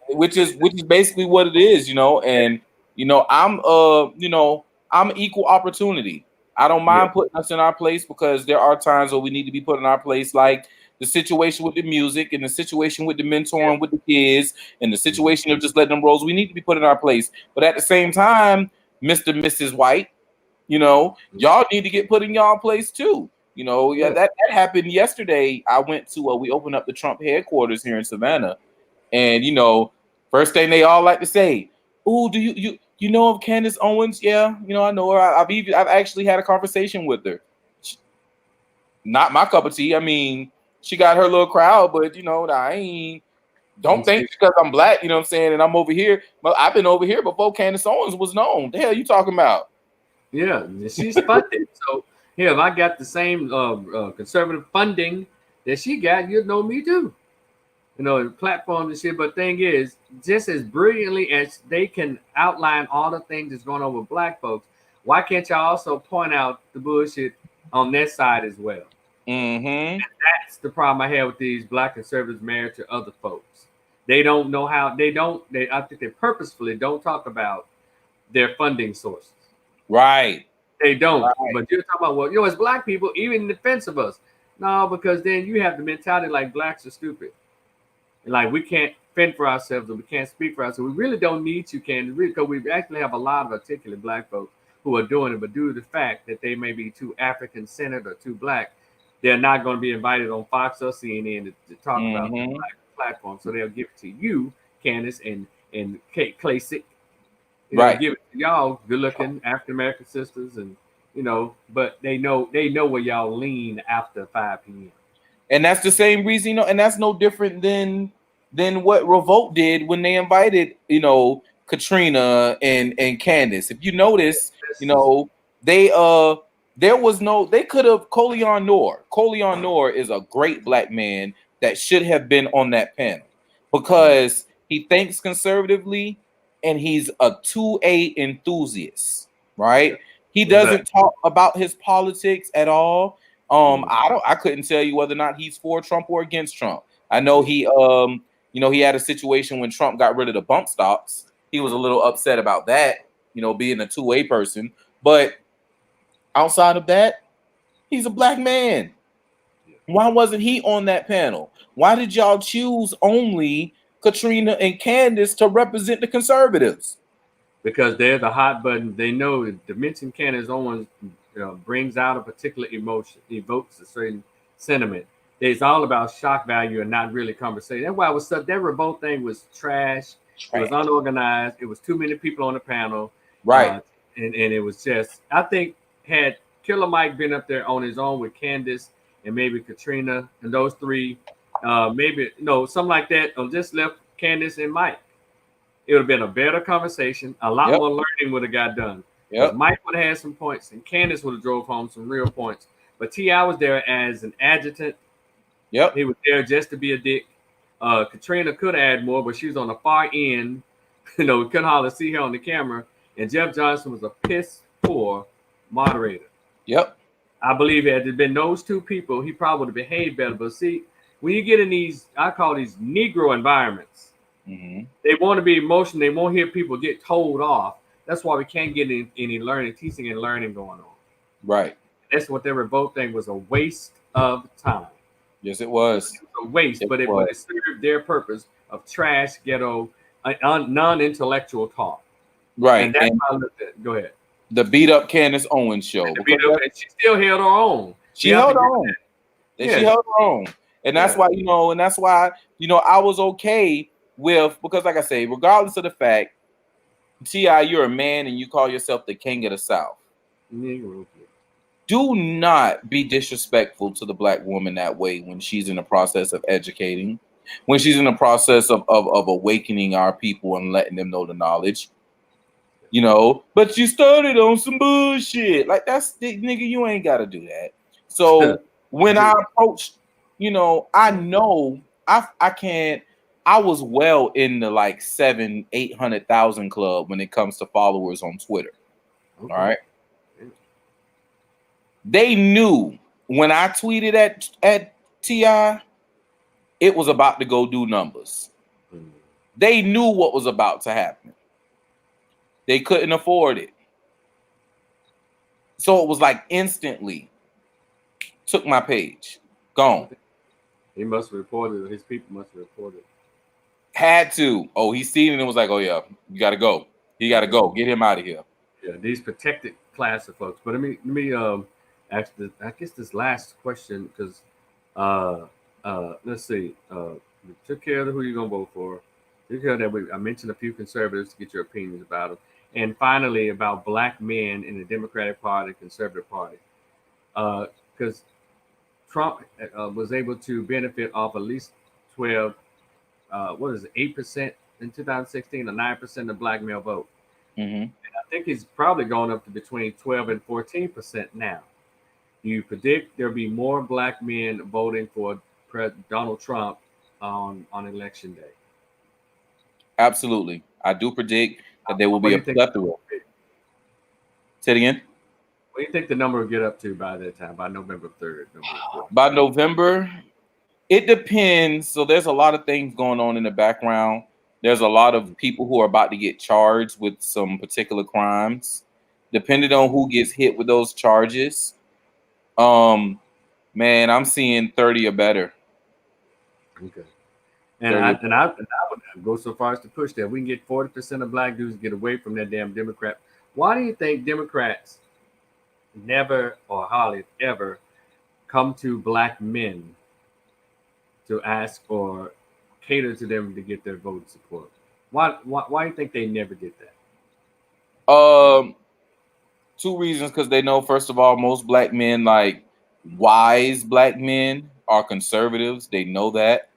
which is basically what it is, you know. And you know, I'm equal opportunity. I don't mind putting us in our place because there are times where we need to be put in our place, like the situation with the music and the situation with the mentoring with the kids and the situation of just letting them roll. We need to be put in our place. But at the same time, Mr. and Mrs. White, you know, y'all need to get put in y'all place too. You know, that happened yesterday. I went to we opened up the Trump headquarters here in Savannah, and you know, first thing they all like to say, "Oh, do you know of Candace Owens?" Yeah, you know, I know her. I've actually had a conversation with her. Not my cup of tea. I mean, she got her little crowd, but you know, don't think because I'm black, you know what I'm saying, and I'm over here. But I've been over here before Candace Owens was known. The hell you talking about? Yeah, she's funded. So if I got the same conservative funding that she got, you'd know me too. You know, platforms and shit. But thing is, just as brilliantly as they can outline all the things that's going on with black folks, why can't y'all also point out the bullshit on their side as well? And that's the problem I have with these black conservatives married to other folks. They don't know how. I think they purposefully don't talk about their funding sources. Right. They don't. Right. But you're talking about, well, you know, as black people, even in defense of us. No, because then you have the mentality like blacks are stupid. And like we can't fend for ourselves and we can't speak for ourselves. We really don't need you, Candace, because we actually have a lot of articulate black folks who are doing it, but due to the fact that they may be too African centered or too black, they're not going to be invited on Fox or CNN to talk about the Mm-hmm. black platform. So they'll give it to you, Candace, and Kate Klasick, Right. give it to y'all good looking African American sisters, and but they know where y'all lean after 5 p.m. And that's the same reason, and that's no different than what Revolt did when they invited, Katrina and Candace. If you notice, This is they there was no they could have Coleon Noor. Coleon Noor is a great black man that should have been on that panel because he thinks conservatively and he's a 2A enthusiast, right? He exactly. doesn't talk about his politics at all. I couldn't tell you whether or not he's for Trump or against Trump. I know he had a situation when Trump got rid of the bump stocks. He was a little upset about that, being a 2A person. But outside of that, he's a black man. Why wasn't he on that panel? Why did y'all choose only Katrina and Candace to represent the conservatives? Because they're the hot button. They know the mention Candace Owens brings out a particular emotion, evokes a certain sentiment. It's all about shock value and not really conversation. That's why it was that revolt thing was trash. It was unorganized. It was too many people on the panel, Right. And it was just. I think had Killer Mike been up there on his own with Candace and maybe Katrina and those three, maybe something like that, or just left Candace and Mike, it would have been a better conversation. A lot more learning would have got done. Because Mike would have had some points, and Candace would have drove home some real points. But T.I. was there as an adjutant. Yep. He was there just to be a dick. Katrina could add more, but she was on the far end. We couldn't hardly see her on the camera. And Jeff Johnson was a piss poor moderator. Yep. I believe had there been those two people, he probably would have behaved better. But see, when you get in these, I call these Negro environments, they want to be emotional. They won't hear people get told off. That's why we can't get any learning, teaching, and learning going on. Right. That's what their revolt thing was, a waste of time. Yes, it was. It was a waste, but it served their purpose of trash, ghetto, non-intellectual talk. Right. And that's how I looked at it. Go ahead. The beat up Candace Owens show. And she still held her own. She held her own. And she held her own. And that's why, I was okay with, because like I say, regardless of the fact, T.I., you're a man and you call yourself the king of the South. Do not be disrespectful to the black woman that way when she's in the process of educating, when she's in the process of awakening our people and letting them know the knowledge. But you started on some bullshit. Like, that's, nigga, you ain't got to do that. So when I approached, I know I can't. I was well in the like 700,000-800,000 club when it comes to followers on Twitter. Okay. All right. They knew when I tweeted at T.I., it was about to go do numbers. They knew what was about to happen. They couldn't afford it. So it was like instantly took my page. Gone. He must have reported, his people must have reported. Had to. Oh, he seen it and was like, oh yeah, you gotta go. He gotta go. Get him out of here. Yeah, these protected class of folks. But let me ask this, I guess this last question, because let's see. We took care of who you're gonna vote for. Took care of that. I mentioned a few conservatives to get your opinions about them. And finally, about black men in the Democratic Party, Conservative Party. Because Trump was able to benefit off at least 12, 8% in 2016, or 9% of black male vote. And I think he's probably going up to between 12 and 14% now. Do you predict there'll be more black men voting for Donald Trump on election day? Absolutely. I do predict that there will be a plethora. Say it again. What do you think the number will get up to by that time, by November 3rd? By November, it depends. So there's a lot of things going on in the background. There's a lot of people who are about to get charged with some particular crimes. Depending on who gets hit with those charges, man, I'm seeing 30 or better. Okay. And I would go so far as to push that we can get 40% of black dudes to get away from that damn Democrat. Why do you think Democrats never or hardly ever come to black men to ask or cater to them to get their vote support? Why do you think they never get that? Two reasons: because they know, first of all, most black men, like wise black men, are conservatives. They know that.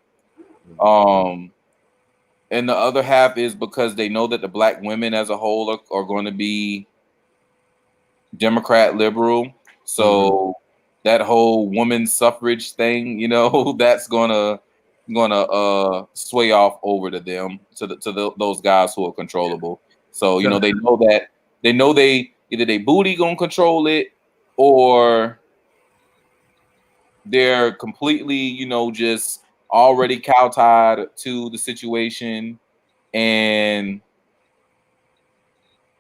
Um, and the other half is because they know that the black women as a whole are going to be Democrat liberal. So that whole woman suffrage thing, that's gonna sway off over to them, those guys who are controllable. So So they know they either they booty gonna control it, or they're completely, just already cow-tied to the situation, and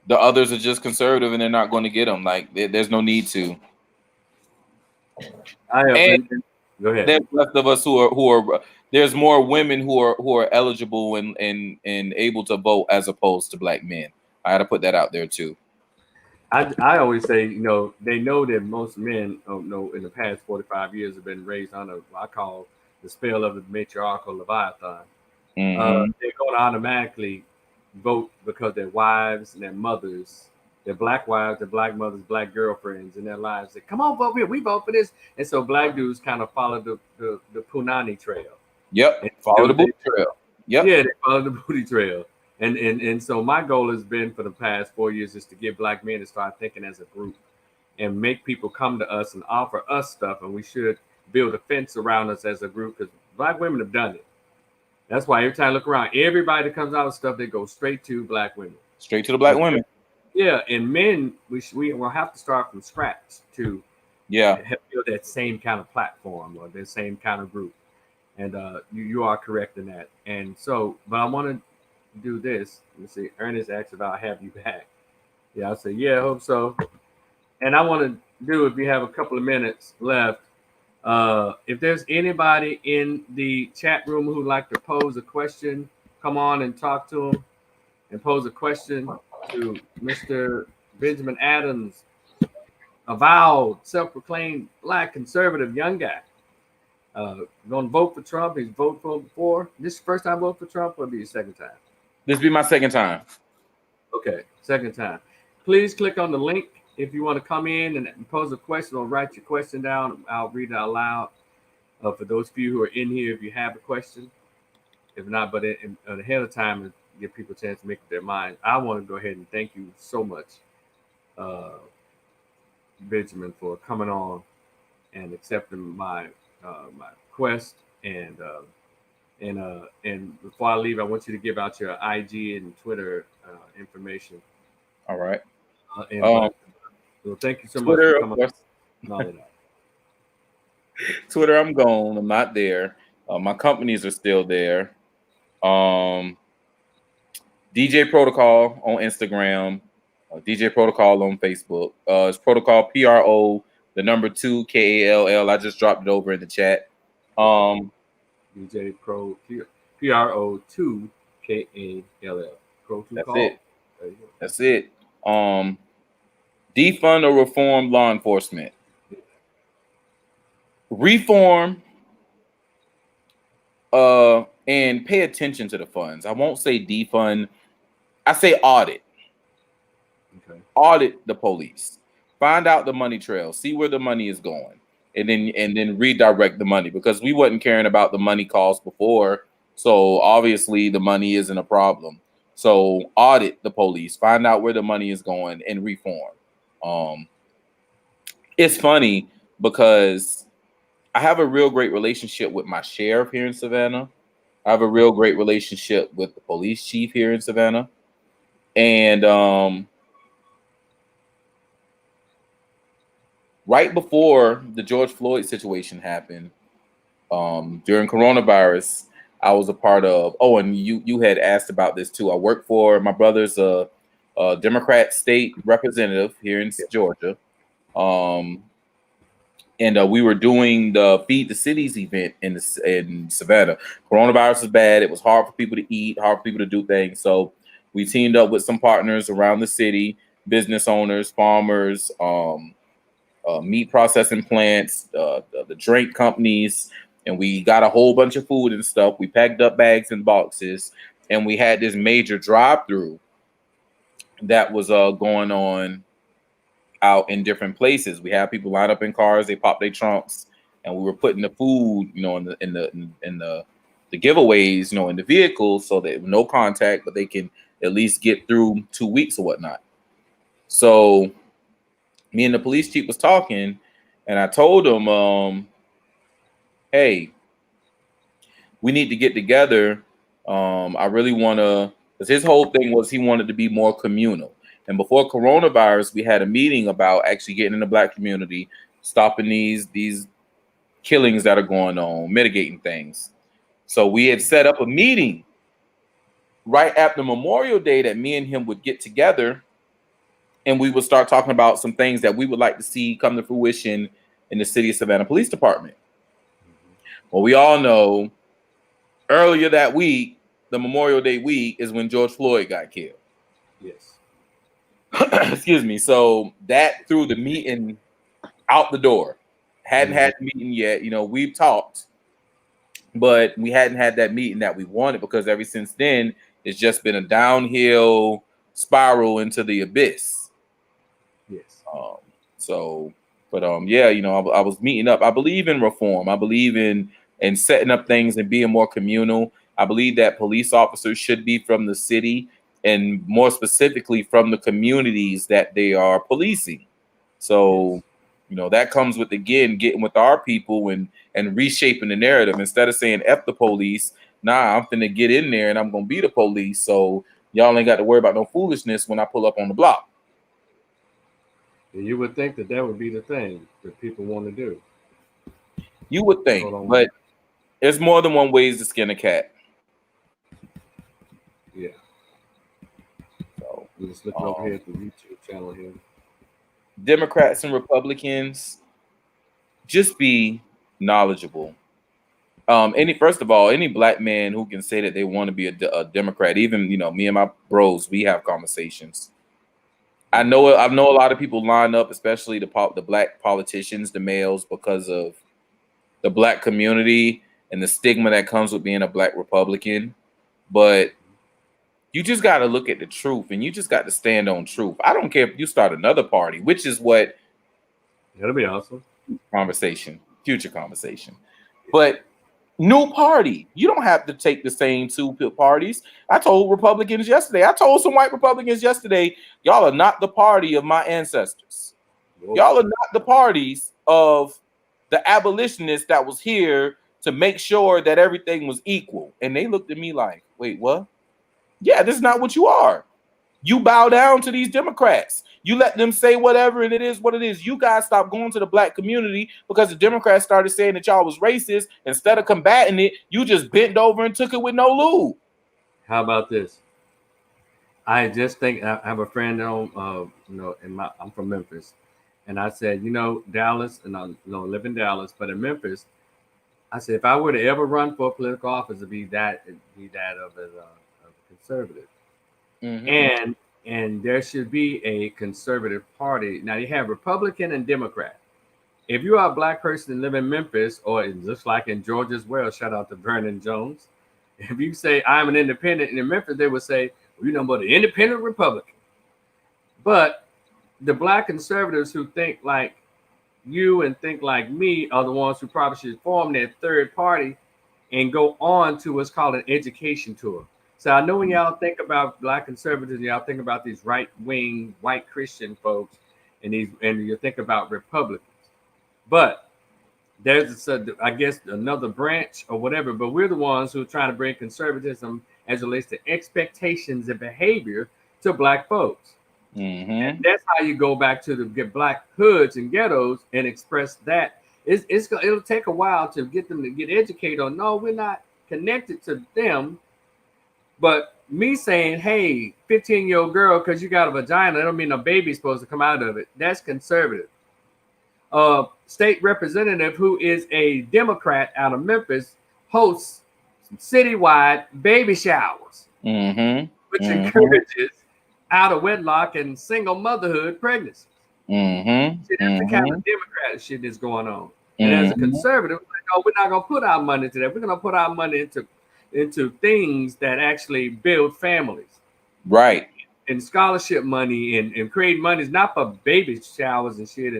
the others are just conservative and they're not going to get them. Like there's no need to. I have. And Go ahead. there's less of us who are there's more women who are eligible and able to vote as opposed to black men. I had to put that out there too. I always say, they know that most men, in the past 45 years have been raised under what I call the spell of the matriarchal Leviathan. Mm-hmm. They're going to automatically vote because their wives and their mothers, their black wives, their black mothers, black girlfriends in their lives say, come on, vote here. We vote for this. And so black dudes kind of follow the Punani trail. Yep. And Follow the booty trail. Yep. Yeah, they follow the booty trail. And so my goal has been for the past 4 years is to get black men to start thinking as a group and make people come to us and offer us stuff. And we should build a fence around us as a group because black women have done it. That's why every time I look around, everybody that comes out with stuff, they go straight to black women. Straight to the black women. Yeah, and men, we will have to start from scratch to build that same kind of platform or the same kind of group. And you are correct in that. And so, but I want to do this. Let me see. Ernest asked if I'll have you back. Yeah, I say, yeah, I hope so. And I want to do, if you have a couple of minutes left, if there's anybody in the chat room who'd like to pose a question, come on and talk to him and pose a question to Mr. Benjamin Adams, avowed, self-proclaimed black conservative young guy. Going to vote for Trump. He's voted for him before. This is your first time vote for Trump, or be your second time? This will be my second time. Okay, second time. Please click on the link if you want to come in and pose a question or write your question down. I'll read it out loud. For those of you who are in here, if you have a question, if not, but ahead of time and give people a chance to make up their mind. I want to go ahead and thank you so much, Benjamin, for coming on and accepting my request. And before I leave, I want you to give out your IG and Twitter information. All right. So thank you so Twitter, much for coming on. Twitter, I'm gone. I'm not there. My companies are still there. DJ Protocol on Instagram. DJ Protocol on Facebook. It's Protocol PRO, the number 2 KALL. I just dropped it over in the chat. DJ Pro PRO 2 KALL. Pro 2 That's call. it. That's it. Defund or reform law enforcement. Reform and pay attention to the funds. I won't say defund. I say audit. Okay. Audit the police. Find out the money trail. See where the money is going. And then redirect the money, because we wasn't caring about the money calls before. So obviously the money isn't a problem. So audit the police, find out where the money is going, and reform. It's funny because I have a real great relationship with my sheriff here in Savannah. I have a real great relationship with the police chief here in Savannah. And right before the George Floyd situation happened, during coronavirus, I was a part of. Oh, and you had asked about this too. I work for my brother's a Democrat state representative here in Georgia, and we were doing the Feed the Cities event in Savannah. Coronavirus was bad. It was hard for people to eat, hard for people to do things. So we teamed up with some partners around the city, business owners, farmers, meat processing plants, the drink companies, and we got a whole bunch of food and stuff. We packed up bags and boxes, and we had this major drive-through that was going on out in different places. We had people line up in cars, they pop their trunks, and we were putting the food, in the giveaways, in the vehicles, so that no contact, but they can at least get through 2 weeks or whatnot. So me and the police chief was talking, and I told him, hey, we need to get together. I really want to, because his whole thing was he wanted to be more communal. And before coronavirus, we had a meeting about actually getting in the Black community, stopping these killings that are going on, mitigating things. So we had set up a meeting right after Memorial Day that me and him would get together, and we would start talking about some things that we would like to see come to fruition in the City of Savannah Police Department. Well, we all know earlier that week, the Memorial Day week, is when George Floyd got killed. Yes. Excuse me. So that threw the meeting out the door. Hadn't had the meeting yet. We've talked, but we hadn't had that meeting that we wanted, because ever since then, it's just been a downhill spiral into the abyss. Yes. I was meeting up. I believe in reform. I believe in setting up things and being more communal. I believe that police officers should be from the city, and more specifically from the communities that they are policing. So, that comes with, again, getting with our people and reshaping the narrative. Instead of saying F the police, nah, I'm finna get in there and I'm gonna be the police. So y'all ain't got to worry about no foolishness when I pull up on the block. And you would think that would be the thing that people want to do. You would think, but there's more than one ways to skin a cat. Yeah. So we're just looking over here at the YouTube channel here. Democrats and Republicans, just be knowledgeable. First of all, any Black man who can say that they want to be a Democrat, even me and my bros, we have conversations. I know a lot of people line up, especially the Black politicians, the males, because of the Black community and the stigma that comes with being a Black Republican. But you just got to look at the truth, and you just got to stand on truth. I don't care if you start another party, which is what. That'll be awesome. Future conversation. But new party. You don't have to take the same two parties. I told Republicans yesterday. I told some white Republicans yesterday, y'all are not the party of my ancestors. Whoa. Y'all are not the parties of the abolitionists that was here to make sure that everything was equal. And they looked at me like, wait, what? Yeah, this is not what you are. You bow down to these Democrats. You let them say whatever, and it is what it is. You guys stop going to the Black community because the Democrats started saying that y'all was racist. Instead of combating it, you just bent over and took it with no lube. How about this? I just think I have a friend I'm from Memphis, and I said, Dallas, and I live in Dallas, but in Memphis, I said if I were to ever run for a political office, it'd be that of a conservative. Mm-hmm. And there should be a conservative party. Now you have Republican and Democrat. If you are a Black person and live in Memphis, or just like in Georgia as well, shout out to Vernon Jones. If you say I'm an independent in Memphis, they would say, well, but an independent Republican. But the Black conservatives who think like you and think like me are the ones who probably should form their third party and go on to what's called an education tour. So I know when y'all think about Black conservatives, y'all think about these right-wing white Christian folks, and you think about Republicans. But there's, I guess, another branch or whatever. But we're the ones who are trying to bring conservatism as it relates to expectations and behavior to Black folks. Mm-hmm. And that's how you go back to the Black hoods and ghettos and express that. It'll take a while to get them to get educated on. No, we're not connected to them. But me saying, hey, 15-year-old girl, because you got a vagina, that don't mean a baby's supposed to come out of it. That's conservative. state representative who is a Democrat out of Memphis hosts some citywide baby showers, which encourages out of wedlock and single motherhood pregnancies. See, that's the kind of Democratic shit that's going on. And as a conservative, like, oh, we're not gonna put our money into that. We're gonna put our money into things that actually build families. Right. And scholarship money and create money is not for baby showers and shit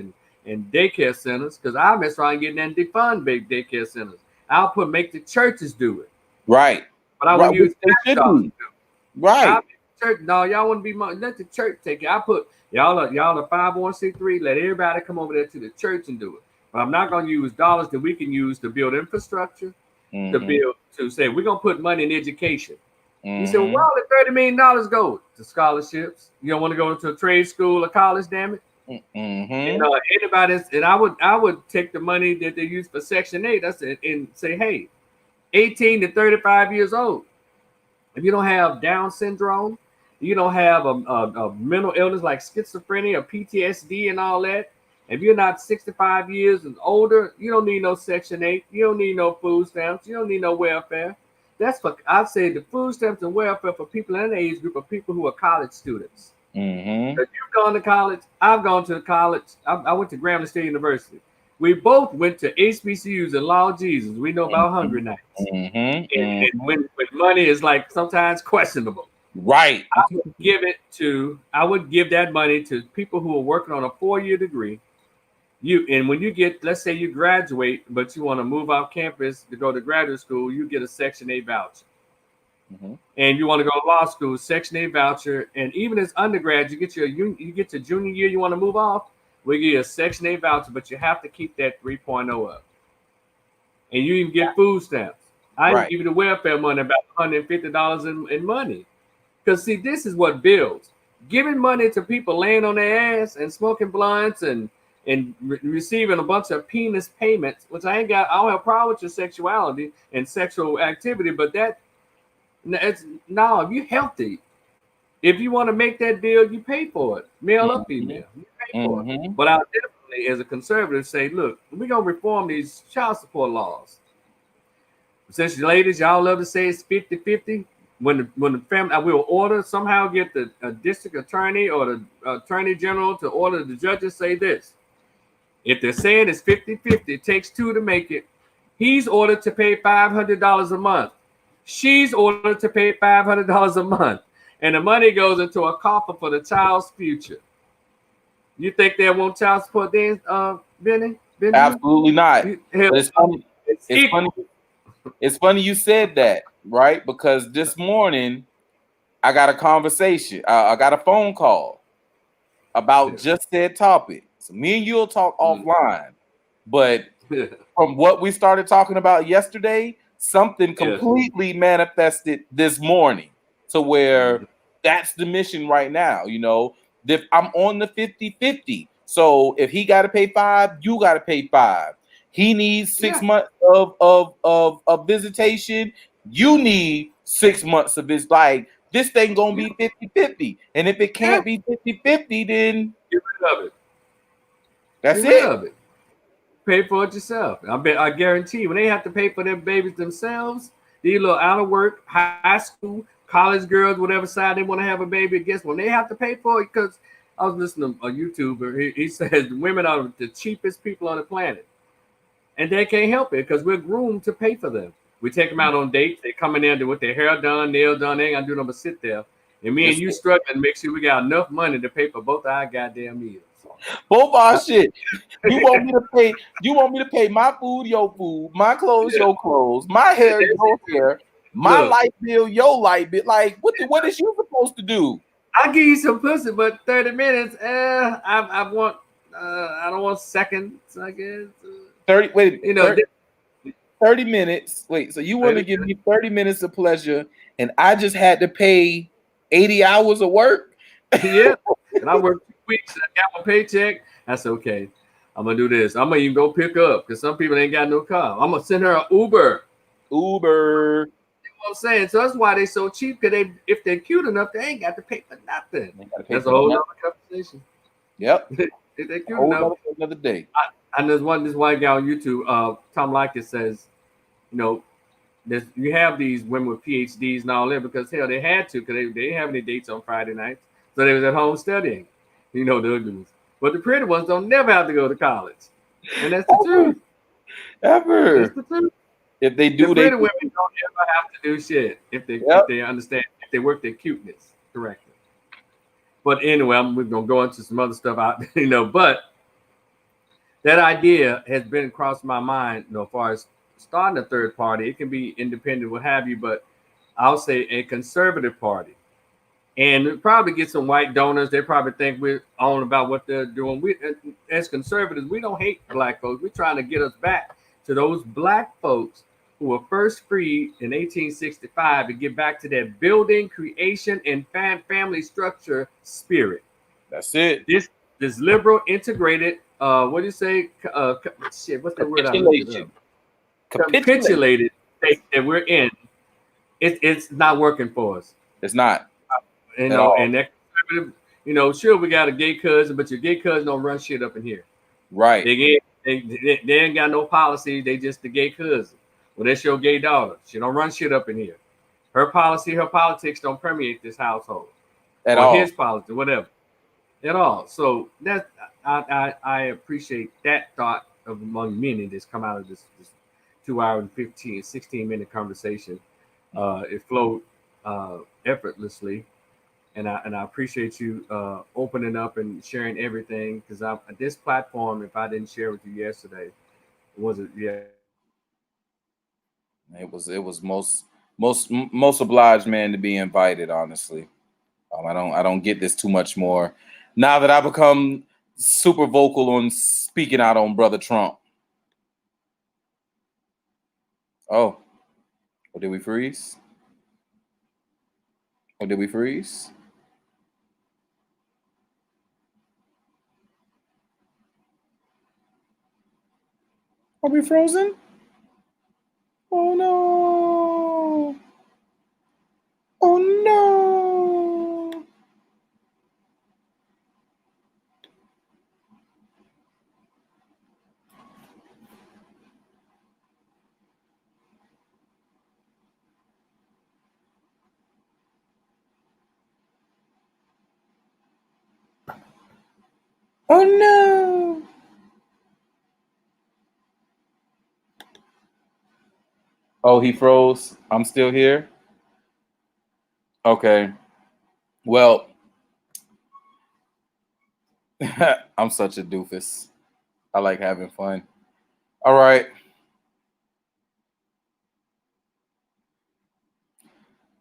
and daycare centers, because I mess around getting that defund big daycare centers. I'll make the churches do it. Right. But I would use tax dollars to do it. Right. Church, no, y'all want to be money. Let the church take it. I put y'all are 501c3. Let everybody come over there to the church and do it. But I'm not going to use dollars that we can use to build infrastructure, to say we're going to put money in education. You say, well, where all the $30 million go? To scholarships. You don't want to go to a trade school or college, damn it. Anybody's, and I would take the money that they use for Section 8 and say, hey, 18 to 35 years old. If you don't have Down syndrome, you don't have a mental illness like schizophrenia or PTSD and all that. If you're not 65 years and older, you don't need no Section 8. You don't need no food stamps. You don't need no welfare. That's for, I'd say, the food stamps and welfare for people in the age group of people who are college students. If you've gone to college, I've gone to college. I went to Grambling State University. We both went to HBCUs and Law Jesus. We know about Hungry Nights. And when money is like sometimes questionable. Right. I would give that money to people who are working on a 4-year degree. And when you get, let's say you graduate, but you want to move off campus to go to graduate school, you get a Section 8 voucher. And you want to go to law school, Section 8 voucher. And even as undergrad, you get your junior year, you want to move off, we give you a Section 8 voucher, but you have to keep that 3.0 up. And you even get food stamps. I give you the welfare money, about $150 in money. Because see, this is what builds. Giving money to people laying on their ass and smoking blunts and receiving a bunch of penis payments, which I don't have a problem with your sexuality and sexual activity, but if you're healthy, if you want to make that deal, you pay for it, male or female, you pay for it. But I'll definitely, as a conservative, say, look, we're gonna reform these child support laws. Since you ladies, y'all love to say it's 50-50. When the family, I will order somehow get the district attorney or the attorney general to order the judges say this. If they're saying it's 50-50, it takes 2 to make it. He's ordered to pay $500 a month. She's ordered to pay $500 a month. And the money goes into a coffer for the child's future. You think they want child support then, Benny? Absolutely not. It's funny. It's funny you said that, right? Because this morning I got a conversation. I got a phone call about just that topic. So me and you'll talk offline. But from what we started talking about yesterday, something completely manifested this morning to where that's the mission right now. You know, if I'm on the 50-50. So if he got to pay 5, you got to pay 5. He needs 6 months of visitation. You need 6 months of this. Like, this thing gonna be 50-50. And if it can't be 50-50, then get rid of it. That's get rid of it. Pay for it yourself. I guarantee you, when they have to pay for their babies themselves, these little out of work, high school, college girls, whatever side they want to have a baby, guess when they have to pay for it, because I was listening to a YouTuber, he says women are the cheapest people on the planet. And they can't help it because we're groomed to pay for them. We take them out on dates. They come in there with their hair done, nails done. They ain't gonna do nothing but sit there. And me and you struggling to make sure we got enough money to pay for both our goddamn meals. Both our shit. You want me to pay? You want me to pay my food, your food, my clothes, your clothes, my hair, your hair, my light bill, your light bill. Like, what is you supposed to do? I'll give you some pussy, but 30 minutes. I don't want seconds. I guess. 30. Wait, you know. 30 minutes. Wait, so you want to give me 30 minutes of pleasure, and I just had to pay 80 hours of work? Yeah, and I worked 2 weeks. I got my paycheck. That's okay. I'm gonna do this. I'm gonna even go pick up because some people ain't got no car. I'm gonna send her an Uber. You know what I'm saying? So that's why they so cheap. Because if they're cute enough, they ain't got to pay for nothing. That's a whole other conversation. Yep. If they're cute enough, another day. And there's this white guy on YouTube, Tom Likas says, you know, you have these women with PhDs and all that because hell they had to because they didn't have any dates on Friday nights, so they was at home studying. You know the ugly ones, but the pretty ones don't never have to go to college, and that's the Ever. truth. That's Ever. the truth. If they The do, they pretty do. women don't ever have to do shit if Yep. they understand if they work their cuteness correctly. But anyway, we're gonna go into some other stuff out, But that idea has been across my mind, as far as starting a third party. It can be independent, what have you, but I'll say a conservative party. And we probably get some white donors. They probably think we're on about what they're doing. We, as conservatives, we don't hate black folks. We're trying to get us back to those black folks who were first freed in 1865 to get back to that building, creation, and family structure spirit. That's it. This liberal integrated, what do you say? Shit, what's that word? I looked it up. Capitulation. Capitulate. Capitulated state that we're in. It's not working for us. It's not at And all. that conservative, sure we got a gay cousin, but your gay cousin don't run shit up in here. Right. They ain't got no policy. They just the gay cousin. Well, that's your gay daughter. She don't run shit up in here. Her policy, her politics don't permeate this household At or all. his policy, whatever, at all. So that I appreciate that thought of among many that's come out of this 2 hour and 16 minute conversation. It flowed effortlessly, and I appreciate you opening up and sharing everything because this platform, if I didn't share with you yesterday, was it? Yeah, It was most obliged, man, to be invited. Honestly, I don't get this too much more now that I become super vocal on speaking out on Brother Trump. Oh, or did we freeze? Or did we freeze? Are we frozen? Oh no! Oh no! Oh no! Oh, he froze. I'm still here. Okay. Well, I'm such a doofus. I like having fun. All right.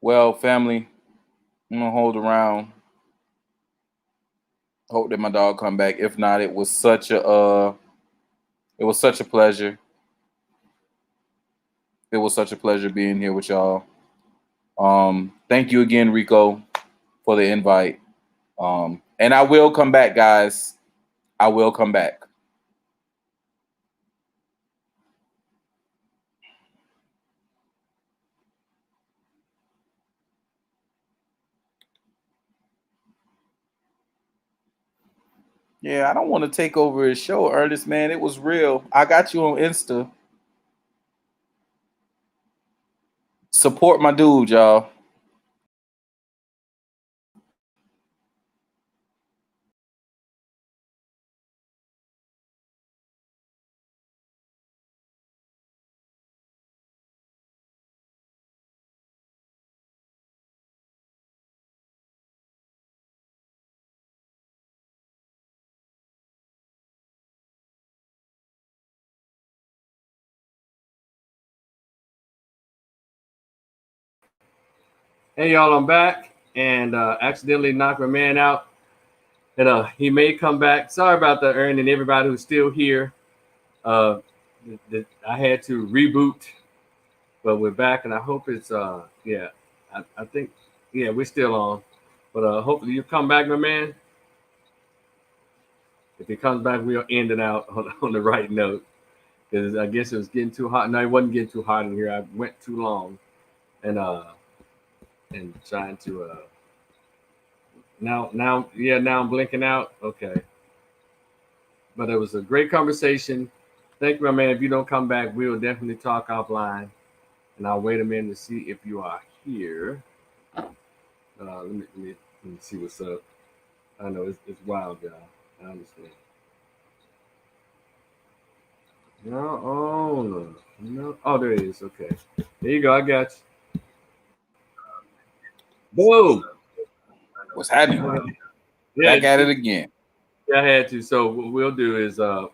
Well, family, I'm gonna hold around. Hope that my dog come back. If not, it was such a pleasure. It was such a pleasure being here with y'all. Thank you again, Rico, for the invite. And I will come back, guys. I will come back. Yeah, I don't want to take over his show, Ernest, man. It was real. I got you on Insta. Support my dude, y'all. hey y'all, I'm back and accidentally knocked my man out, and he may come back. Sorry about that, Ern, and everybody who's still here. Uh, I had to reboot, but we're back, and I hope it's yeah. I think yeah we're still on, but hopefully you come back, my man. If he comes back, we'll end it out on the right note because I guess it was getting too hot. No, it wasn't getting too hot in here. I went too long, and trying to now I'm blinking out. Okay, But it was a great conversation. Thank you, my man. If you don't come back, we will definitely talk offline. And I'll wait a minute to see if you are here. Let me see what's up. I know it's wild, y'all. I understand. No, oh no, no. Oh, there it is. Okay, there you go. I got you. Boom. What's happening? Yeah, Back at it again. yeah, I had to. So what we'll do is, what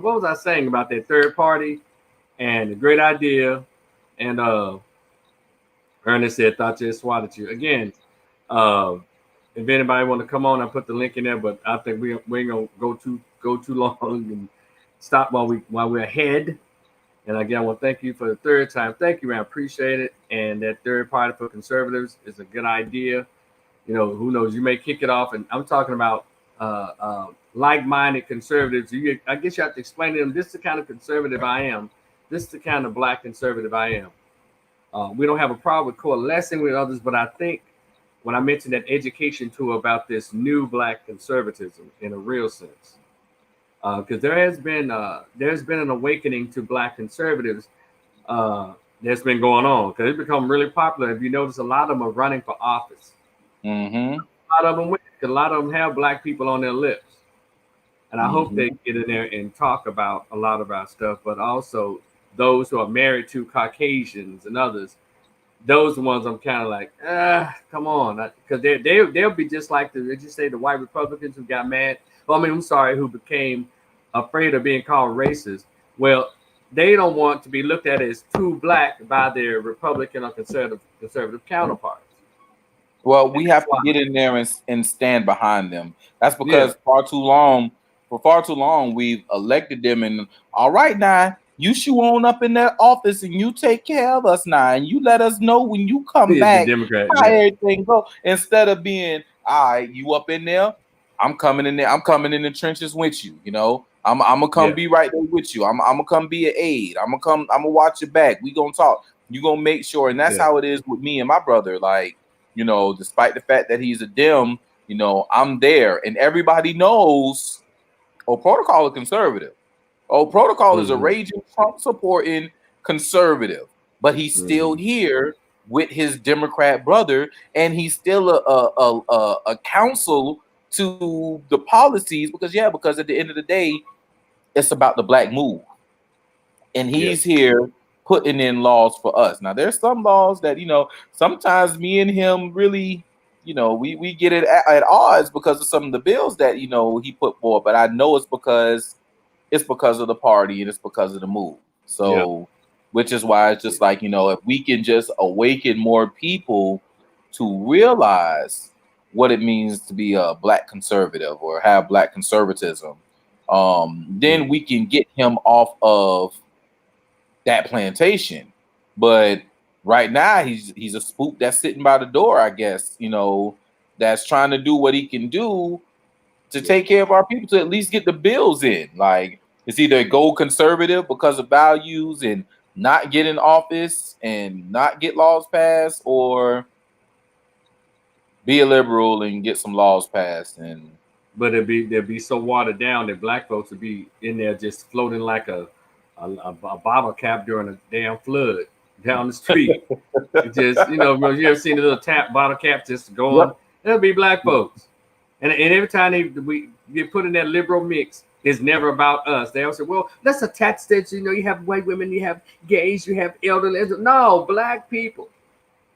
was I saying about that third party and the great idea? And Ernest said, "Thought you swatted you again." Uh, if anybody want to come on, I put the link in there. But I think we ain't gonna go too long and stop while we're ahead. And again, I want to thank you for the third time. Thank you, man. I appreciate it. And that third party for conservatives is a good idea. Who knows? You may kick it off. And I'm talking about like-minded conservatives. I guess you have to explain to them, this is the kind of conservative I am. This is the kind of black conservative I am. We don't have a problem with coalescing with others, but I think when I mentioned that education tool about this new black conservatism in a real sense, because there's been an awakening to black conservatives that's been going on, because it's become really popular. If you notice, a lot of them are running for office. Mm-hmm. A lot of them win, 'cause a lot of them have black people on their lips, and I hope Mm-hmm. they get in there and talk about a lot of our stuff. But also those who are married to Caucasians and others, those are the ones I'm kind of like, come on, because they'll be just like did you say the white Republicans who got mad? Well, I mean, I'm sorry, who became afraid of being called racist. Well, they don't want to be looked at as too black by their Republican or conservative counterparts. Well, And we that's have to why, get in there and stand behind them. That's yeah, because for far too long, we've elected them. And all right, now you shoe on up in that office and you take care of us now, and you let us know when you come the back Democrat, how yeah, everything go. Instead of being, all right, you up in there, I'm coming in there. I'm coming in the trenches with you. I'm gonna come yeah, be right there with you. I'm gonna come be an aide. I'm gonna come. I'm gonna watch your back. We gonna talk. You gonna make sure, and that's yeah, how it is with me and my brother. Like, despite the fact that he's a Dem, I'm there, and everybody knows. Oh, Protocol is conservative. Oh, Protocol is a mm-hmm, raging Trump supporting conservative, but he's still mm-hmm, here with his Democrat brother, and he's still a counsel to the policies because at the end of the day, it's about the black move, and he's yes, here putting in laws for us. Now, there's some laws that sometimes me and him really, we get it at odds because of some of the bills that he put forward. But I know it's because of the party and it's because of the move. yeah, So, which is why it's yeah, just like if we can just awaken more people to realize what it means to be a black conservative or have black conservatism, then mm-hmm, we can get him off of that plantation. But right now he's a spook that's sitting by the door, I guess, that's trying to do what he can do to yeah. take care of our people to at least get the bills in. Like, it's either go conservative because of values and not get in office and not get laws passed, or be a liberal and get some laws passed. And But they'd be so watered down that black folks would be in there just floating like a bottle cap during a damn flood down the street. It just, you ever seen the little tap bottle cap just going? yep. It'll be black folks. And every time we get put in that liberal mix, it's never about us. They always say, well, let's attach that, you have white women, you have gays, you have elderly. No, black people.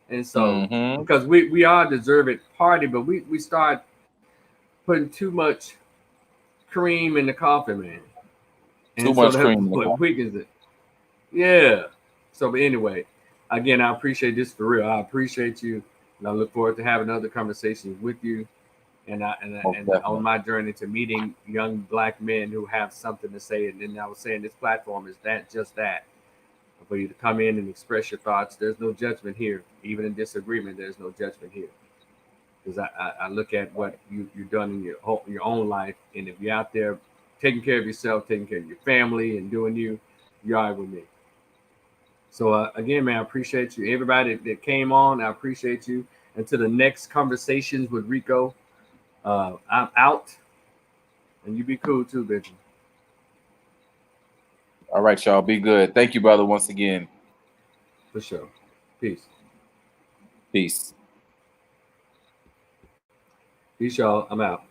And so, Mm-hmm. because we are a deserved party, but we start putting too much cream in the coffee, man. Too And so much that's cream in the what coffee. weakens it. Yeah. So, but anyway, again, I appreciate this for real. I appreciate you, and I look forward to having other conversations with you. Most And on definitely. my journey to meeting young black men who have something to say. And then I was saying this platform is just that, for you to come in and express your thoughts. There's no judgment here, even in disagreement. There's no judgment here, because I look at what you've done in your own life, and if you're out there taking care of yourself, taking care of your family, and doing you're all right with me. So again, man, I appreciate you. Everybody that came on, I appreciate you. Until the next conversations with Rico, I'm out. And you be cool too, Benjamin. All right, y'all. Be good. Thank you, brother, once again. For sure. Peace. Peace. Peace, y'all. I'm out.